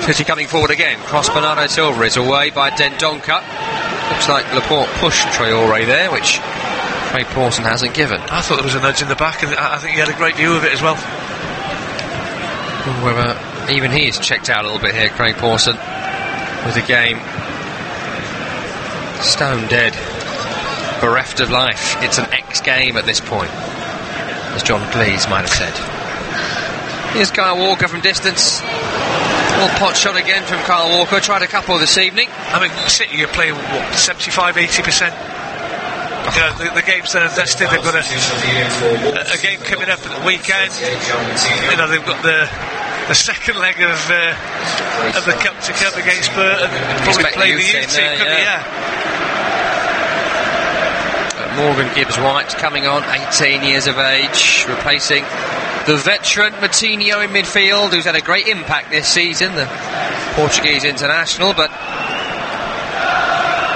City coming forward again. Cross Bernardo Silva is away by Dendoncker. Looks like Laporte pushed Traoré there, which Craig Pawson hasn't given. I thought there was a nudge in the back, and I think he had a great view of it as well. Whether even he is checked out a little bit here, Craig Pawson, with the game stone dead, bereft of life. It's an X game at this point, as John Cleese might have said. Here's Kyle Walker from distance. Little pot shot again from Kyle Walker. Tried a couple this evening. I mean, City are playing 75-80%. The game's done and dusted. They've got a game coming up at the weekend. They've got the second leg of the cup to come against Burton. Probably play the youth team. Morgan Gibbs-White coming on, 18 years of age, replacing the veteran Moutinho in midfield, who's had a great impact this season, the Portuguese international, but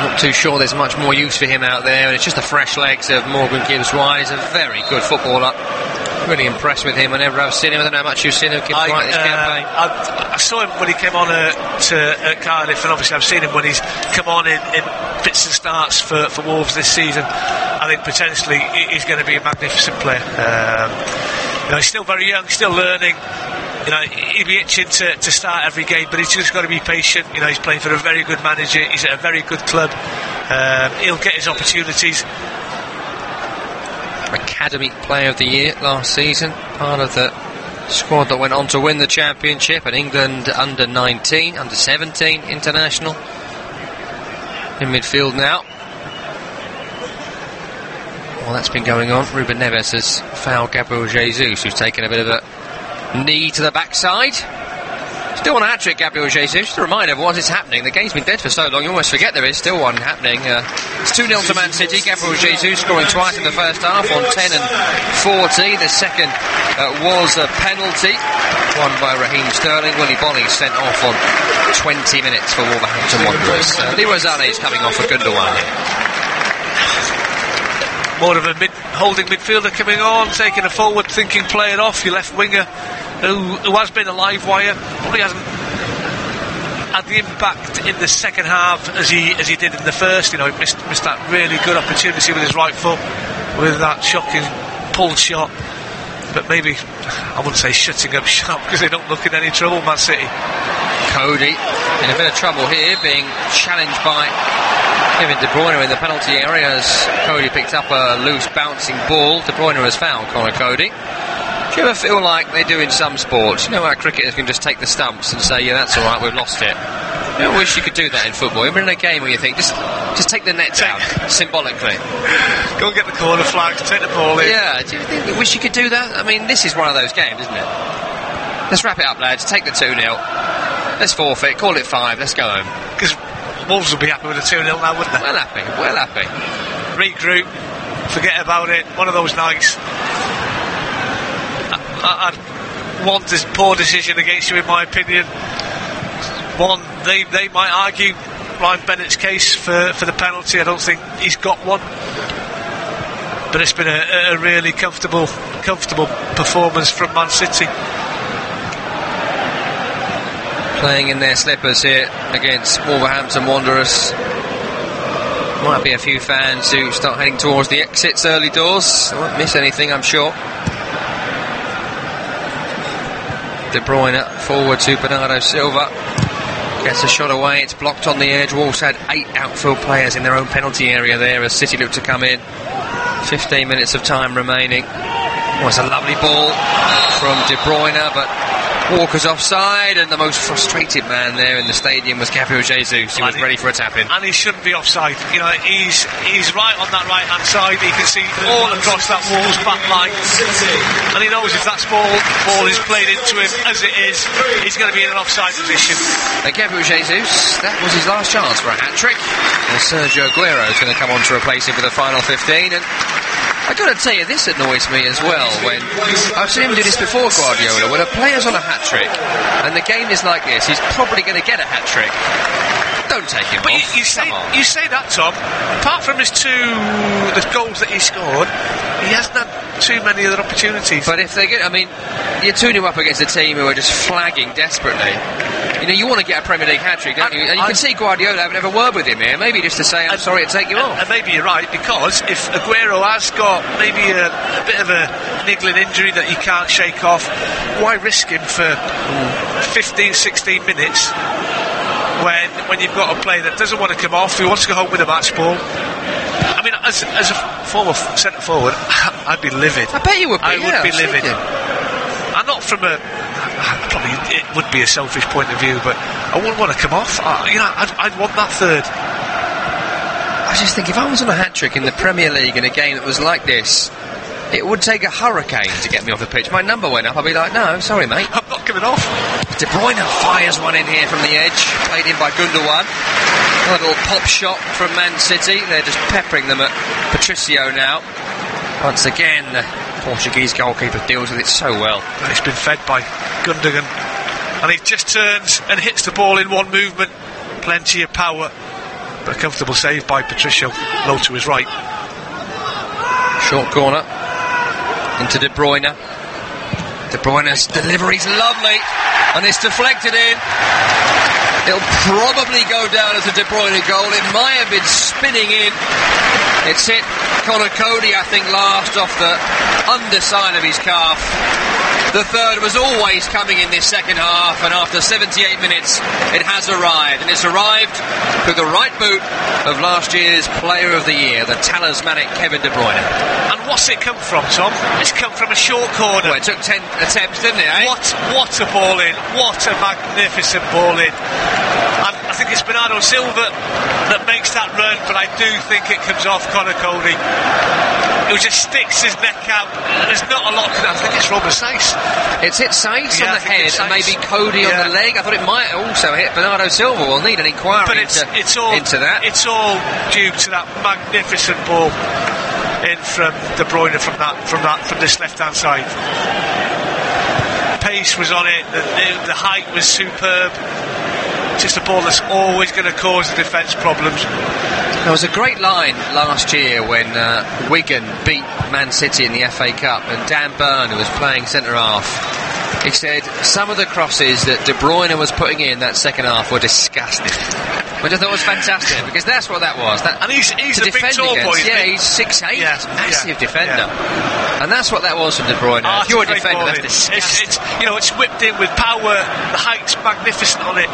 not too sure there's much more use for him out there. And it's just the fresh legs of Morgan Gibbs-White. He's a very good footballer. Really impressed with him whenever I've seen him. I don't know how much you've seen of Gibbs-White this campaign. I saw him when he came on to Cardiff, and obviously I've seen him when he's come on in bits and starts for Wolves this season. I think potentially he's going to be a magnificent player. He's still very young, still learning. He'd be itching to start every game, but he's just got to be patient. He's playing for a very good manager. He's at a very good club. He'll get his opportunities. Academy Player of the Year last season, part of the squad that went on to win the championship, and England under 19, under 17 international. In midfield now. Well, that's been going on. Ruben Neves has fouled Gabriel Jesus, who's taken a bit of a knee to the backside. Still on a hat-trick, Gabriel Jesus. Just a reminder of what is happening. The game's been dead for so long, you almost forget there is still one happening. It's 2-0 to Man City. Gabriel Jesus scoring twice in the first half on 10 and 40. The second was a penalty, won by Raheem Sterling. Willy Bolly sent off on 20 minutes for Wolverhampton Wanderers. Leroy Sané is coming off for Gundogan here. More of a holding midfielder coming on, taking a forward-thinking player off, your left winger, who has been a live wire, probably hasn't had the impact in the second half as he did in the first. He missed that really good opportunity with his right foot, with that shocking pulled shot. But maybe, I wouldn't say shutting up shop, because they don't look in any trouble, Man City. Cody in a bit of trouble here, being challenged by Kevin De Bruyne in the penalty area as Cody picked up a loose bouncing ball. De Bruyne has fouled Conor Cody. Do you ever feel like they do in some sports? How cricketers can just take the stumps and say, yeah, that's alright, we've lost it. I wish you could do that in football. You're in a game where you think, just take the nets out, symbolically. Go and get the corner flags, take the ball in. Yeah, do you think you wish you could do that? I mean, this is one of those games, isn't it? Let's wrap it up, lads. Take the 2-0. Let's forfeit, call it 5, let's go home. Because Wolves will be happy with a 2-0 now, wouldn't they? Well happy. Regroup, forget about it. One of those nights. I'd want this poor decision against you, in my opinion. One, they might argue Ryan Bennett's case for the penalty. I don't think he's got one. But it's been a really comfortable performance from Man City. playing in their slippers here against Wolverhampton Wanderers. Might be a few fans who start heading towards the exits early doors. They won't miss anything, I'm sure. De Bruyne forward to Bernardo Silva. Gets a shot away, it's blocked on the edge. Wolves had 8 outfield players in their own penalty area there as City looked to come in. 15 minutes of time remaining. Oh, it's a lovely ball from De Bruyne, but Walker's offside, and the most frustrated man there in the stadium was Gabriel Jesus. He was ready for a tap-in. And he shouldn't be offside. You know, he's right on that right-hand side. He can see all across that Wolves back line. And he knows if that ball is played into him as it is, he's going to be in an offside position. And Gabriel Jesus, that was his last chance for a hat-trick. And Sergio Aguero is going to come on to replace him for the final 15. And I've got to tell you, this annoys me as well. When I've seen him do this before, Guardiola, when a player's on a hat-trick and the game is like this, he's probably going to get a hat-trick. Don't take him off. You say that, Tom. Apart from the goals that he scored, he hasn't had too many other opportunities. But if they get, I mean, you're 2-0 up against a team who are just flagging desperately. You know, you want to get a Premier League hat-trick, don't you? And you can see Guardiola having a word with him here, maybe just to say, I'm sorry to take you off. And maybe you're right, because if Aguero has got maybe a bit of a niggling injury that he can't shake off, why risk him for 15, 16 minutes when you've got a player that doesn't want to come off, who wants to go home with a match ball? I mean, as a former centre forward, I'd be livid. I bet you would be. I would be livid. And not from probably it would be a selfish point of view, but I wouldn't want to come off. I'd want that third. I just think if I was on a hat-trick in the Premier League in a game that was like this, it would take a hurricane to get me off the pitch. My number went up, I'd be like, no, sorry mate, I'm not coming off. De Bruyne fires one in here from the edge, played in by Gundogan. A little pop shot from Man City. They're just peppering them at Patricio now. Once again, the Portuguese goalkeeper deals with it so well. It's been fed by Gundogan, and he just turns and hits the ball in one movement. Plenty of power, but a comfortable save by Patricio, low to his right. Short corner into De Bruyne. De Bruyne's delivery's lovely, and it's deflected in. It'll probably go down as a De Bruyne goal. It might have been spinning in. It's hit Conor Cody, I think, last off the underside of his calf. The third was always coming in this second half, and after 78 minutes it has arrived, and it's arrived through the right boot of last year's Player of the Year, the talismanic Kevin De Bruyne. And what's it come from, Tom? It's come from a short corner. Well, it took 10 attempts, didn't it, eh? What a ball in. What a magnificent ball in. And I think it's Bernardo Silva that makes that run, but I do think it comes off Conor Cody. He just sticks his neck out. There's not a lot. I think it's Robert Saïs. It's hit Saïs on the head and maybe Cody on the leg. I thought it might also hit Bernardo Silva. We'll need an inquiry into that. It's all due to that magnificent ball in from De Bruyne from this left-hand side. Pace was on it. The height was superb. Just a ball that's always going to cause the defence problems. There was a great line last year when Wigan beat Man City in the FA Cup, and Dan Burn, who was playing centre-half, he said some of the crosses that De Bruyne was putting in that second half were disgusting. Which I thought was fantastic, because that's what that was. And he's a big tall boy. Yeah, he's 6'8", massive defender. And that's what that was from De Bruyne. If you're a defender, that's disgusting. It's whipped in with power, the height's magnificent on it,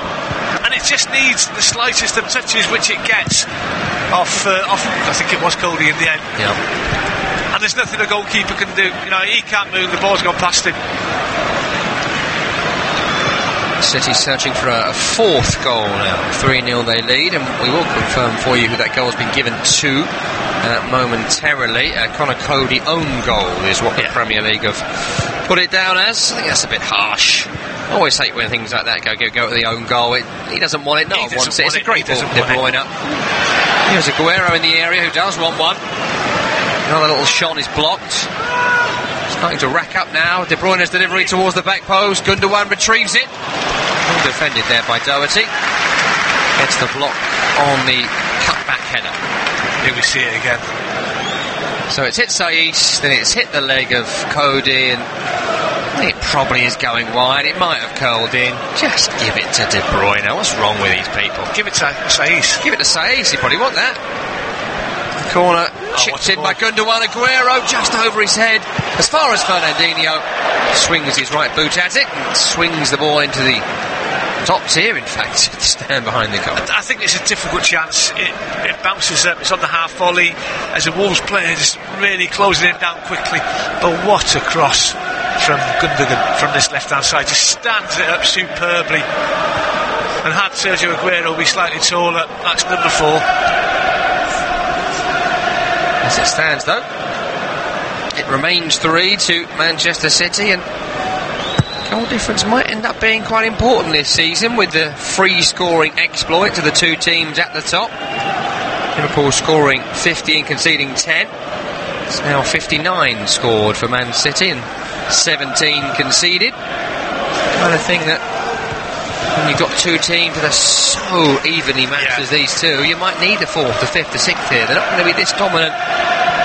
and it just needs the slightest of touches, which it gets off I think it was Cody in the end. Yeah. And there's nothing a goalkeeper can do. He can't move, the ball's gone past him. City searching for a fourth goal now. 3-0 they lead, and we will confirm for you who that goal has been given to momentarily. Conor Cody own goal is what the Premier League have put it down as. I think that's a bit harsh. I always hate when things like that go to the own goal. He doesn't want it, no one wants it. It's a great ball from De Bruyne. Here's Aguero in the area who does want one. Another little shot is blocked. Starting to rack up now. De Bruyne's delivery towards the back post. Gundogan retrieves it. Well defended there by Doherty. Gets the block on the cutback header. Here we see it again. So it's hit Saïs, then it's hit the leg of Cody, and It probably is going wide. It might have curled in. Just give it to De Bruyne. What's wrong with these people? Give it to Saiz. Give it to Saiz. He probably want that. Corner chipped in by Gundogan. Aguero just over his head. As far as Fernandinho swings his right boot at it and swings the ball into the top tier, in fact, to stand behind the goal. I think it's a difficult chance. It bounces up. It's on the half volley as a Wolves player just really closing it down quickly. But what a cross from Gundogan from this left hand side. Just stands it up superbly. And had Sergio Aguero be slightly taller, that's number 4. As it stands, though, it remains 3 to Manchester City, and goal difference might end up being quite important this season with the free scoring exploit to the two teams at the top. Liverpool scoring 50 and conceding 10. It's now 59 scored for Man City and 17 conceded. Kind of thing that when you've got two teams that are so evenly matched as these two, you might need a 4th, a 5th, a 6th here. They're not going to be this dominant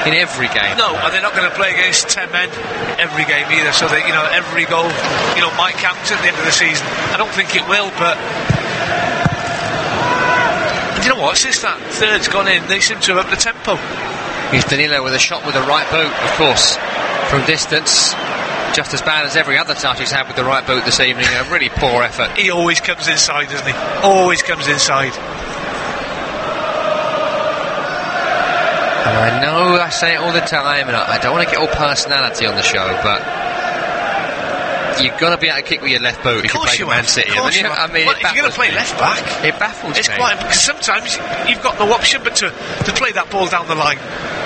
in every game. No, and they're not going to play against 10 men every game either, so that, every goal, might count at the end of the season. I don't think it will, but you know what, since that third's gone in, they seem to have upped the tempo. Here's Danilo with a shot with the right boot, of course, from distance. Just as bad as every other touch he's had with the right boot this evening. A really poor effort. He always comes inside, doesn't he? Always comes inside. And I know I say it all the time, and I don't want to get all personality on the show, but you've got to be able to kick with your left boot if you play Man City. I mean, if you're going to play left back, it baffles me. Because sometimes you've got no option but to play that ball down the line.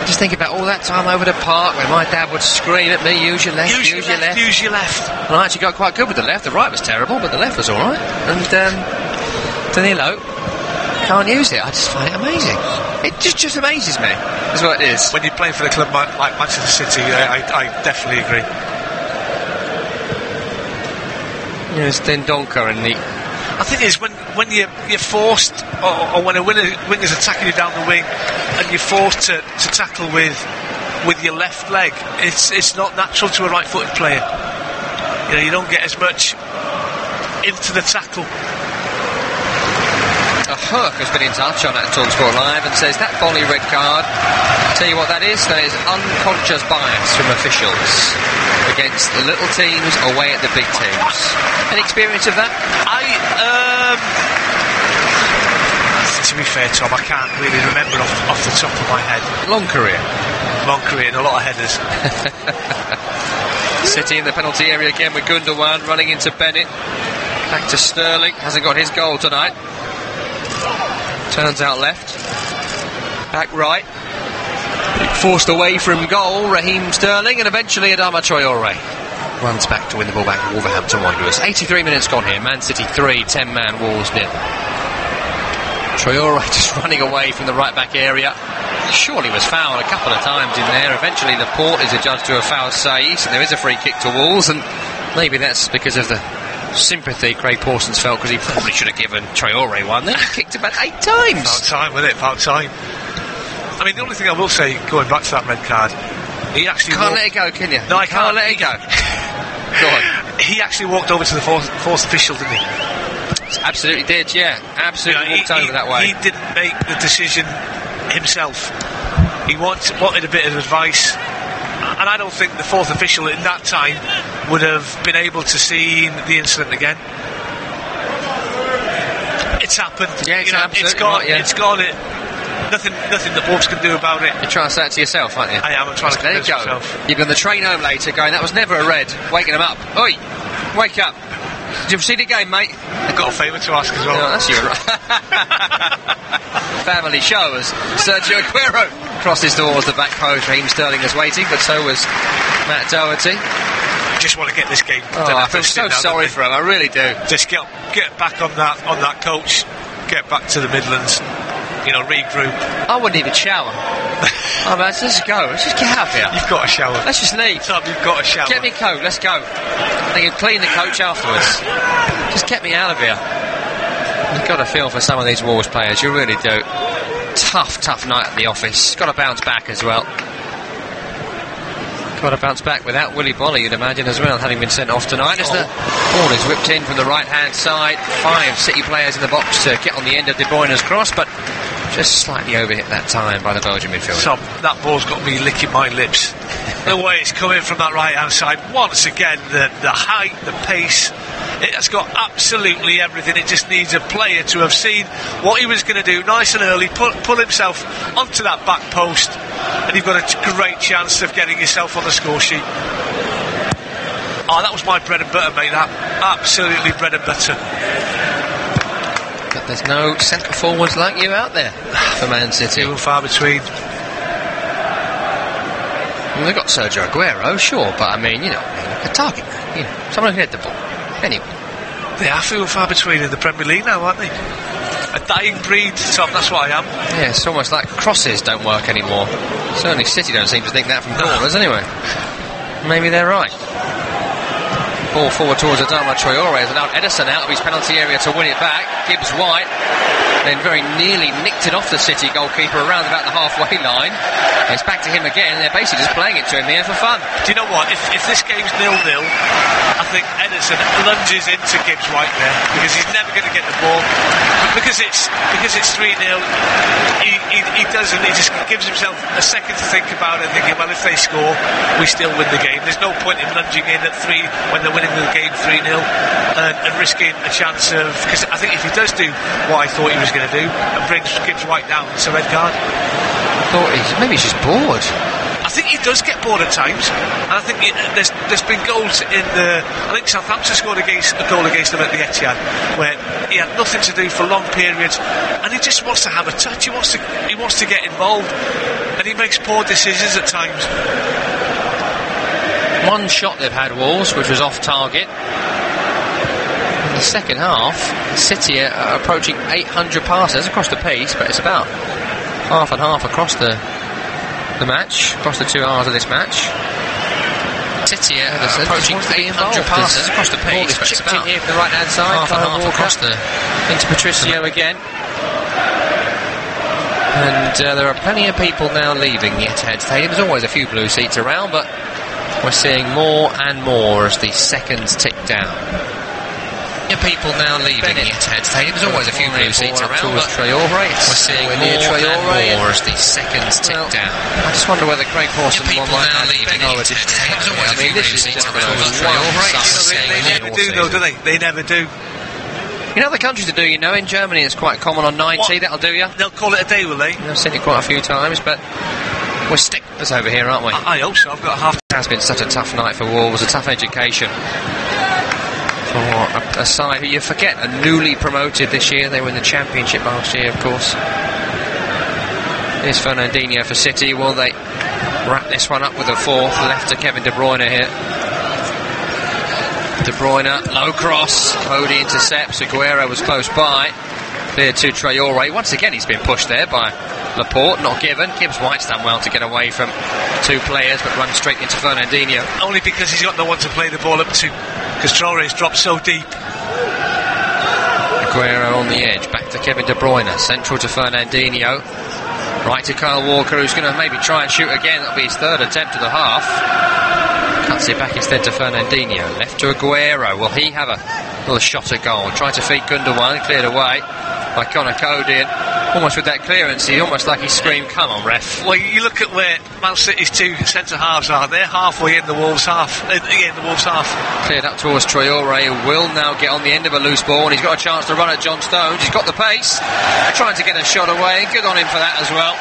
Just think about all that time over the park where my dad would scream at me, use your left, use your left. Use your left. And I actually got quite good with the left. The right was terrible, but the left was alright. And Danilo can't use it. I just find it amazing. It just amazes me. That's what it is. When you're playing for a club like Manchester City, I definitely agree. There's Dendoncker and the... I think it's when you're forced, or when a winger's attacking you down the wing, and you're forced to tackle with your left leg. It's not natural to a right-footed player. You don't get as much into the tackle. Herc has been in touch on that TalkSport Live and says that Bonnie red card, tell you what that is unconscious bias from officials against the little teams away at the big teams. Any experience of that? To be fair, Tom, I can't really remember off the top of my head. Long career and a lot of headers. City in the penalty area again with Gundogan running into Bennett. Back to Sterling, hasn't got his goal tonight. Turns out left, back right, forced away from goal, Raheem Sterling, and eventually Adama Traore runs back to win the ball back to Wolverhampton Wanderers. 83 minutes gone here, Man City 3, 10-man Wolves 0. Traore just running away from the right back area. Surely was fouled a couple of times in there. Eventually Laporte is adjudged to a foul Saiz, and there is a free kick to Wolves, and maybe that's because of the sympathy Craig Pawson's felt, because he probably should have given Traore one. Then he kicked about 8 times. About time, wasn't it? About time. I mean, the only thing I will say, going back to that red card, he actually can't let it go, can you? No, I can't let it go. Go on. He actually walked over to the fourth official, didn't he? Absolutely did, yeah. Absolutely walked over that way. He didn't make the decision himself. He wanted a bit of advice. And I don't think the fourth official in that time would have been able to see the incident again. It's happened. Yeah, it's gone. Right, yeah. It's gone. Nothing that Wolves can do about it. You're trying to say it to yourself, aren't you? I am. I'm trying to convince myself. You've got the train home later going, that was never a red. Waking them up. Oi, wake up. Did you see the game, mate? I've got a favour to ask as well. No, that's you. Family show as Sergio Aguero crosses towards the back post. Raheem Sterling is waiting, but so was Matt Doherty. Just want to get this game done. I feel so sorry for him, I really do. Just get back on that coach, get back to the Midlands, regroup. I wouldn't even shower. Let's just go. Let's just get out of here. You've got a shower. Let's just leave. Tom, you've got a shower. Get me a coat, let's go. They can clean the coach afterwards. Just get me out of here. You've got to feel for some of these Wolves players, you really do. Tough night at the office. Got to bounce back as well. Got to bounce back without Willy Bolly, you'd imagine, as well, having been sent off tonight. As the ball is whipped in from the right-hand side, 5 City players in the box to get on the end of De Bruyne's cross, but just slightly overhit that time by the Belgian midfielder. Tom, that ball's got me licking my lips. The way it's coming from that right-hand side, once again, the height, the pace, it has got absolutely everything. It just needs a player to have seen what he was going to do nice and early, pull himself onto that back post, and you've got a great chance of getting yourself on the score sheet. Oh, that was my bread and butter, mate. That absolutely bread and butter. But there's no centre forwards like you out there for Man City. Few and far between. Well, they've got Sergio Aguero, sure, but I mean, a target man, someone who hit the ball. Anyway, they are few and far between in the Premier League now, aren't they? A dying breed, Tom, that's what I am. Yeah, it's almost like crosses don't work anymore. Certainly City don't seem to think that from corners anyway. Maybe they're right. Ball forward towards Adama Traore has allowed Ederson out of his penalty area to win it back. Gibbs White then very nearly nicked it off the City goalkeeper around about the halfway line. It's back to him again, and they're basically just playing it to him here for fun. Do you know what? If this game's 0-0, I think Ederson lunges into Gibbs White there, because he's never going to get the ball. But because it's 3-0, he doesn't. He just gives himself a second to think about it, thinking, well, if they score, we still win the game. There's no point in lunging in at 3 when they're winning the game 3-0 and risking a chance of, because I think if he does do what I thought he was going to do and brings Gibbs White down, it's a red card. Maybe he's just bored. I think he does get bored at times, and I think there's been goals in the. I think Southampton scored a goal against them at the Etihad, where he had nothing to do for long periods, and he just wants to have a touch. He wants to get involved, and he makes poor decisions at times. One shot they've had, Wolves, which was off target. In the second half, City are approaching 800 passes across the piece, but it's about half and half across the match, across the 2 hours of this match. City are approaching 800 passes across the piece, but it's about here from the right-hand side, half and half across into Patricio again. And there are plenty of people now leaving the Etihad Stadium. There's always a few blue seats around, but we're seeing more and more as the seconds tick down. People now leaving the Etihad Stadium. There's always a few blue seats around, but we're seeing more and more as the seconds tick down. I just wonder whether Craig Pawson might now leaving the Etihad Stadium. There's always a few blue seats around. They never do, though, do they? They never do. In other countries to do, in Germany it's quite common on 90, that'll do you. They'll call it a day, will they? I've seen it quite a few times, but we're sticklers over here, aren't we? I hope so. I've got half. It has been such a tough night for Wolves, a tough education for a side who you forget are newly promoted this year. They were in the Championship last year, of course. Here's Fernandinho for City. Will they wrap this one up with a fourth? Left to Kevin De Bruyne here. De Bruyne, low cross. Cody intercepts. Aguero was close by. Clear to Traore. Once again, he's been pushed there by Laporte, not given. Gibbs White's done well to get away from 2 players, but runs straight into Fernandinho. Only because he's got no one to play the ball up to, because Traore's dropped so deep. Aguero on the edge, back to Kevin De Bruyne, central to Fernandinho. Right to Kyle Walker, who's going to maybe try and shoot again. That'll be his 3rd attempt of the half. Cuts it back instead to Fernandinho. Left to Aguero. Will he have a little shot at goal? Tried to feed Gundogan, cleared away by Conor Cody, and almost with that clearance, almost like he screamed, "Come on, ref!" Well, you look at where Man City's 2 centre halves are. They're halfway in the Wolves half. Cleared up towards Traore. Will now get on the end of a loose ball, and he's got a chance to run at John Stones. He's got the pace, trying to get a shot away. Good on him for that as well.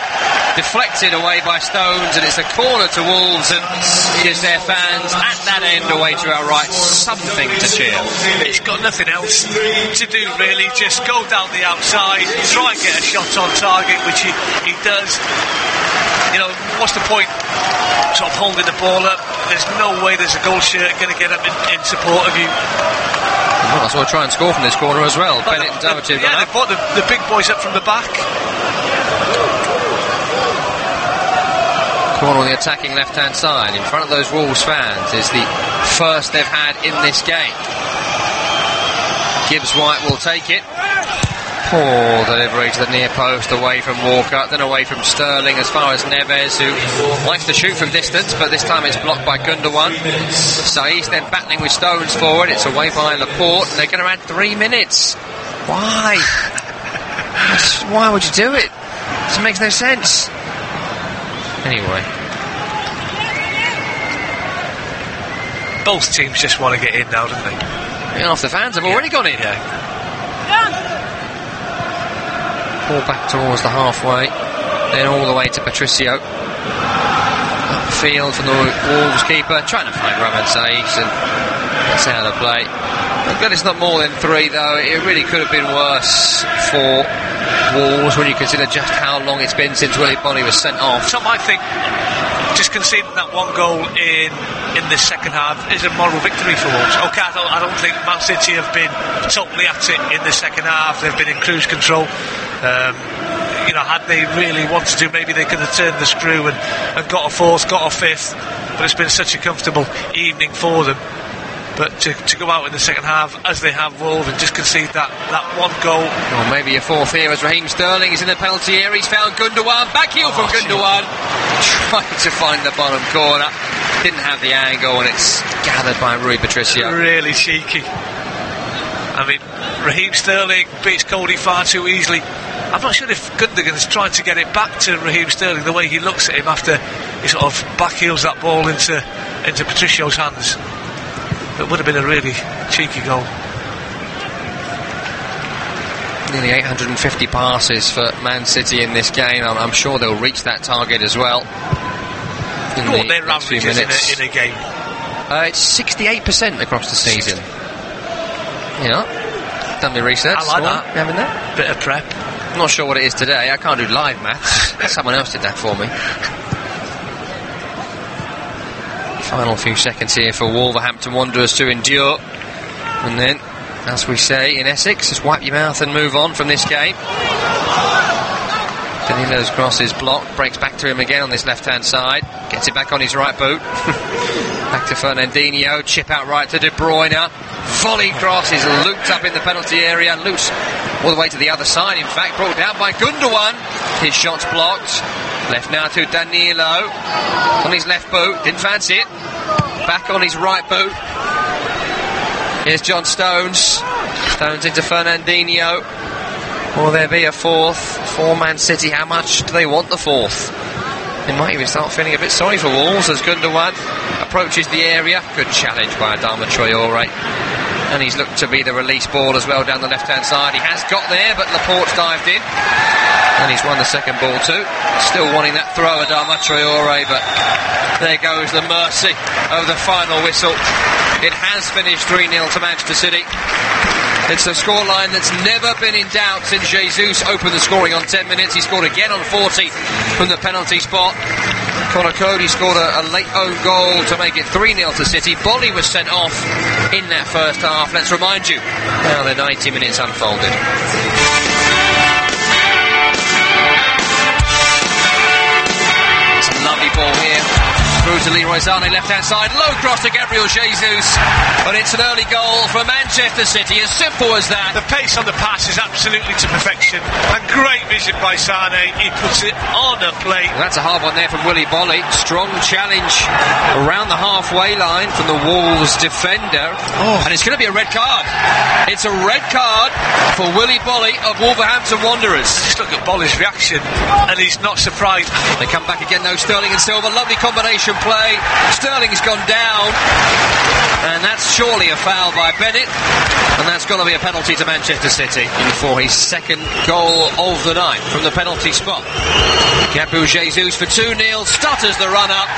Deflected away by Stones, and it's a corner to Wolves, and gives their fans at that end away to our right something to cheer. It's got nothing else to do really. Just go down the outside, try and get a shot on target, which he does. What's the point sort of holding the ball up? There's no way there's a goal shirt going to get up in support of you. Well, that's why I try and score from this corner as well. Bennett and Doherty. Yeah, they brought the big boys up from the back. Corner on the attacking left-hand side. In front of those Wolves fans is the first they've had in this game. Gibbs White will take it. Poor delivery to the near post, away from Walker, then away from Sterling as far as Neves, who likes to shoot from distance, but this time it's blocked by Gundogan. Saiz then battling with Stones forward, it's away by Laporte, and they're going to add 3 minutes. Why? Why would you do it? It makes no sense. Anyway. Both teams just want to get in now, don't they? Half the fans have already gone in. Yeah. Ball back towards the halfway, then all the way to Patricio. Upfield from the Wolves keeper, trying to find Roman Saiz, and that's out of play. I'm glad it's not more than 3, though. It really could have been worse for Wolves when you consider just how long it's been since Willy Bonny was sent off. Some I think just conceding that 1 goal in the second half is a moral victory for Wolves. Okay, I don't think Man City have been totally at it in the second half. They've been in cruise control. Had they really wanted to, maybe they could have turned the screw and got a 4th, got a 5th, but it's been such a comfortable evening for them. But to go out in the second half as they have, Wolves, and just concede that 1 goal. Or maybe a 4th here as Raheem Sterling is in the penalty area. He's found Gundogan, back heel from Gundogan, trying to find the bottom corner, didn't have the angle, and it's gathered by Rui Patricio. Really cheeky. I mean, Raheem Sterling beats Cody far too easily. I'm not sure if Gundogan's trying to get it back to Raheem Sterling, the way he looks at him after he sort of backheels that ball into Patricio's hands. It would have been a really cheeky goal. Nearly 850 passes for Man City in this game. I'm sure they'll reach that target as well. What their average is in a game? It's 68% across the season. Yeah, done my research. I like that. Having that bit of prep. I'm not sure what it is today. I can't do live maths. Someone else did that for me. Final few seconds here for Wolverhampton Wanderers to endure. And then, as we say in Essex, just wipe your mouth and move on from this game. Danilo's cross is blocked, breaks back to him again on this left-hand side, gets it back on his right boot. Back to Fernandinho, chip out right to De Bruyne. Volley cross is looped up in the penalty area, loose all the way to the other side, in fact, brought down by Gundogan. His shot's blocked. Left now to Danilo. On his left boot, didn't fancy it. Back on his right boot. Here's John Stones. Stones into Fernandinho. Will there be a 4th for Man City? How much do they want the 4th? They might even start feeling a bit sorry for Wolves as Gundogan approaches the area. Good challenge by Adama Traore. And he's looked to be the release ball as well down the left-hand side. He has got there, but Laporte's dived in. And he's won the second ball too. Still wanting that throw, Adama Traore, but there goes the mercy of the final whistle. It has finished 3-0 to Manchester City. It's a scoreline that's never been in doubt since Jesus opened the scoring on 10 minutes. He scored again on 40 from the penalty spot. Conor Cody scored a late own goal to make it 3-0 to City. Bolly was sent off in that first half. Let's remind you how the 90 minutes unfolded. It's a lovely ball here. Through to Leroy Sané, left-hand side, low cross to Gabriel Jesus, but it's an early goal for Manchester City, as simple as that. The pace on the pass is absolutely to perfection, and great vision by Sané. He puts it on a plate. Well, that's a hard one there from Willy Bonny. Strong challenge around the halfway line from the Wolves defender, and it's going to be a red card. It's a red card for Willy Bonny of Wolverhampton Wanderers. Just look at Bolly's reaction, and he's not surprised. They come back again though, Sterling and Silva, lovely combination play. Sterling's gone down, and that's surely a foul by Bennett, and that's got to be a penalty to Manchester City for his second goal of the night from the penalty spot. Gabriel Jesus for 2-0, stutters the run up,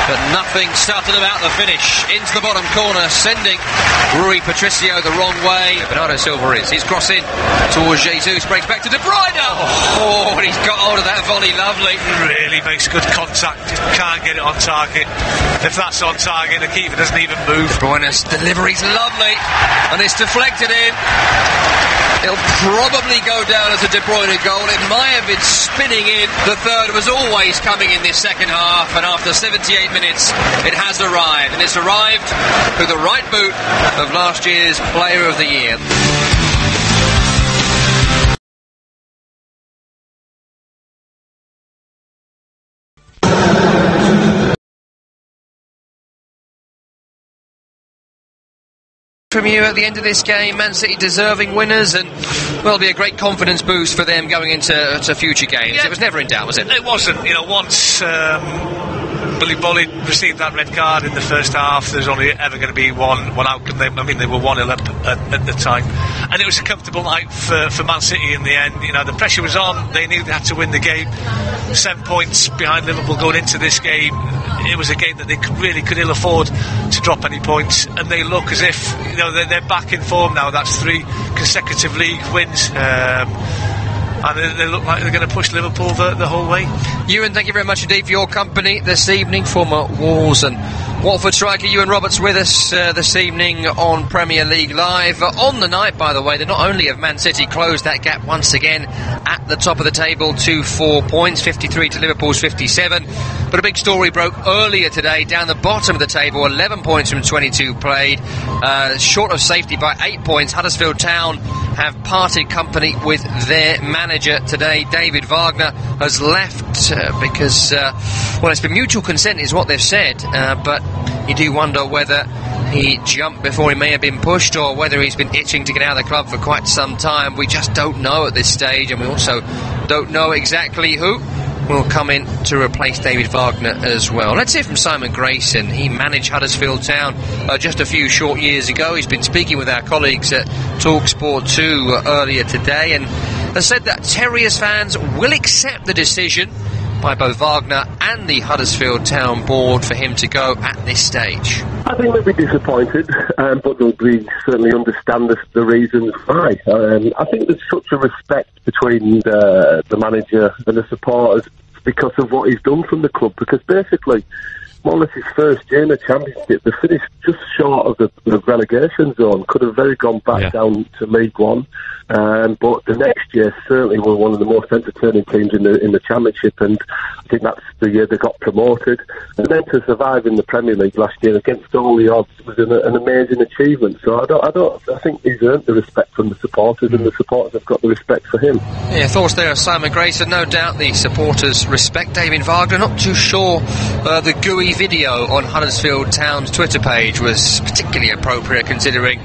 but nothing stuttered about the finish. Into the bottom corner, sending Rui Patricio the wrong way. Bernardo Silva is. He's crossing towards Jesus, breaks back to De Bruyne. Oh, and he's got hold of that volley, lovely. Really makes good contact, just can't get it on target. If that's on target, the keeper doesn't even move. De Bruyne's delivery's lovely, and it's deflected in. It'll probably go down as a De Bruyne goal. It might have been spinning in. The third was always coming in this second half, and after 78 minutes, it has arrived. And it's arrived through the right boot of last year's Player of the Year. from you at the end of this game? Man City deserving winners, and well, be a great confidence boost for them going into future games. Yeah. It was never in doubt, was it? It wasn't. Once Billy Bolly received that red card in the first half, there's only ever going to be one outcome. They were 1-0 up at the time, and it was a comfortable night for Man City in the end. The pressure was on. They knew they had to win the game. 7 points behind Liverpool going into this game. It was a game that they could ill afford to drop any points, and they look as if they're back in form now. That's 3 consecutive league wins. And they look like they're going to push Liverpool the whole way. Ewan, thank you very much indeed for your company this evening. Former Wolves and Watford striker Ewan Roberts with us this evening on Premier League Live. On the night, by the way, that not only have Man City closed that gap once again at the top of the table to 4 points, 53 to Liverpool's 57, but a big story broke earlier today down the bottom of the table, 11 points from 22 played, short of safety by 8 points. Huddersfield Town have parted company with their manager today. David Wagner has left because, it's been mutual consent is what they've said, but you do wonder whether he jumped before he may have been pushed, or whether he's been itching to get out of the club for quite some time. We just don't know at this stage, and we also don't know exactly who will come in to replace David Wagner as well. Let's hear from Simon Grayson. He managed Huddersfield Town just a few short years ago. He's been speaking with our colleagues at TalkSport 2 earlier today, and has said that Terriers fans will accept the decision by both Wagner and the Huddersfield Town board for him to go at this stage. I think they'll be disappointed, but they'll certainly understand the reasons why. I think there's such a respect between the manager and the supporters because of what he's done from the club, because basically more or less his first year in the Championship, they finished just short of the relegation zone, could have very gone back down to League One. But the next year certainly were one of the most entertaining teams in the Championship, and I think that's the year they got promoted. And then to survive in the Premier League last year against all the odds was an amazing achievement. So I think he's earned the respect from the supporters, and the supporters have got the respect for him. Yeah, thoughts there of Simon Grayson. No doubt the supporters respect David Wagner. Not too sure the gooey video on Huddersfield Town's Twitter page was particularly appropriate, considering,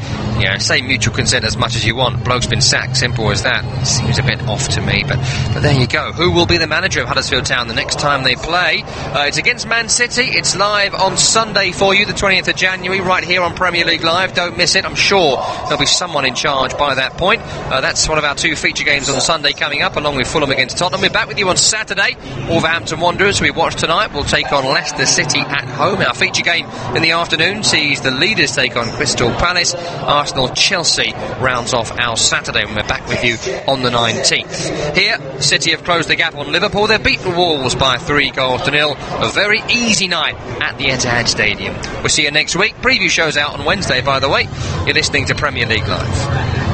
say mutual consent as much as you want. Bloke's been sacked, simple as that. Seems a bit off to me, but there you go. Who will be the manager of Huddersfield Town the next time they play? It's against Man City. It's live on Sunday for you, the 20th of January, right here on Premier League Live. Don't miss it. I'm sure there'll be someone in charge by that point. That's one of our 2 feature games on Sunday coming up, along with Fulham against Tottenham. We're back with you on Saturday. Wolverhampton Wanderers, we watch tonight, will take on Leicester City at home. Our feature game in the afternoon sees the leaders take on Crystal Palace. Arsenal-Chelsea rounds off our Saturday, when we're back with you on the 19th. Here, City have closed the gap on Liverpool. They've beaten Wolves by 3-0. A very easy night at the Etihad Stadium. We'll see you next week. Preview show's out on Wednesday, by the way. You're listening to Premier League Live.